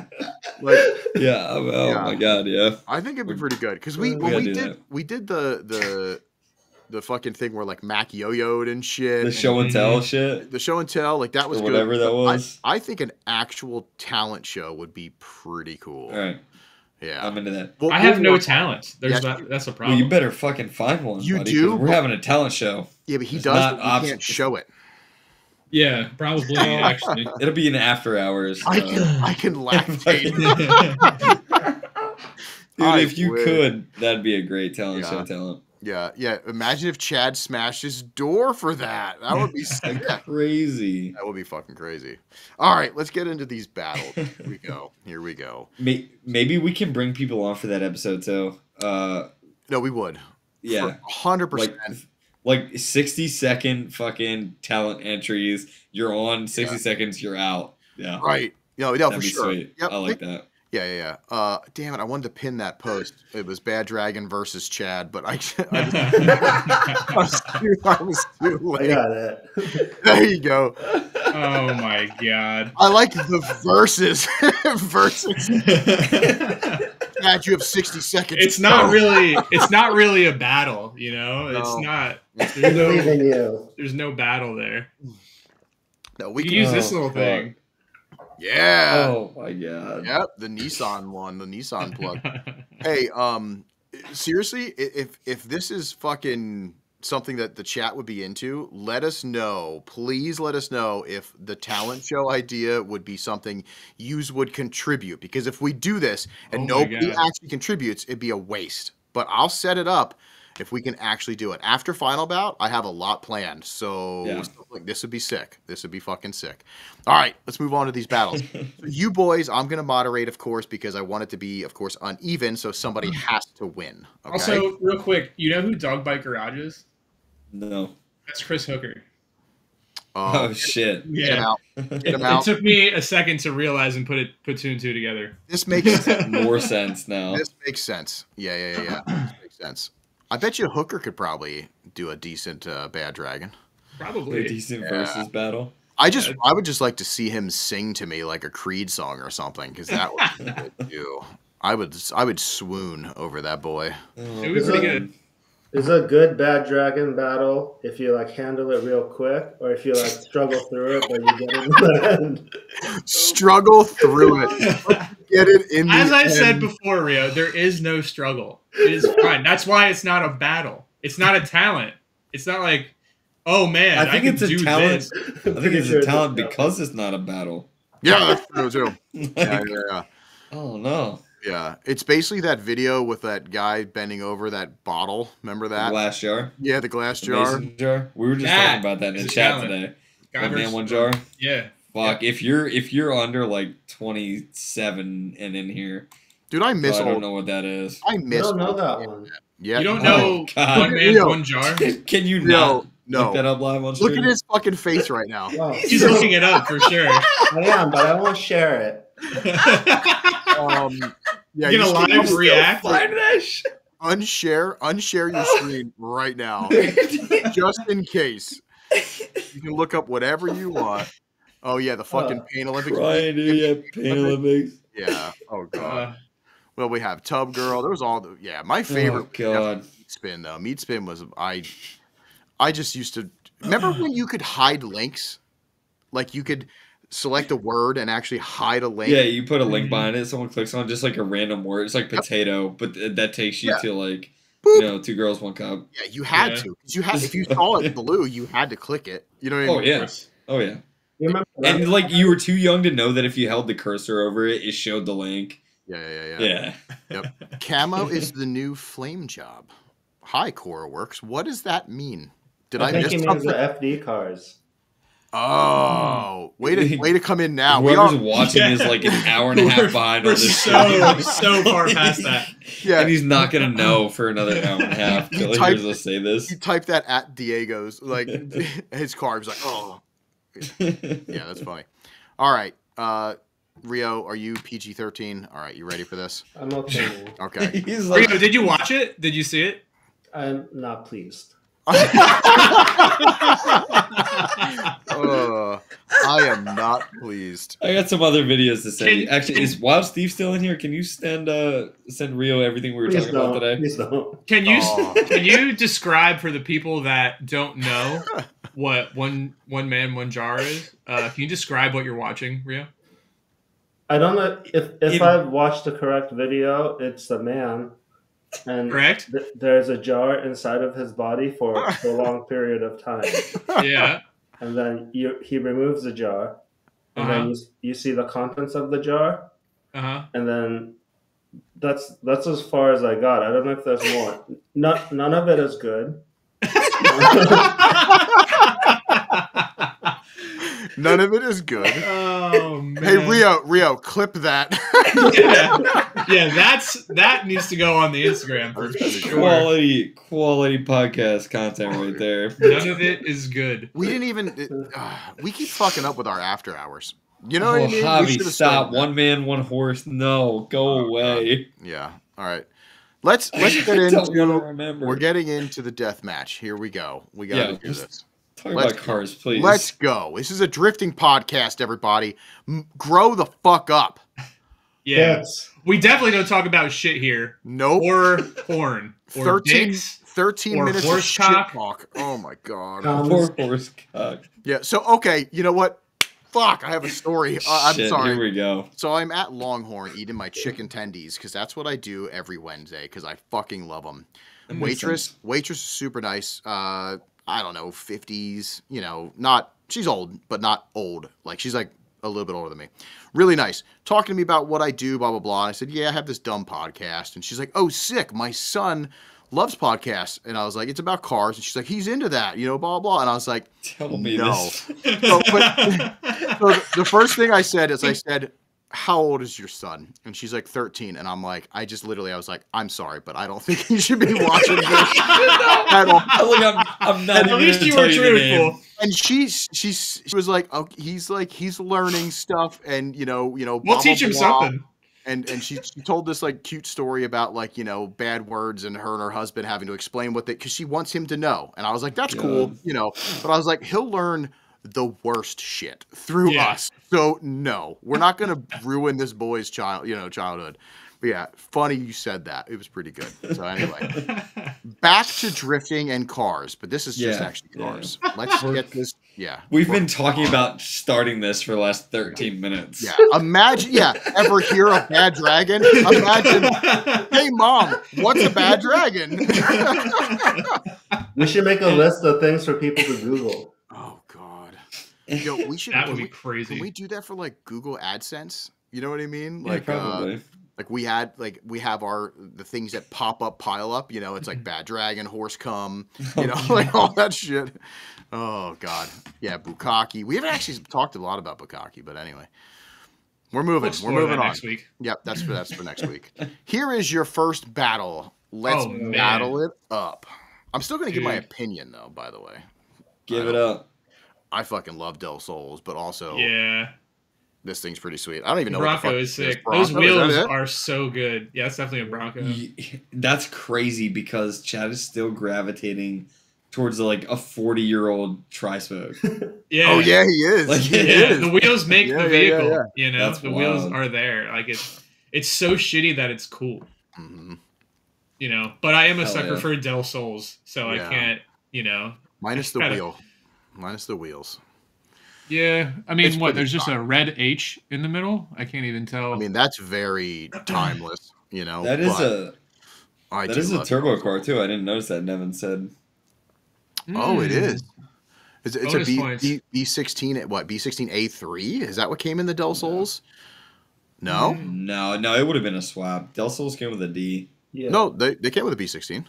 My God, yeah. I think it'd be pretty good because we did the fucking thing where Mac yo-yoed and shit. The show and tell shit. The show and tell, that was or good. Whatever that was. I think an actual talent show would be pretty cool. All right. Yeah, I'm into that. I have no talent. That's a problem. Well, you better fucking find one. You buddy, do? We're having a talent show. Yeah, but he does. But he can't show it. Yeah, probably. Actually, it'll be in after hours. I can lactate. Dude, if you could, that'd be a great talent show talent. Yeah. Imagine if Chad smashed his door for that. That would be crazy. That would be fucking crazy. All right, let's get into these battles. Here we go. Maybe we can bring people on for that episode too. No, we would. Yeah, 100%. Like 60-second fucking talent entries. You're on 60 seconds. You're out. Yeah. Right. No, for sure. Sweet. Yep. I like that. Yeah. Damn it! I wanted to pin that post. It was Bad Dragon versus Chad, but I was too late. I got it. There you go. Oh my God! I like the verses. bad you have 60 seconds. It's not really a battle, you know. No. It's not. There's no battle there. No, we can use this little thing. Yeah. Oh my god. Yep, the Nissan one, the Nissan plug. Hey, seriously, if this is fucking something that the chat would be into, let us know. Please let us know if the talent show idea would be something yous would contribute. Because if we do this and nobody actually contributes, it'd be a waste. But I'll set it up if we can actually do it. After Final Bout, I have a lot planned. So like, this would be sick. This would be fucking sick. All right, let's move on to these battles. So you boys, I'm going to moderate, of course, because I want it to be, of course, uneven. So somebody has to win. Okay? Also, real quick, you know who Dog Bite Garage is? No. That's Chris Hooker. Oh shit! Yeah, it took me a second to realize and put two and two together. This makes more sense now. This makes sense. Yeah. This makes sense. I bet you Hooker could probably do a decent Bad Dragon. Probably a decent versus battle. I would just like to see him sing to me like a Creed song or something, because that would be good too. I would swoon over that boy. It would be pretty good. Is a good Bad Dragon battle if you like handle it real quick, or if you like struggle through it, but you get it in the end? Struggle through it. Get it in the As I end. said before, Rio, there is no struggle. It is fine. That's why it's not a battle. It's not a talent. It's not like, oh man, I think it's a talent. This. I think it's a talent because it's not a battle. Yeah, that's true too. Yeah. Oh no. Yeah, it's basically that video with that guy bending over that bottle. Remember that? The glass jar? Yeah, the glass jar. Mason jar. We were just talking about that in the chat today. One man, one jar. Yeah. Fuck. If you're under like 27 and in here, dude, I miss. I don't know what that is. I miss. I don't know that one. Yeah. You don't know one man, one jar? Can you not look that up live on stream? Look at his fucking face right now. Wow. He's looking it up for sure. I am, but I won't share it. Yeah, you gonna live react? Find that shit. Unshare your screen right now, just in case. You can look up whatever you want. Oh yeah, the fucking Pain Olympics. Right, yeah, Pain Olympics. Yeah. Oh god. Well, we have Tub Girl. There was all the my favorite. Oh god. Meat Spin though. Meat Spin was I just used to remember when you could hide links, like you could select a word and actually hide a link. Yeah, you put a link behind it. Someone clicks on just like a random word. It's like potato, but that takes you to like, Two Girls, One Cup. Yeah, you had to. You had if you saw it blue, you had to click it. You know what I mean? Oh yeah. You remember and like you were too young to know that if you held the cursor over it, it showed the link. Yeah. Yep. Camo is the new flame job. Hi, CoreWorks. What does that mean? Did I miss something? Means the FD cars. Oh, way to come in now. Whoever's watching is like an hour and a half behind on this. So far past that. Yeah, and he's not gonna know for another hour and a half till he hears us say this. He typed that at Diego's, like his car. He was like, oh, yeah, that's funny. All right, Rio, are you PG-13? All right, you ready for this? I'm okay. Okay. He's like, Rio, did you watch it? Did you see it? I'm not pleased. I am not pleased. I got some other videos to send you. Actually, is Wild Steve still in here? Can you send Rio everything we were talking about today? Please don't. Can you describe for the people that don't know what one man, one jar is? Can you describe what you're watching, Rio? I don't know if I've watched the correct video. It's a man. And correct. There's a jar inside of his body for a long period of time. Yeah. And then he removes the jar, and then you see the contents of the jar. And then that's as far as I got. I don't know if there's more. None of it is good. None of it is good. Oh man. Hey Rio, clip that. yeah, that needs to go on the Instagram for sure. Quality podcast content right there. None of it is good. We didn't even. We keep fucking up with our after hours. You know what I mean? Javi, stop. One man, one horse. No, go away. Yeah. All right. Let's get into. We're getting into the death match. Here we go. We gotta do this. Talk about cars, please. Let's go. This is a drifting podcast, everybody. Grow the fuck up. Yeah. Yes. We definitely don't talk about shit here. Nope. Or porn. Or 13 or minutes of horse shit cock. talk. Oh my god. Poor horse cock. Yeah. So okay, you know what? Fuck, I have a story. I'm Shit, sorry. here we go. So I'm at Longhorn eating my chicken tendies because that's what I do every Wednesday because I fucking love them. Waitress is super nice. I don't know, 50s. You know, she's old, but not old. Like she's like a little bit older than me. Really nice. Talking to me about what I do, blah blah blah. And I said, yeah, I have this dumb podcast. And she's like, oh, sick. My son loves podcasts. And I was like, it's about cars. And she's like, he's into that, you know, blah blah. And I was like, Tell me no. this. So the first thing I said is, I said, how old is your son? And she's like 13. And I'm like, I was like, I'm sorry, but I don't think he should be watching this at all. I'm not At least you were truthful. And she was like, oh, he's learning stuff, and you know, We'll blah, teach blah, him blah. something. And she told this like cute story about like, you know, bad words and her husband having to explain because she wants him to know. And I was like, that's cool, you know. But I was like, he'll learn the worst shit through us. So no, we're not gonna ruin this boy's childhood. But yeah, funny you said that. It was pretty good. So anyway, back to drifting and cars, but this is just actually cars. Let's get this. Yeah, we've been talking about starting this for the last 13 minutes. Yeah, imagine. Yeah, ever hear of bad dragon? Imagine. Hey, mom, what's a bad dragon? We should make a list of things for people to Google. Oh God, yo, we should. That would be crazy. Can we do that for like Google AdSense? You know what I mean? Yeah, Like, probably. Like we have the things that pop up, pile up. You know, it's like bad dragon, horse cum. You know, like all that shit. Oh God, yeah, bukkake. We haven't actually talked a lot about bukkake, but anyway, we're moving. We're moving on. Next week. Yep, that's for next week. Here is your first battle. Let's battle it up. I'm still gonna give my opinion though. By the way, give it up. I fucking love Del Sols, but also this thing's pretty sweet. I don't even know Bronco what the fuck is sick. Bronco, those wheels are so good. Yeah, it's definitely a Bronco. That's crazy because Chad is still gravitating towards like a 40-year-old tri-spoke. Yeah. Oh yeah, he is. Like, he is. The wheels make the vehicle. Yeah. You know, That's the wild. wheels are there. Like it's so shitty that it's cool. Mm-hmm. You know, but I am a sucker yeah. for Del Sols, so I can't. You know, Minus the wheel. Minus the wheels. Yeah, I mean, It's what? pretty There's just fun. a red H in the middle. I can't even tell. I mean, that's very timeless. You know, That is but that is a turbo car too. I didn't notice that. Nevin said. Oh, it is. It's a Bonus points. B16. What B16A3? Is that what came in the Del Sols? No, No, it would have been a swap. Del Sols came with a D. Yeah. no, they came with a B16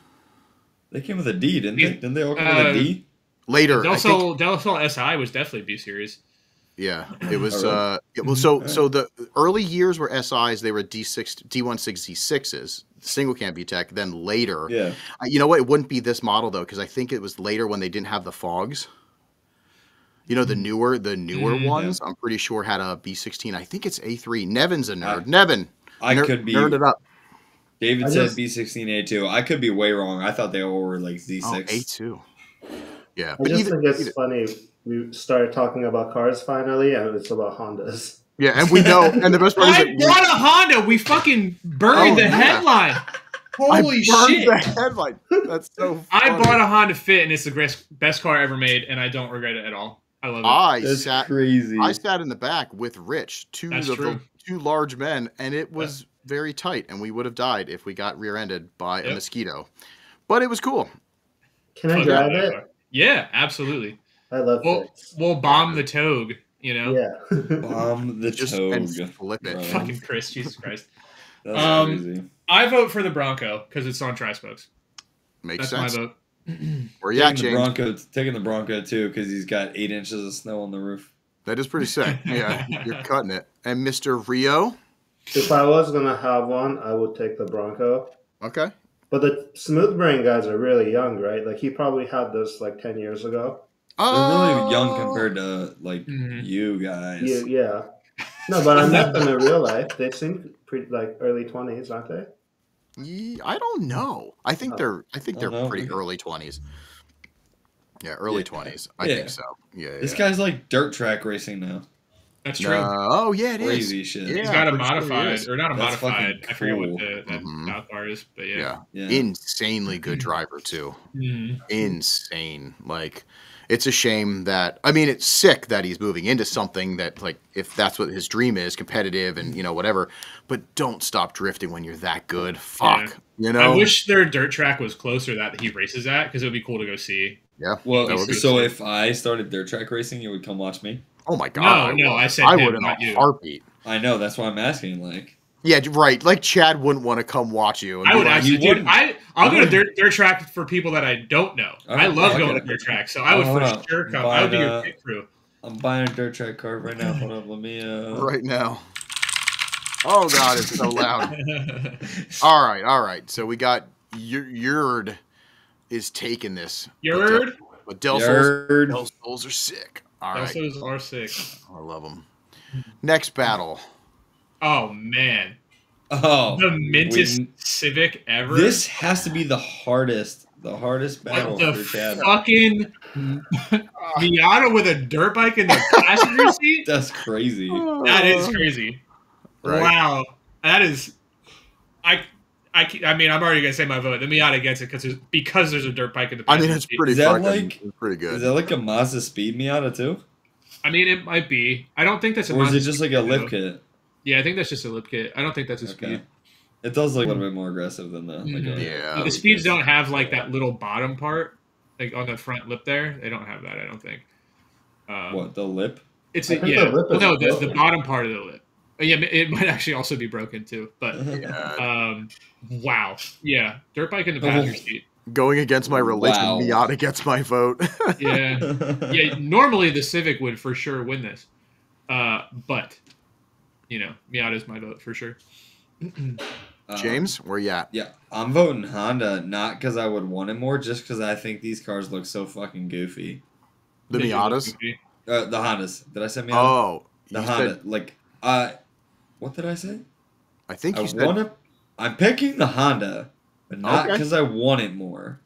They came with a D, didn't they? Didn't they all come with a D? later. Del I think, Sol SI was definitely B series. yeah, it was. All Well, so the early years were SIs. They were D16, D6s, single cam VTEC. Then later, Yeah. you know what? It wouldn't be this model though, because I think it was later when they didn't have the fogs. You know, the newer ones. I'm pretty sure had a B16. I think it's A3. Nevin's a nerd. Nevin, I could be. nerd it up. David said B16A2. I could be way wrong. I thought they all were like Z6. Oh, A2. Yeah, I just think it's funny. We started talking about cars finally, and it's about Hondas. yeah, and we know. And the best part is I that bought a Honda. We fucking buried Oh, the yeah. headline. Holy I burned shit! the headline. That's so funny. I bought a Honda Fit, and it's the best car ever made, and I don't regret it at all. I love it. That's crazy. I sat in the back with Rich, That's true. two large men, and it was very tight, and we would have died if we got rear-ended by a mosquito. But it was cool. Can I drive it? Yeah, absolutely. I love it. We'll bomb the Togue, you know? Yeah. Bomb the Just Togue. and flip it. Bro. Fucking Chris, Jesus Christ. That's crazy. I vote for the Bronco because it's on tri-spokes. Makes That's sense. my vote. Where you at, James? Taking the Bronco too because he's got 8 inches of snow on the roof. That is pretty sick. Yeah, you're cutting it. And Mr. Rio? If I was going to have one, I would take the Bronco. Okay. But the Smooth Brain guys are really young, right? Like, he probably had this, like, 10 years ago. They're really young compared to, like, you guys. Yeah. No, but I met them in real life. They seem pretty, like, early 20s, aren't they? I don't know. I think they're know. pretty early 20s. Yeah, early 20s. I think so. Yeah. This guy's like dirt track racing now. That's true. Oh yeah, it is. Crazy shit. Yeah, He's got a pretty sure he modified, is. or not a That's modified. fucking I forget what cool. that dial bar is, but yeah. Yeah. Insanely good driver too. Mhm. Insane. Like, it's a shame that, I mean, it's sick that he's moving into something that, like, if that's what his dream is, competitive and, you know, whatever, but don't stop drifting when you're that good. Fuck. Yeah. You know? I wish their dirt track was closer that he races at, because it would be cool to go see. Yeah. Well, would be so sick. if I started dirt track racing, you would come watch me? Oh my God. No, I said I him, would in not a you. heartbeat. I know, that's why I'm asking. Like, Yeah, right. Like, Chad wouldn't want to come watch you. And I be would like, actually, dude. wouldn't. I'll go to dirt track for people that I don't know. All I right, love fuck going it. to dirt track, so I would Hold for on. sure come. Buy I would be the- your pit crew. I'm buying a dirt track car right now. Hold up, let me. right now. Oh God, it's so loud. All right. So we got Yurd is taking this. Yurd? But Del Yurd. Sols are sick. All right. Those are sick. I love them. Next battle. Oh man, Oh, the mintest Civic ever. This has to be the hardest battle What the for Chad. fucking Miata with a dirt bike in the passenger seat? That's crazy. That is crazy. Right. Wow, that is. I mean, I'm already gonna say my vote. The Miata gets it because there's a dirt bike in the I passenger mean, it's seat. pretty Is that fucking, like- it's pretty good. Is that like a Mazda Speed Miata too? I mean, it might be. I don't think that's a. Or is it Mazda just like Speed, a lip though. kit? Yeah, I think that's just a lip kit. I don't think that's a Okay. speed. It does look a little bit more aggressive than the. Mhm. Yeah. The speeds don't have like that little bottom part, like on the front lip there. They don't have that. I don't think. What, the lip? It's I a, think yeah. the lip Well, is no, the broken. bottom part of the lip. Yeah, it might actually also be broken too. But wow, yeah, dirt bike in the passenger seat. Going against my religion, Wow. Miata gets my vote. Yeah, yeah. Normally the Civic would for sure win this, but you know, Miata's my vote for sure. James, where you at? Yeah, I'm voting Honda, not because I would want it more, just because I think these cars look so fucking goofy. The Miatas? The Hondas. Did I say Miata? Oh, the you Honda. said- Like, what did I say? I think you said. I'm picking the Honda, but not Okay. because I want it more.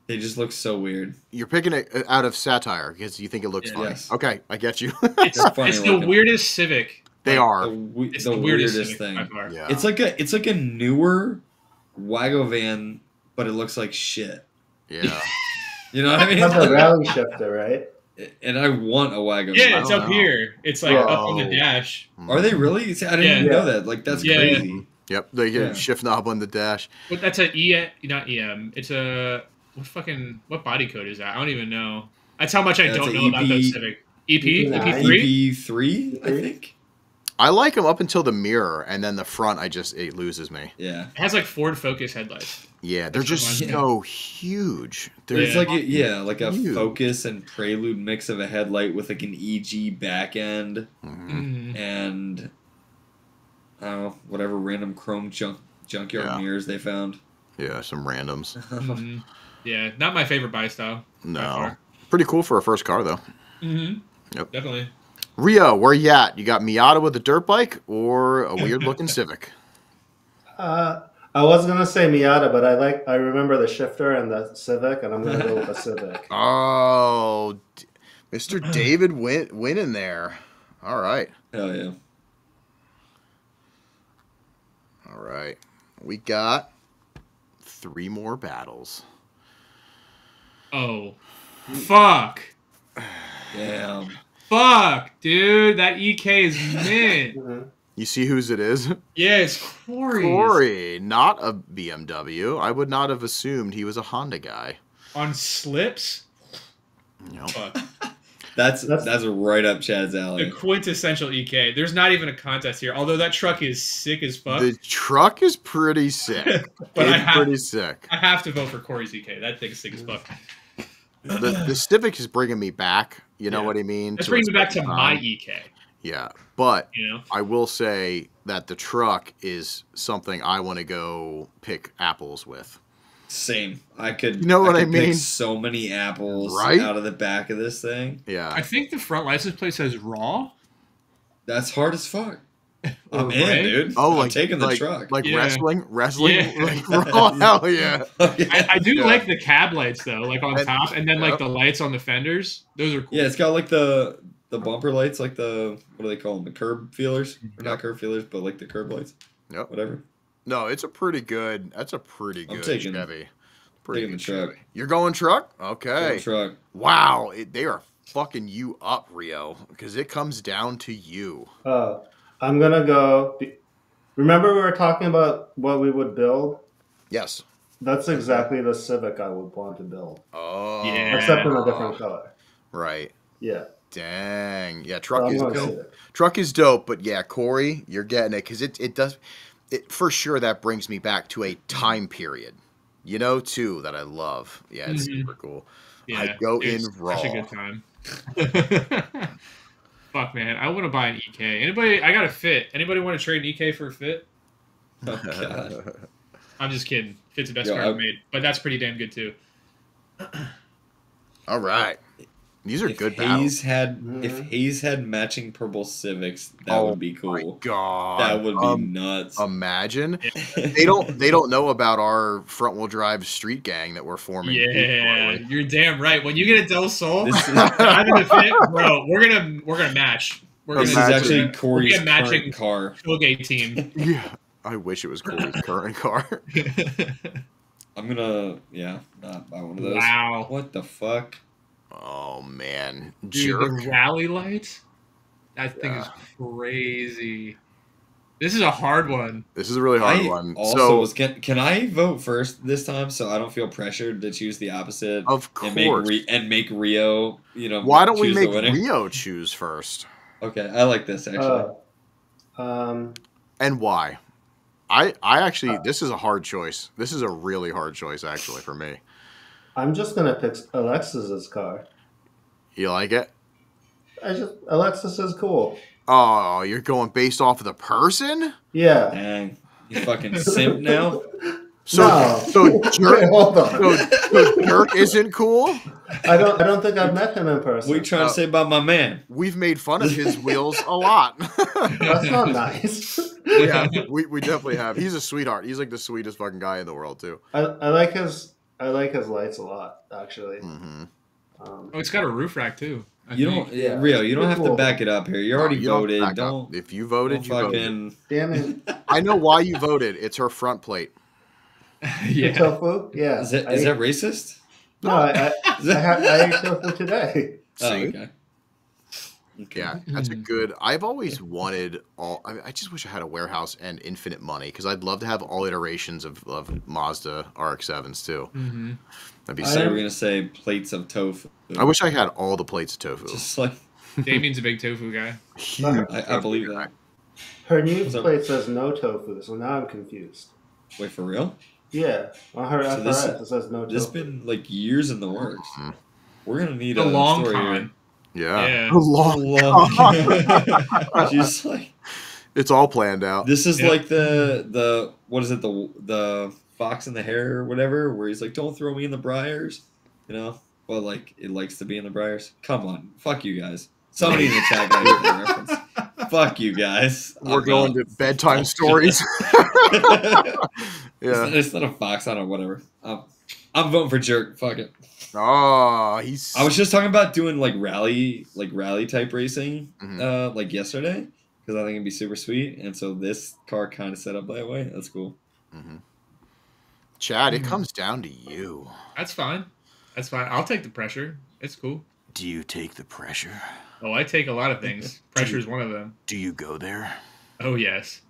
They just look so weird. You're picking it out of satire because you think it looks Yeah. funny. Yes. Okay, I get you. It's, They're funny it's the looking. weirdest Civic. They are. It's The the weirdest weirdest Civic thing. by far. Yeah. It's like a newer Wago van, but it looks like shit. Yeah. You know what I mean? That's a rally shifter, right? And I want a Wago Yeah, van. it's don't up know. here. It's like Yeah. up on the dash. Are they really? See, I didn't Yeah. even know that. Like, that's Yeah. crazy. Yep. They get Yeah. shift knob on the dash. But that's a not EM. It's a what body code is that? I don't even know. That's how much I That's don't a know about those EP. Civic. EP? EP9. EP3? EP3, I think. I like them up until the mirror, and then the front, it loses me. Yeah. It has like Ford Focus headlights. Yeah, they're That's just what mine- so huge. They're It's like like a huge. Focus and Prelude mix of a headlight with like an EG back end Mhm. and I don't know, whatever random chrome junkyard Yeah. mirrors they found. Yeah, some randoms. Mhm. Yeah, not my favorite buy style. No. Pretty cool for a first car, though. Mm-hmm. Yep. Definitely. Rio, where you at? You got Miata with a dirt bike or a weird looking Civic? I was gonna say Miata, but I remember the shifter and the Civic, and I'm gonna go with the Civic. Oh, Mr. David winning there. All right. Hell yeah. All right. We got 3 more battles. Oh, fuck. Damn. Fuck, dude. That EK is mint. Mhm. You see whose it is? Yeah, it's Corey. Corey, not a BMW. I would not have assumed he was a Honda guy. On slips? No. Fuck. That's right up Chad's The alley. quintessential EK. There's not even a contest here, although that truck is sick as fuck. The truck is pretty sick. But It's pretty sick. I have to vote for Corey's EK. That thing's sick as fuck. The Civic is bringing me back. You know Yeah. what I mean? Let's to bring a me back to certain my time. EK. Yeah, but You know? I will say that the truck is something I want to go pick apples with. Same. I could You know what I could pick mean? so many apples Right? out of the back of this thing. Yeah. I think the front license plate says raw. That's hard as fuck. I'm Or in, red? dude. Oh, I'm like taking the like, truck. like Yeah. wrestling. Yeah. Like, oh hell yeah! I do Yeah. like the cab lights though, like on And- top, and then yep. like the lights on the fenders. Those are cool. Yeah, it's got like the the bumper lights, like what do they call them? The curb feelers, or not curb feelers, but like the curb lights. Yep. Whatever. No, it's a pretty good. That's a pretty good Chevy. Pretty taking good the truck. Chevy. You're going truck? Okay. Going truck. Wow, they are fucking you up, Rio, because it comes down to you. I'm gonna go. Remember, we were talking about what we would build. Yes. That's exactly the Civic I would want to build. Oh. Yeah. Except in a different color. Right. Yeah. Dang. Yeah, So truck is dope. Truck is dope, but yeah, Corey, you're getting it because it does. For sure, that brings me back to a time period, too, that I love. Yeah, it's super cool. Yeah, I go in raw. Such a good time. Fuck, man, I want to buy an EK. I got a Fit. Anybody want to trade an EK for a Fit? Oh God. I'm just kidding. Fit's the best car I've made, but that's pretty damn good too. All right. These are good battles. If Hayes had matching purple Civics, that would be cool. My God, that would be nuts. Imagine they don't know about our front wheel drive street gang that we're forming. Yeah, you're damn right. When you get a Del Sol, driving a Fit, bro, we're gonna match. This is actually Corey's current car. Tailgate team. Yeah, I wish it was Corey's current car. I'm gonna not buy one of those. Wow, what the fuck? Oh man, dude, the rally lights. That thing is crazy. This is a hard one. This is a really hard one. Also, can I vote first this time so I don't feel pressured to choose the opposite? Of course. And make Rio. Why don't we make Rio choose first? Okay, I like this actually. And why? I actually, this is a hard choice. This is a really hard choice actually for me. I'm just gonna pick Alexis's car. You like it? Alexis is cool. Oh, you're going based off of the person? Yeah. Dang, you fucking simp now. So Jerk, hold on. So Jerk isn't cool. I don't think I've met him in person. What are you trying to say about my man? We've made fun of his wheels a lot. That's not nice. Yeah, we definitely have. He's a sweetheart. He's like the sweetest fucking guy in the world too. I like his lights a lot, actually. Mm-hmm. It's got a roof rack too. Rio, you don't have to back it up here. You already voted. Don't. If you voted, you voted. Damn it! I know why you voted. It's her front plate. Yeah. Tofu? Yeah. Is that racist? No, I ate tofu today. Oh, okay. Yeah, that's a good. I've always wanted I just wish I had a warehouse and infinite money because I'd love to have all iterations of Mazda RX-7s too. Mm-hmm. That'd be. I thought you were gonna say plates of tofu. I wish I had all the plates of tofu. Just like Damien's a big tofu guy. I believe that. Her new plate says no tofu, so now I'm confused. Wait, for real? Yeah, on her FRS it says no tofu. This has been like years in the works. Mm-hmm. We're gonna need a long story time. Here. Yeah. A long. She's like, it's all planned out. This is like the what is it, the fox in the hare or whatever, where he's like, don't throw me in the briars, well, like it likes to be in the briars. Come on, fuck you guys. Somebody in the chat got the reference. Fuck you guys. We're going to bedtime stories. Yeah, it's not a fox. I don't know. Whatever. I'm voting for Jerk. Fuck it. Oh, I was just talking about doing like rally type racing, like yesterday, because I think it'd be super sweet, and so this car kind of set up that way. That's cool. Mm-hmm. Chad, it comes down to you. That's fine. That's fine. I'll take the pressure. It's cool. Do you take the pressure? Oh, I take a lot of things. Pressure is one of them. Do you go there? Oh yes.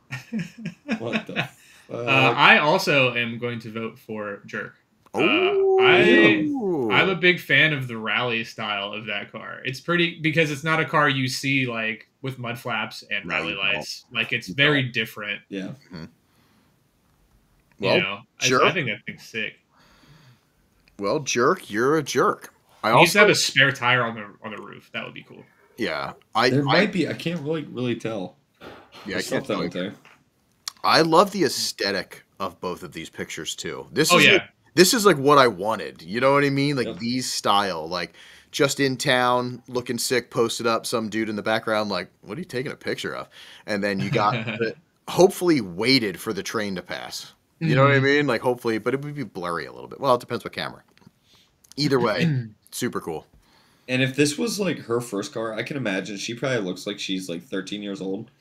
What the? I also am going to vote for Jerk. I'm a big fan of the rally style of that car. It's pretty because it's not a car you see like with mud flaps and rally lights. Like it's very different. Yeah. Mm-hmm. Well, I think that thing's sick. Well, Jerk, you're a jerk. I also have a spare tire on the roof. That would be cool. Yeah, there might be. I can't really tell. Yeah, I can't tell there. I love the aesthetic of both of these pictures too. This is like what I wanted. You know what I mean? Like these style, like just in town, looking sick, posted up, some dude in the background, like, what are you taking a picture of? And then you got hopefully waited for the train to pass. You know what I mean? Like hopefully, but it would be blurry a little bit. Well, it depends what camera. Either way, super cool. And if this was like her first car, I can imagine she probably looks like she's like 13 years old.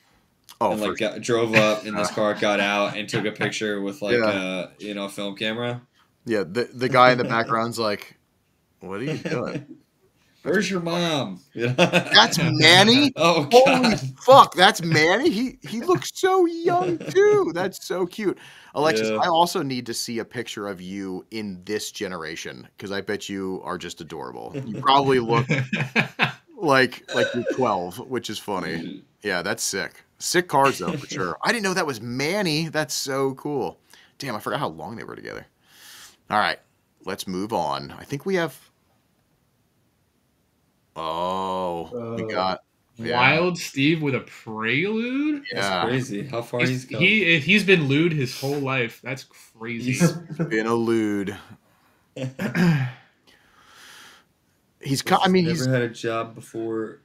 Oh, and like drove up in this car, got out, and took a picture with like a film camera. Yeah, the guy in the background's like, "What are you doing? Where's your mom?" That's Manny. Oh Holy God. fuck, that's Manny. He looks so young too. That's so cute. Alexis, Yeah. I also need to see a picture of you in this generation because I bet you are just adorable. You probably look like you're 12, which is funny. Yeah, that's sick. Sick cars though, for sure. I didn't know that was Manny. That's so cool. Damn, I forgot how long they were together. All right, let's move on. I think we have. Oh, we got Wild Steve with a Prelude. Yeah. That's crazy. How far he's come. He's been lewd his whole life. That's crazy. He's been a lewd. He's. I mean, never he's had a job before.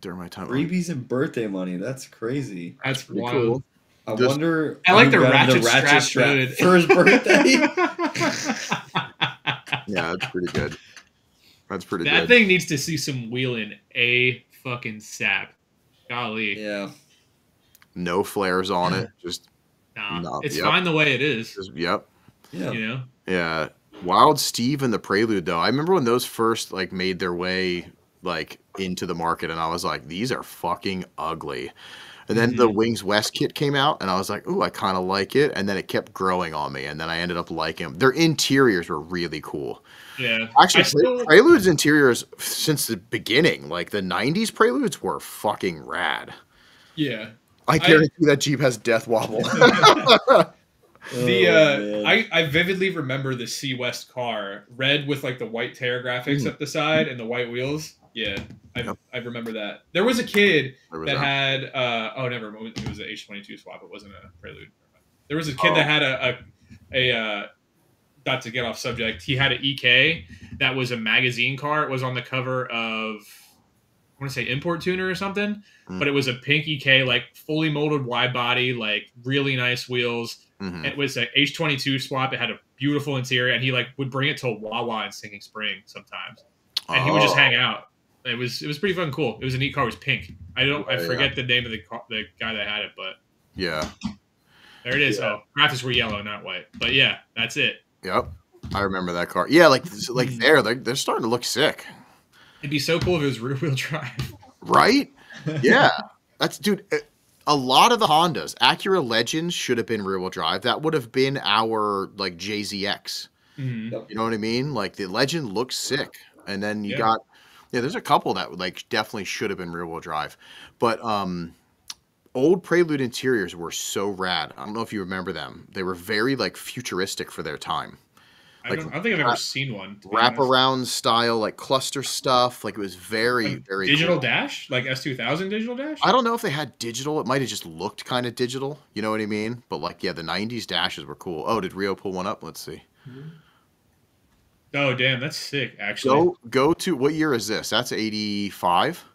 During my time, freebies and birthday money. That's crazy. That's pretty wild. cool. I wonder. I like who the got him ratchet strap hood. for his birthday. Yeah, that's pretty good. That's pretty good. That thing needs to see some wheeling a fucking sap. Golly. Yeah. No flares on it. Just nah. It's fine the way it is. Yep. Yeah. You know? Yeah. Wild Steve and the Prelude though. I remember when those first like made their way like into the market and I was like, these are fucking ugly. And then the Wings West kit came out and I was like, ooh, I kind of like it. And then it kept growing on me. And then I ended up liking them. Their interiors were really cool. Yeah. Actually, Prelude's interiors since the beginning, like the 90s Preludes were fucking rad. Yeah. I guarantee that Jeep has death wobble. I vividly remember the C West car, red with like the white Terra graphics up the side and the white wheels. Yeah, I remember that. There was a kid that had it was an H22 swap. It wasn't a Prelude. There was a kid that had a not to get off subject. He had an EK that was a magazine car. It was on the cover of I want to say Import Tuner or something, but it was a pink EK, like fully molded wide body, like really nice wheels. It was an H22 swap. It had a beautiful interior, and he like would bring it to a Wawa in Singing Spring sometimes, and he would just hang out. It was pretty fucking cool. It was a neat car. It was pink. I forget the name of the guy that had it, but yeah, there it is. Oh, graphics were yellow, not white. But yeah, that's it. Yep, I remember that car. Yeah, like they're starting to look sick. It'd be so cool if it was rear wheel drive. Right? Yeah, that's dude. A lot of the Hondas, Acura Legends should have been rear wheel drive. That would have been our like JZX. You know what I mean? Like the Legend looks sick, and then you got there's a couple that like definitely should have been rear wheel drive, but old Prelude interiors were so rad. I don't know if you remember them. They were very like futuristic for their time. Like, I don't think I've ever seen one. Wraparound style, like cluster stuff. Like it was very digital cool. dash, like S2000 digital dash. I don't know if they had digital. It might have just looked kind of digital. You know what I mean? But like, yeah, the '90s dashes were cool. Oh, did Rio pull one up? Let's see. Oh, damn, that's sick. Actually, go to what year is this? That's '85.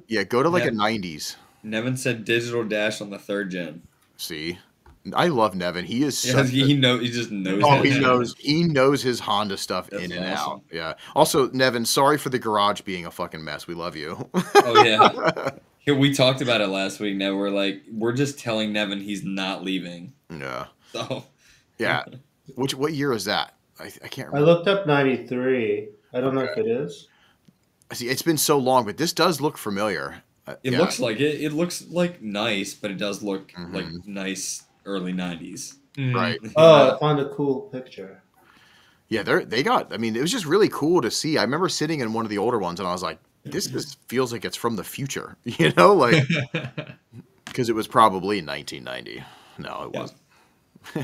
Yeah, go to like a '90s. Nevin said digital dash on the 3rd gen. See. I love Nevin. He is he just knows. Oh, he knows his Honda stuff in and out. Yeah. Also, Nevin, sorry for the garage being a fucking mess. We love you. Oh yeah. Here we talked about it last week. Now we're just telling Nevin he's not leaving. Yeah. So. Yeah. What year is that? I can't remember. I looked up 93. I don't know if it is. See, it's been so long, but this does look familiar. It looks like it. It looks like nice, but it does look like nice. Early 90s. Right. Oh, I found a cool picture. Yeah, they got, I mean, it was just really cool to see. I remember sitting in one of the older ones and I was like, this just feels like it's from the future, you know, like, because it was probably 1990. No, it wasn't.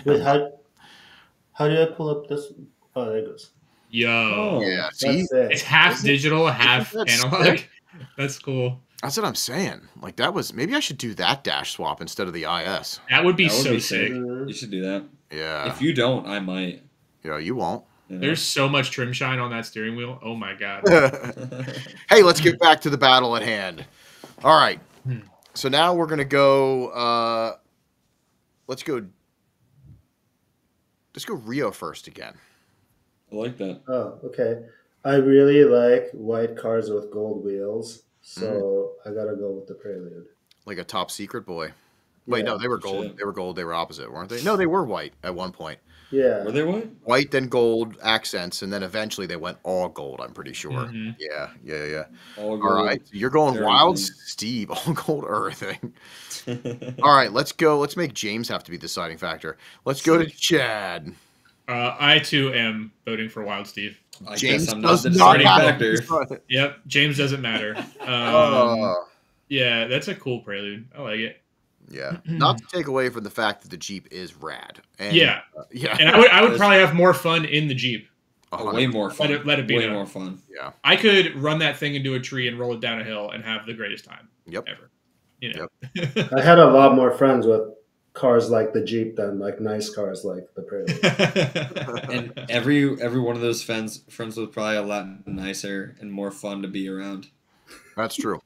Wait, how did I pull up this? Oh, there it goes. Yo. Yeah, see? It's half digital, half analog. That's cool. That's what I'm saying. Like that was maybe I should do that dash swap instead of the IS. That would be so sick. You should do that. Yeah. If you don't, I might. Yeah, you won't. There's so much trim shine on that steering wheel. Oh my god. Hey, let's get back to the battle at hand. All right. So now we're gonna go. Let's go Rio first again. I like that. Oh, okay. I really like white cars with gold wheels, so I gotta go with the Prelude. Like a top secret boy. Wait, Yeah. no, they were gold. Shit. They were gold. They were opposite, weren't they? No, they were white at one point. Yeah. Were they what? White, then gold accents, and then eventually they went all gold. I'm pretty sure. Mhm. Yeah. All All gold. right, so you're going wild, Everything. Steve. All gold everything. All right, let's go. Let's make James have to be the deciding factor. Let's go to Chad. I too am voting for Wild Steve. I James guess I'm not does the not deciding matter. factor. Yep, James doesn't matter. Yeah, that's a cool prelude. I like it. Yeah, not to take away from the fact that the Jeep is rad. And, Yeah, yeah, and I would probably have more fun in the Jeep. Way more fun. Let it be way known. more fun. Yeah, I could run that thing into a tree and roll it down a hill and have the greatest time Yep. ever. You know. I had a lot more friends with cars like the Jeep than like nice cars like the Prelude. And every one of those friends was probably a lot nicer and more fun to be around. That's true.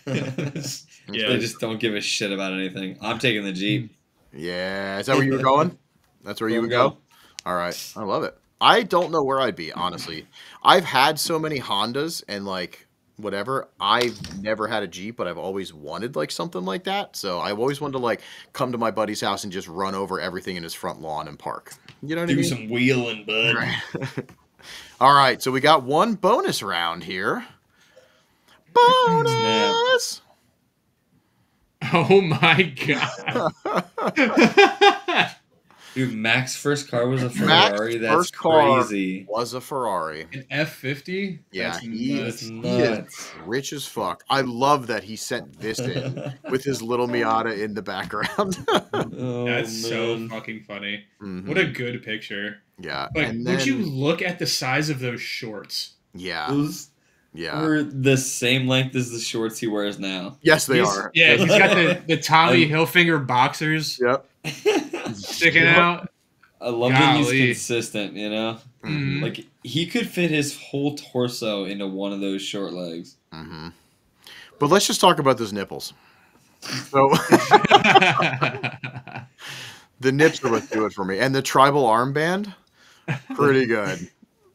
Yeah. They just don't give a shit about anything. I'm taking the Jeep. Yeah, is that where you were going? That's where you would go? All right, I love it. I don't know where I'd be, honestly. I've had so many Hondas and like whatever. I've never had a Jeep, but I've always wanted like something like that. So I've always wanted to like come to my buddy's house and just run over everything in his front lawn and park. You know what I mean? Do some wheeling, bud. Right. All right, so we got one bonus round here. Bonus! Oh my god. Dude, Mac's first car was a Mac's Ferrari. That's first car crazy. was a Ferrari. An F50? Yeah, That's he nuts. is rich as fuck. I love that he sent this in with his little Miata in the background. Oh, That's so man. fucking funny. Mhm. What a good picture. Yeah, Like, and would you then- look at the size of those shorts? Yeah, Those yeah. were the same length as the shorts he wears now. Yes, they He's- are. Yeah, he's got the Tommy Hilfiger boxers Yep. sticking out. I love that he's Golly. consistent, you know? Mhm. Like, he could fit his whole torso into one of those short legs. Mm-hmm. But let's just talk about those nipples. So the nips are what do it for me, and the tribal armband, pretty good.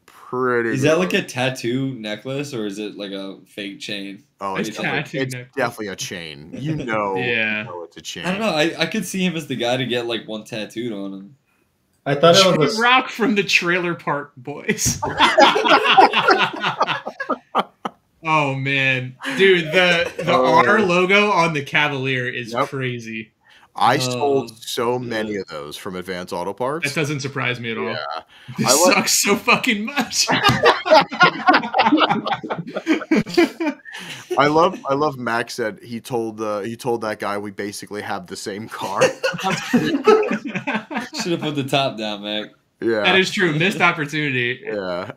Pretty. Is good. that like a tattoo necklace, or is it like a fake chain? Oh, It's it's, tattoo it's necklace. definitely a chain. You know, Yeah. you know it's a chain. I don't know. I could see him as the guy to get like one tattooed on him. I thought it was Jim Rock from the Trailer Park Boys. Oh man, dude, the R logo on the Cavalier is Yep. crazy. I Oh, sold so many of those from Advanced Auto Parts. That doesn't surprise me at all. Yeah, This I love- sucks so fucking much. I love Max said he told that guy we basically have the same car. Should have put the top down, Mac. Yeah, That is true. Missed opportunity. yeah.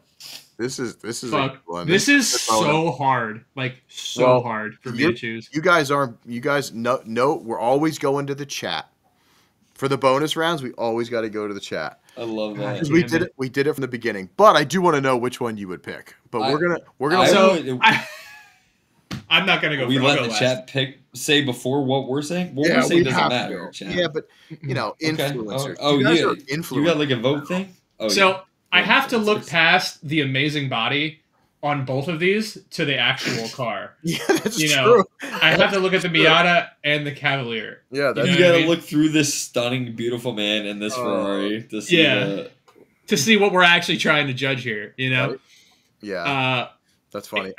This is a Fuck. good one. This is a bonus. so hard. Like so Well, hard for me you- to choose. You guys know we're always going to the chat. For the bonus rounds, we always got to go to the chat. I love that. Because Damn we did it from the beginning. But I do want to know which one you would pick. But we're gonna I'm not gonna go. We for, I'll let go the last. chat say before what we're saying. What Yeah, we're saying we doesn't have matter. to. Chat. Yeah, but you know, Okay. influencers. Oh, you guys yeah. are influencers. You got like a vote thing. Oh, So yeah. I have to look past the amazing body on both of these to the actual car. Yeah, that's You true. know, I have to look at the Miata and the Cavalier. Yeah, that's You You know what I gotta mean? look through this stunning, beautiful man and this Ferrari to see Yeah. the- To see what we're actually trying to judge here, you know? Right. Yeah, that's funny.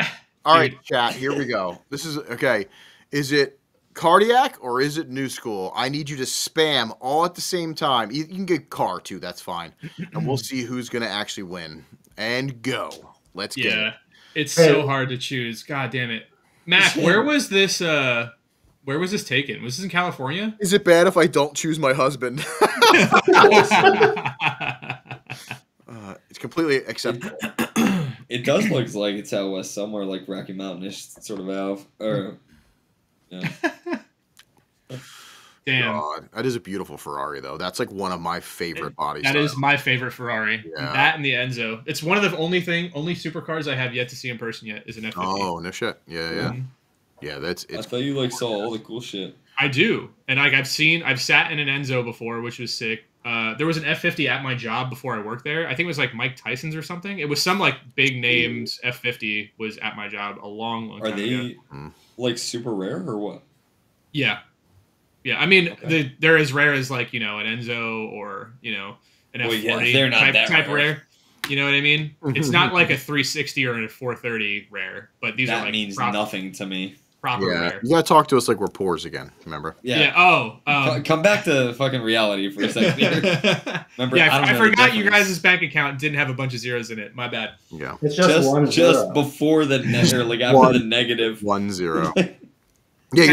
All right, chat, here we go. This is okay. Is it cardiac or is it new school? I need you to spam all at the same time. You can get car too, that's fine. And we'll see who's gonna actually win. And go. Let's get Yeah. it. It's so hard to choose. God damn it. Mac, where was this taken? Was this in California? Is it bad if I don't choose my husband? It's completely acceptable. It does look like it's out west somewhere, like Rocky Mountain-ish sort of valve. Or, yeah. Damn. God, that is a beautiful Ferrari, though. That's like one of my favorite body That styles. is my favorite Ferrari. Yeah. That and the Enzo. It's one of the only supercars I have yet to see in person yet is an F50. Oh, no shit. Yeah, yeah. Mhm. Yeah, that's I it's thought you like saw all the cool shit. I do. And like I've sat in an Enzo before, which was sick. There was an F50 at my job before I worked there. I think it was like Mike Tyson's or something. It was some like big names F50 was at my job a long time ago. Are they like super rare or what? Yeah. Yeah. I mean, they're as rare as like, an Enzo or, an F40 type rare. You know what I mean? It's not like a 360 or a 430 rare, but these are like means nothing to me. Proper rare. You gotta talk to us like we're poors again. Remember? Yeah. Come back to fucking reality for a second. Remember? Yeah, I forgot you guys' bank account didn't have a bunch of zeros in it. My bad. Yeah. It's just before the or like after the negative 1 0. Yeah,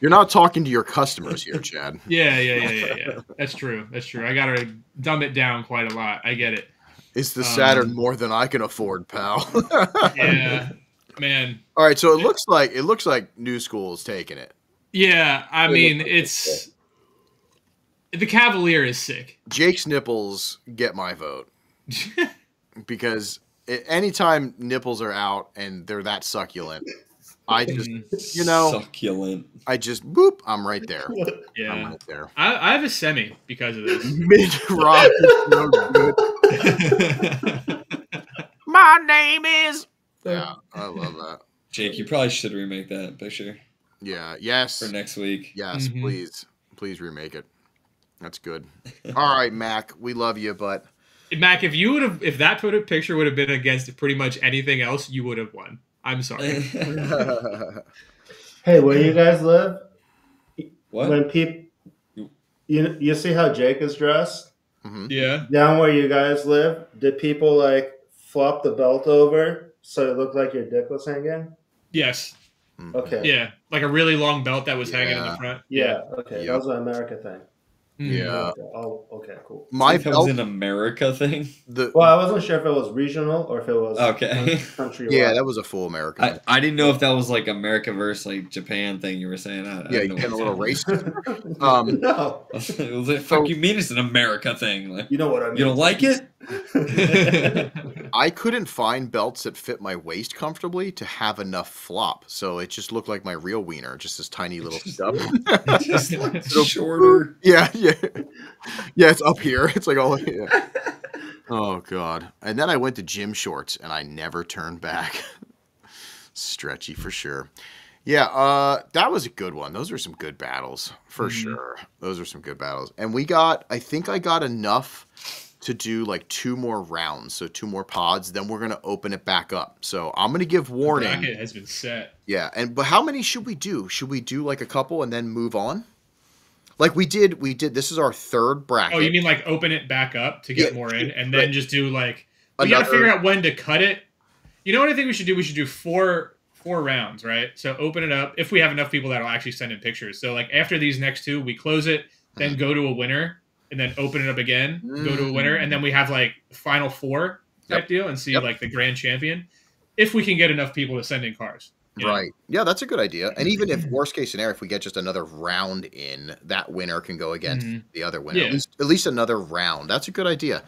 you're not talking to your customers here, Chad. Yeah. That's true. I gotta dumb it down quite a lot. I get it. It's the Saturn more than I can afford, pal. Yeah, man. All right, so it looks like New School is taking it. Yeah, I mean it's the Cavalier is sick. Jake's nipples get my vote because anytime nipples are out and they're that succulent, I just succulent. I just boop. I'm right there. Yeah, I'm right there. I have a semi because of this. Mid rock is so good. My name is. Yeah, I love that. Jake, you probably should remake that picture. Yeah. Yes. For next week. Yes, please remake it. That's good. All right, Mac, we love you, but Mac, if that picture would have been against pretty much anything else, you would have won. I'm sorry. Hey, where you guys live? What? When people, you see how Jake is dressed? Mm-hmm. Yeah. Down where you guys live, did people like flop the belt over so it looked like your dick was hanging? Yes. Okay. Yeah, like a really long belt that was hanging in the front. Yeah. Okay. That was an America thing. Yeah. Okay. Oh, okay, cool. My that was an America thing. Well, I wasn't sure if it was regional or if it was countrywide. Yeah, that was a full American. I didn't know if that was like America versus like Japan thing you were saying. Yeah, you getting a little racist. No. It was like, fuck you mean it's an America thing? Like, you know what I mean? You don't like it? I couldn't find belts that fit my waist comfortably to have enough flop, so it just looked like my real wiener, just this tiny little stuff. Just like shorter. Yeah. It's up here. It's like all. Yeah. Oh god! And then I went to gym shorts, and I never turned back. Stretchy for sure. Yeah, that was a good one. Those were some good battles for sure. Those were some good battles, and I think I got enough to do like 2 more rounds, so 2 more pods. Then we're gonna open it back up. So I'm gonna give warning. The bracket has been set. Yeah, but how many should we do? Should we do like a couple and then move on? Like we did. This is our 3rd bracket. Oh, you mean like open it back up to get more in, and then just do like we got to figure out when to cut it. You know what I think we should do? We should do 4 rounds, right? So open it up if we have enough people that'll actually send in pictures. So like after these next 2, we close it, then go to a winner, and then open it up again, go to a winner, and then we have like final 4 type deal and see like the grand champion if we can get enough people to send in cars. Right. Yeah, that's a good idea. And even if worst case scenario, if we get just another round in, that winner can go against the other winner. Yeah. At least another round. That's a good idea.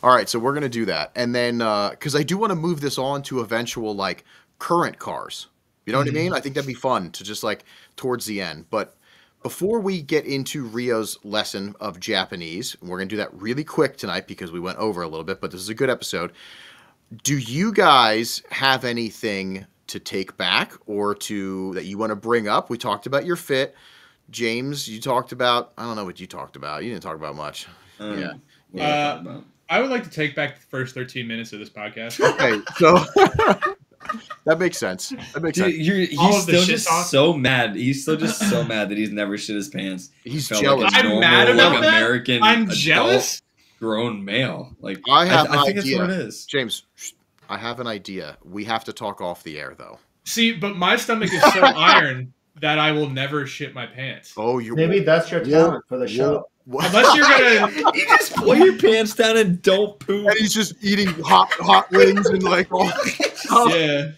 All right, so we're going to do that. And then, because I do want to move this on to eventual, like, current cars. You know what I mean? I think that'd be fun to just, like, towards the end. But before we get into Rio's lesson of Japanese, and we're going to do that really quick tonight because we went over a little bit, but this is a good episode. Do you guys have anything to take back or that you want to bring up? We talked about your fit. James, you talked about, I don't know what you talked about. You didn't talk about much. I would like to take back the first 13 minutes of this podcast. Okay, so that makes sense. He's still just so mad. He's still just so mad that he's never shit his pants. He's jealous. Like I'm mad about that. American I'm jealous. Grown male. Like I think that's what it is. James, I have an idea. We have to talk off the air, though. See, but my stomach is so iron that I will never shit my pants. Oh, maybe that's your talent for the show. Unless you're gonna, you just pull your pants down and don't poop. And he's just eating hot wings and like all yeah,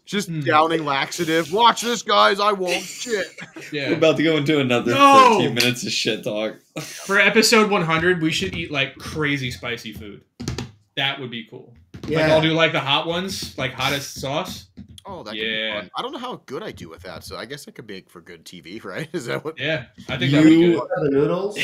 just downing laxative. Watch this, guys. I won't shit. Yeah, we're about to go into another 13 minutes of shit talk. For episode 100, we should eat like crazy spicy food. That would be cool. Yeah. Like I'll do like the hot ones, like hottest sauce. Oh, that could be fun. I don't know how good I do with that, so I guess I could make for good TV, right? Is that what? Yeah, I think that would be good. The noodles.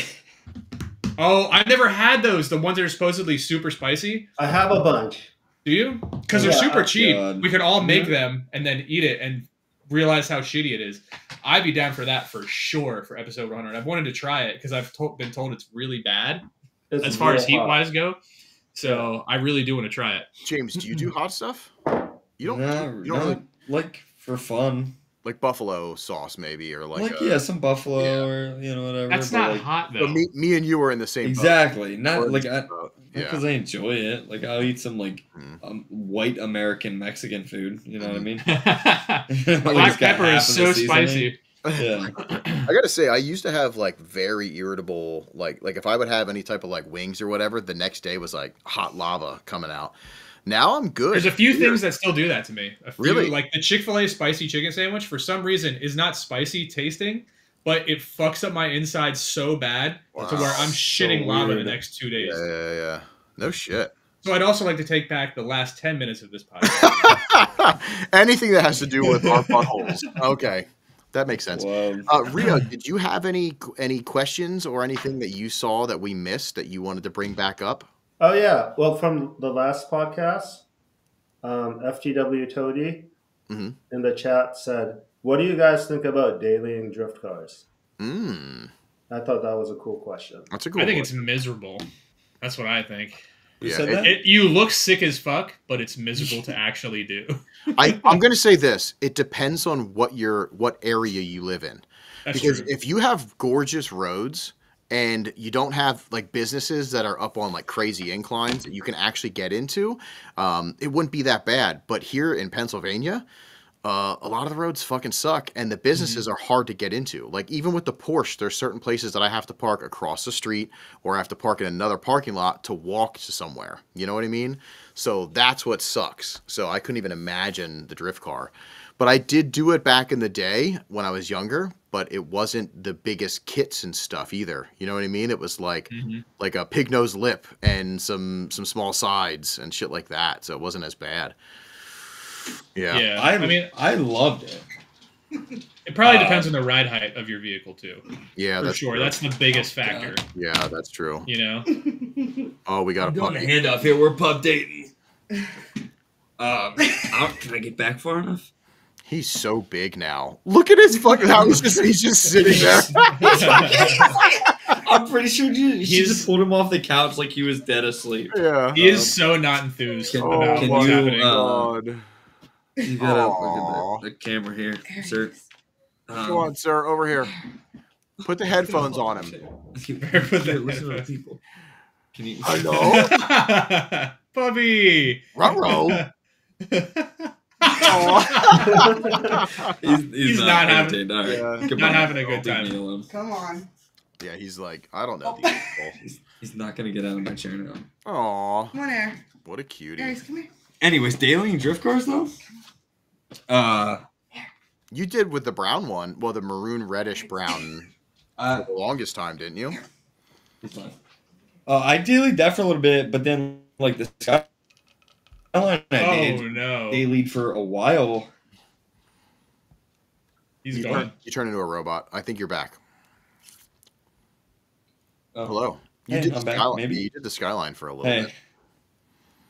Oh, I've never had those. The ones that are supposedly super spicy. I have a bunch. Do you? Because they're super cheap. God. We could all make them and then eat it and realize how shitty it is. I'd be down for that for sure for episode 100. I've wanted to try it because I've been told it's really bad as far as heat wise go. So I really do want to try it. James, do you do hot stuff? You don't. No, you don't really, like for fun. like buffalo sauce, maybe, or like some buffalo or whatever. That's but, not like, hot though. So me and you are in the same boat. Exactly. Not like Yeah. because I enjoy it. Like I'll eat some like white American Mexican food. You know what I mean? Black pepper is so spicy. Yeah. I gotta say, I used to have like very irritable, like if I would have any type of like wings or whatever, the next day was like hot lava coming out. Now I'm good. There's a few things that still do that to me. Really? Like the Chick-fil-A spicy chicken sandwich, for some reason, is not spicy tasting, but it fucks up my insides so bad to where I'm shitting lava the next 2 days. Yeah. No shit. So I'd also like to take back the last 10 minutes of this podcast. Anything that has to do with our buttholes. Okay. That makes sense. Wow. Rio, did you have any questions or anything that you saw that we missed that you wanted to bring back up? Oh yeah, well, from the last podcast, FTW Toady in the chat said, "What do you guys think about dailying drift cars?" I thought that was a cool question. That's a cool. I think it's miserable. That's what I think. You said that? You look sick as fuck, but it's miserable to actually do. I'm going to say this: it depends on what area you live in. That's because true. if you have gorgeous roads and you don't have like businesses that are up on like crazy inclines that you can actually get into, it wouldn't be that bad. But here in Pennsylvania, a lot of the roads fucking suck and the businesses are hard to get into. Like even with the Porsche, there's certain places that I have to park across the street or I have to park in another parking lot to walk to somewhere. You know what I mean? So that's what sucks. So I couldn't even imagine the drift car. But I did do it back in the day when I was younger, but it wasn't the biggest kits and stuff either. You know what I mean? It was like a pig nose lip and some small sides and shit like that. So it wasn't as bad. Yeah. I mean, I loved it. It probably depends on the ride height of your vehicle too. Yeah, for sure. True. That's the biggest factor. Yeah, that's true. You know. Oh, we got a puppy. Handoff here. We're pub dating. Can I get back far enough? He's so big now. Look at his fucking house. He's just sitting there. I'm pretty sure she just pulled him off the couch like he was dead asleep. Yeah. He is so not enthused about what's happening. God. You gotta look at the camera here, sir. Come on, sir, over here. Put the headphones on him. Listen to the people. Can you? Hello, puppy. Ruh-roh. He's not having a good time. Come on. Yeah, he's like, I don't know these people. He's not gonna get out of my chair now. Aw. Come on, Air. What a cutie. Aries, come here. Anyways, dailying drift cars though. You did with the brown one. Well, the maroon reddish brown for the longest time, didn't you? I dailied that for a little bit, but then like the Skyline dailied for a while. He's gone. You turn into a robot. I think you're back. Oh. Hello. You did the Skyline. Maybe you did the Skyline for a little bit.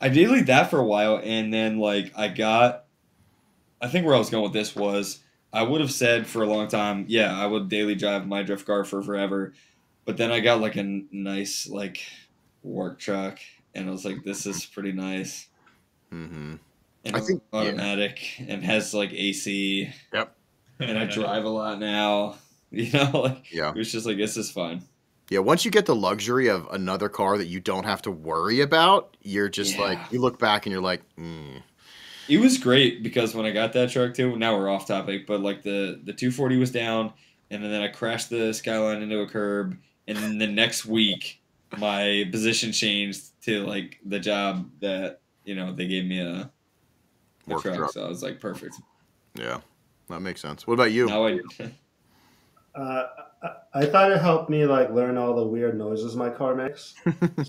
I dailied that for a while, and then like I think where I was going with this was I would have said for a long time, yeah, I would daily drive my drift car for forever, but then I got like a nice like work truck, and I was like, this is pretty nice. Mm-hmm. And I think automatic and has like AC. Yep. And I drive a lot now. You know, like yeah. It was just like this is fun. Yeah, once you get the luxury of another car that you don't have to worry about, you're just like, you look back and you're like, It was great because when I got that truck too, now we're off topic, but like the 240 was down, and then I crashed the Skyline into a curb, and then the next week my position changed to like the job that, you know, they gave me a truck, so I was like, perfect. Yeah, that makes sense. What about you? Now I thought it helped me like learn all the weird noises my car makes.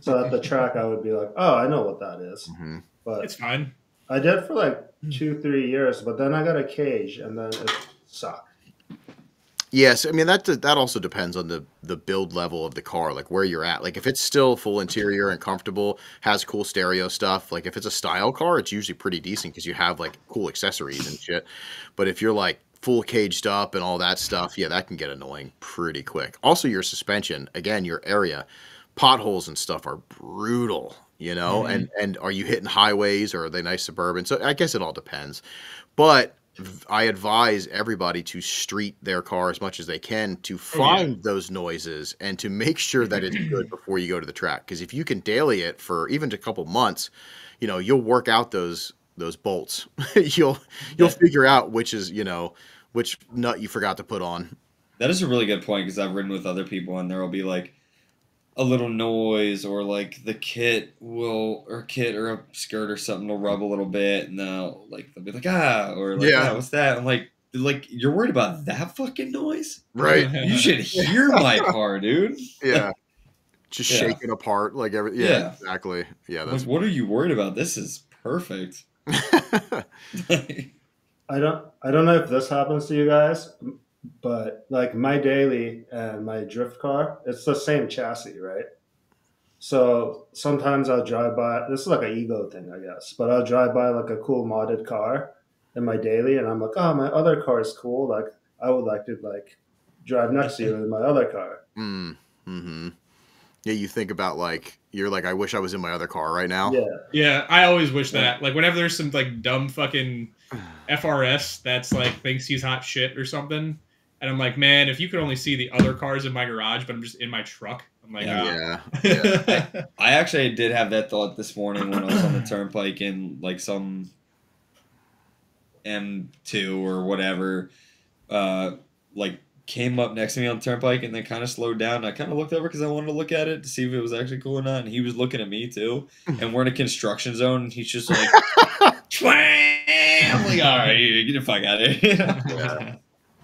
So at the track, I would be like, "Oh, I know what that is." Mm-hmm. But it's fine. I did for like 2-3 years, but then I got a cage, and then it sucked. Yes, I mean that also depends on the build level of the car, like where you're at. Like if it's still full interior and comfortable, has cool stereo stuff. Like if it's a style car, it's usually pretty decent because you have like cool accessories and shit. But if you're like full caged up and all that stuff, yeah, that can get annoying pretty quick. Also, your suspension, again, your area, potholes and stuff are brutal. And are you hitting highways or are they nice suburban? So I guess it all depends. But I advise everybody to street their car as much as they can to find those noises and to make sure that it's good before you go to the track. Because if you can daily it for even a couple months, you'll work out those bolts. you'll figure out which nut you forgot to put on. That is a really good point because I've ridden with other people and there will be like a little noise or like the kit or a skirt or something will rub a little bit and they'll be like or like what's that? I'm like you're worried about that fucking noise? Right. You should hear my car, dude. Yeah. Just shaking apart like everything. Yeah, exactly. Yeah, that's what are you worried about? This is perfect. I don't know if this happens to you guys, but like my daily and my drift car, it's the same chassis, right? So sometimes I'll drive by, this is like an ego thing, I guess, but I'll drive by like a cool modded car in my daily and I'm like, oh, my other car is cool. Like I would like to like drive next to you in my other car. Mm-hmm. Yeah, you think about like, you're like, I wish I was in my other car right now. Yeah, I always wish that. Like whenever there's some like dumb fucking FRS that's like thinks he's hot shit or something. And I'm like, man, if you could only see the other cars in my garage, but I'm just in my truck. I'm like, I actually did have that thought this morning when I was on the turnpike in like some M2 or whatever, like came up next to me on the turnpike and then kind of slowed down. I kind of looked over because I wanted to look at it to see if it was actually cool or not. And he was looking at me too. And we're in a construction zone. And he's just like, I'm like, all right, get the fuck out of here.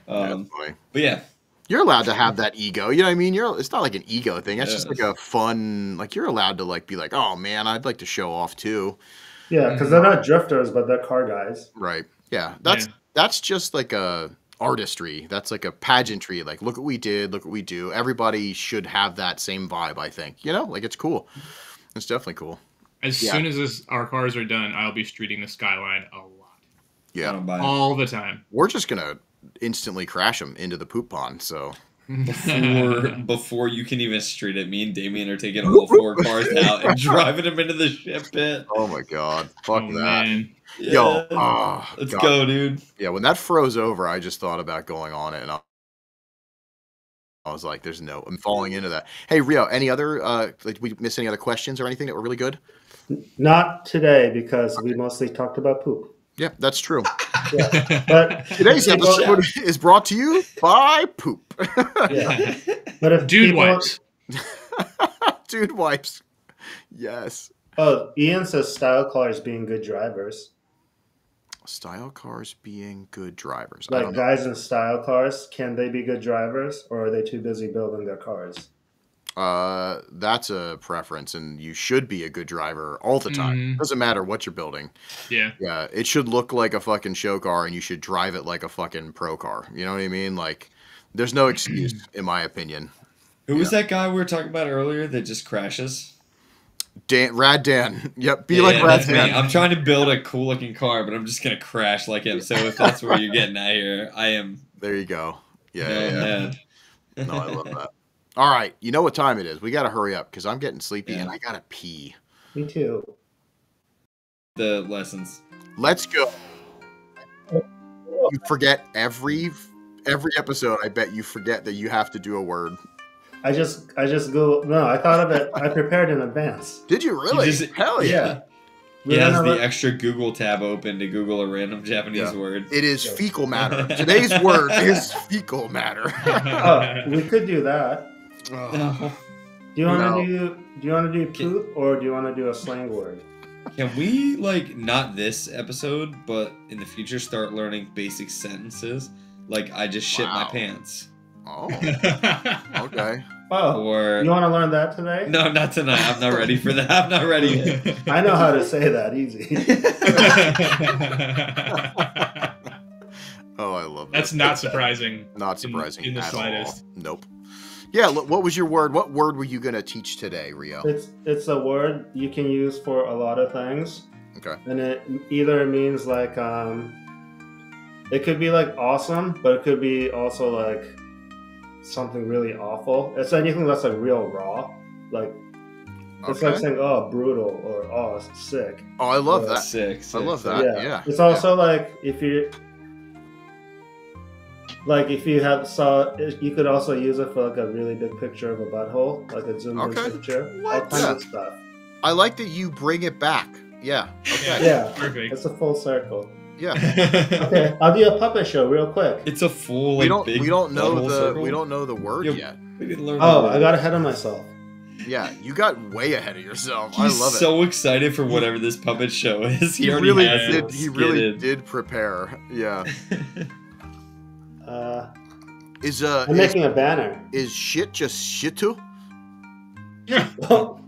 But yeah, you're allowed to have that ego. You know what I mean? It's not like an ego thing. That's just like a fun. Like you're allowed to like be like, oh man, I'd like to show off too. Yeah, because they're not drifters, but they're car guys. Right. Yeah. That's just like a artistry. That's like a pageantry. Like look what we did. Look what we do. Everybody should have that same vibe. I think. Like it's cool. It's definitely cool. As soon as our cars are done, I'll be streeting the Skyline a lot. Yeah. All the time. We're just gonna instantly crash them into the poop pond. So before you can even street it, me and Damien are taking all 4 cars out and driving them into the shit pit. Oh my god, fuck that! Man. Yo, let's go, dude. Yeah, when that froze over, I just thought about going on it, and I was like, I'm falling into that. Hey, Rio, any other did we miss any other questions or anything that were really good? Not today because we mostly talked about poop. Yeah, that's true. But today's episode is brought to you by poop. But if dude wipes. Dude wipes. Yes. Oh, Ian says style cars being good drivers. Style cars being good drivers. Like guys in style cars, can they be good drivers or are they too busy building their cars? That's a preference, and you should be a good driver all the time. Doesn't matter what you're building. Yeah. It should look like a fucking show car, and you should drive it like a fucking pro car. You know what I mean? Like, there's no excuse, in my opinion. Who was that guy we were talking about earlier that just crashes? Rad Dan. Yep. Like Rad Dan. I'm trying to build a cool looking car, but I'm just gonna crash like him. So if that's where you're getting at here, I am. There you go. Yeah. No, I love that. All right, you know what time it is. We got to hurry up because I'm getting sleepy and I got to pee. Me too. The lessons. Let's go. You forget every episode. I bet you forget that you have to do a word. I just go. No, I thought of it. I prepared in advance. Did you really? Hell yeah. He has the extra Google tab open to Google a random Japanese word. It is fecal matter. Today's word is fecal matter. We could do that. Do you want to do poop or do you want to do a slang word? Can we not this episode, but in the future start learning basic sentences? Like I just shit my pants. Oh. Okay. Oh. Or you want to learn that today? No, not tonight. I'm not ready for that. I'm not ready. I know how to say that easy. Oh, I love love that. That's not surprising. Not surprising in the at slightest. all. Nope. Yeah, what was your word? What word were you going to teach today, Rio? It's a word you can use for a lot of things. Okay. And it either means like it could be like awesome, but it could be also like something really awful. It's anything that's like real raw. Like it's like saying brutal or sick. Oh, I love that. Sick. I love that. Yeah. It's also like if you could also use it for like a really big picture of a butthole, like a zoomed in picture. What? All kinds of stuff. I like that you bring it back. Yeah. Okay. Yeah. Perfect. It's a full circle. Yeah. Okay, I'll do a puppet show real quick. It's a full. We Like, don't know the word yet. We didn't learn. I got ahead of myself. Yeah, you got way ahead of yourself. He's I love it. so excited for whatever this puppet show is. He already really has did. it He really skidded. did prepare. Yeah. I'm making a banner. Is shit just shitu? No,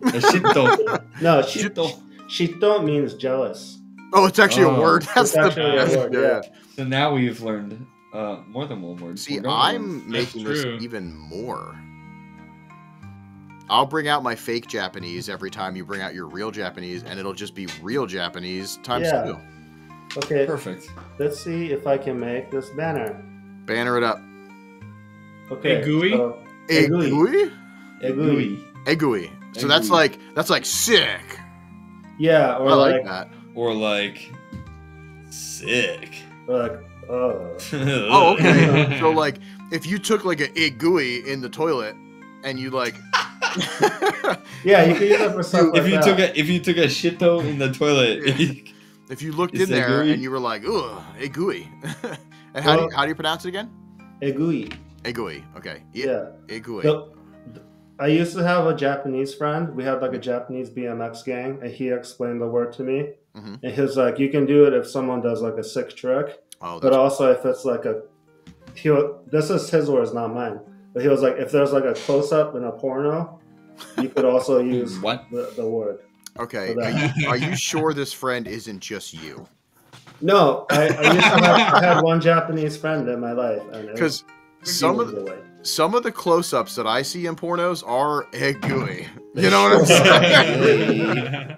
shito means jealous. Oh, it's actually a word. That's the actually a word, yeah. So now we've learned more than one word. See, I'm making this even more. I'll bring out my fake Japanese every time you bring out your real Japanese, and it'll just be real Japanese times 2. Okay. Perfect. Let's see if I can make this banner. Banner it up. Okay. Egui? So, Egui? Egui. Egui. So that's like sick. Yeah, or I like that. Or like sick. Or like Oh, okay. So like if you took like an egui in the toilet and you like yeah, you can use it for stuff like that. If you took a shito in the toilet, if you looked in there and you were like, ugh, egui. And how do you pronounce it again? Egui. Egui. Okay. Yeah. Egui. I used to have a Japanese friend. We had like a Japanese BMX gang, and he explained the word to me. Mm-hmm. And he was like, "You can do it if someone does like a sick trick, but also if it's like this is his words, not mine. But he was like, if there's like a close up in a porno, you could also use the word." Okay. Are you sure this friend isn't just you? No, I had one Japanese friend in my life, and because some of the close-ups that I see in pornos are egui. You know what I'm saying?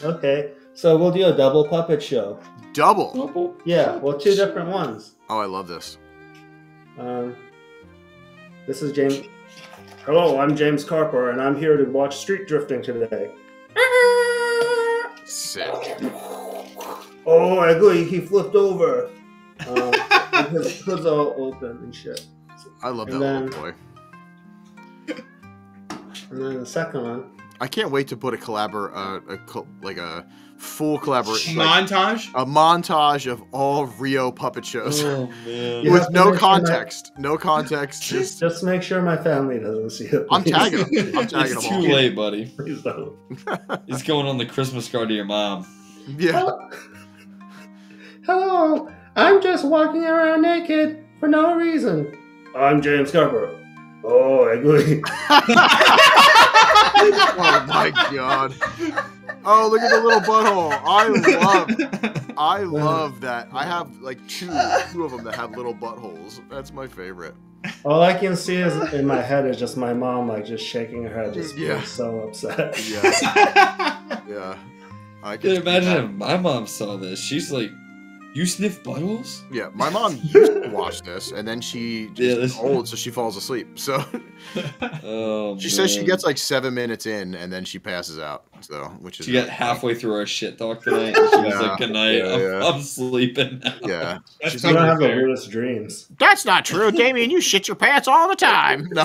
Okay, so we'll do a double puppet show. Double? Yeah, well, 2 different ones. Oh, I love this. This is James. Hello, I'm James Carper, and I'm here to watch street drifting today. Sick. Oh, Egui, he flipped over. His hood's all open and shit. I love that little boy. And then the second one. I can't wait to put a full collaboration montage. A montage of all Rio puppet shows. Oh man! With no context. No context. Just make sure my family doesn't see it. I'm tagging them. It's too late, buddy. Please don't. It's going on the Christmas card to your mom. Yeah. Hello, I'm just walking around naked for no reason. I'm James Carper. Oh, Egui. Oh my god. Oh, look at the little butthole. I love that. I have like two of them that have little buttholes. That's my favorite. All I can see is in my head is just my mom like just shaking her head, just being so upset. Yeah. Yeah. I can imagine if my mom saw this. She's like, "You sniff buttholes?" Yeah, my mom used to watch this, and then she is old, so she falls asleep. So she says she gets like 7 minutes in, and then she passes out. So which is she got halfway through our shit talk tonight. And she was like, "Good night, I'm sleeping now." Yeah, she's gonna have the weirdest dreams. That's not true, Damien. You shit your pants all the time. No.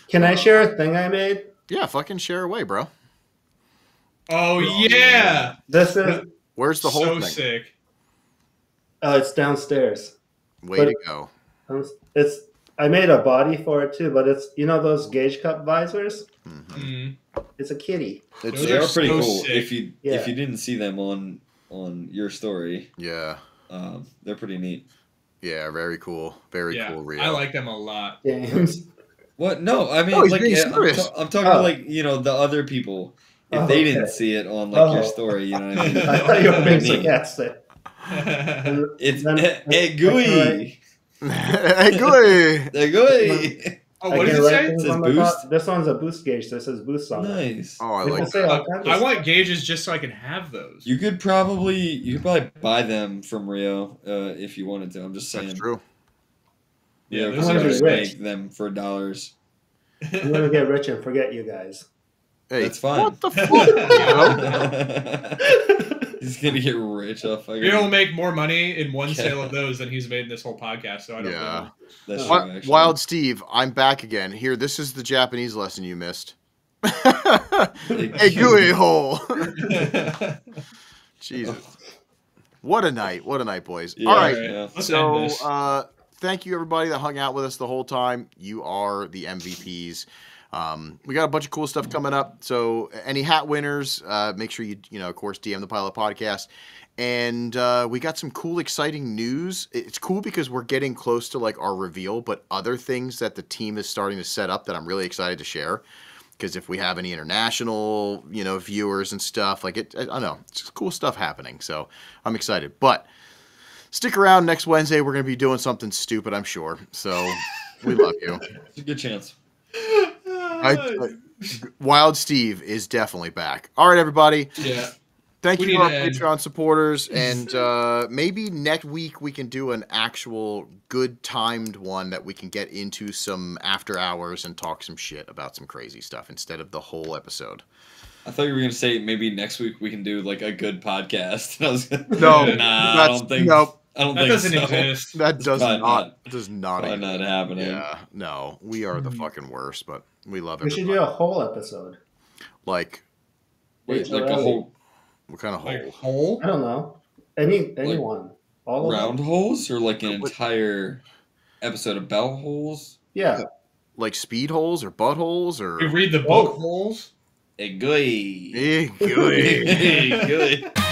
Can I share a thing I made? Yeah, fucking share away, bro. Oh yeah, this is. Where's the whole thing? So sick. It's downstairs. Way to go. I made a body for it too, but it's those gauge cup visors. Mm-hmm. It's a kitty. They are pretty cool. Sick. If you didn't see them on your story, yeah, they're pretty neat. Yeah, very cool. Very cool. Rio. I like them a lot. James. What? No, I mean, like I'm talking like the other people. If they didn't see it on your story, you know what I mean? I thought you were being sarcastic. It's Egui. Egui. Oh, what does it say? It says boost. This one's a boost gauge. This says boost on it. Nice. Oh, I like I want gauges just so I can have those. You could probably buy them from Rio if you wanted to. I'm just saying. That's true. Yeah, I'm gonna be rich. make them for $. I'm gonna get rich and forget you guys. Hey, that's fine. What the fuck? He's gonna get rich off. He'll make more money in one sale of those than he's made in this whole podcast. So I don't know. That's true, Wild Steve, I'm back again. Here, this is the Japanese lesson you missed. Egui hole. Jesus. What a night, boys. Yeah, all right. Yeah. So thank you everybody that hung out with us the whole time. You are the MVPs. We got a bunch of cool stuff coming up. So any hat winners, make sure you of course, DM the Pilot Podcast. And we got some cool, exciting news. It's cool because we're getting close to like our reveal, but other things that the team is starting to set up that I'm really excited to share. Because if we have any international, viewers and stuff, like I don't know, it's just cool stuff happening. So I'm excited. But stick around next Wednesday. We're going to be doing something stupid, I'm sure. So we love you. It's a good chance. Wild Steve is definitely back. All right, everybody. Yeah. Thank you to our Patreon supporters. And maybe next week we can do an actual good timed one that we can get into some after hours and talk some shit about some crazy stuff instead of the whole episode. I thought you were going to say maybe next week we can do like a good podcast. I was gonna, no, I don't think. Nope. I don't that think doesn't so. exist. That does not Probably not happening. Yeah, no, we are the fucking worst, but we love it. We should do a whole episode. Like, wait, like a whole. What kind of hole? Like hole? I don't know. Anyone. All round of them. holes or like an entire episode of bell holes? Yeah. Like speed holes or butt holes or. You read the book holes? Egui. Egui. Egui.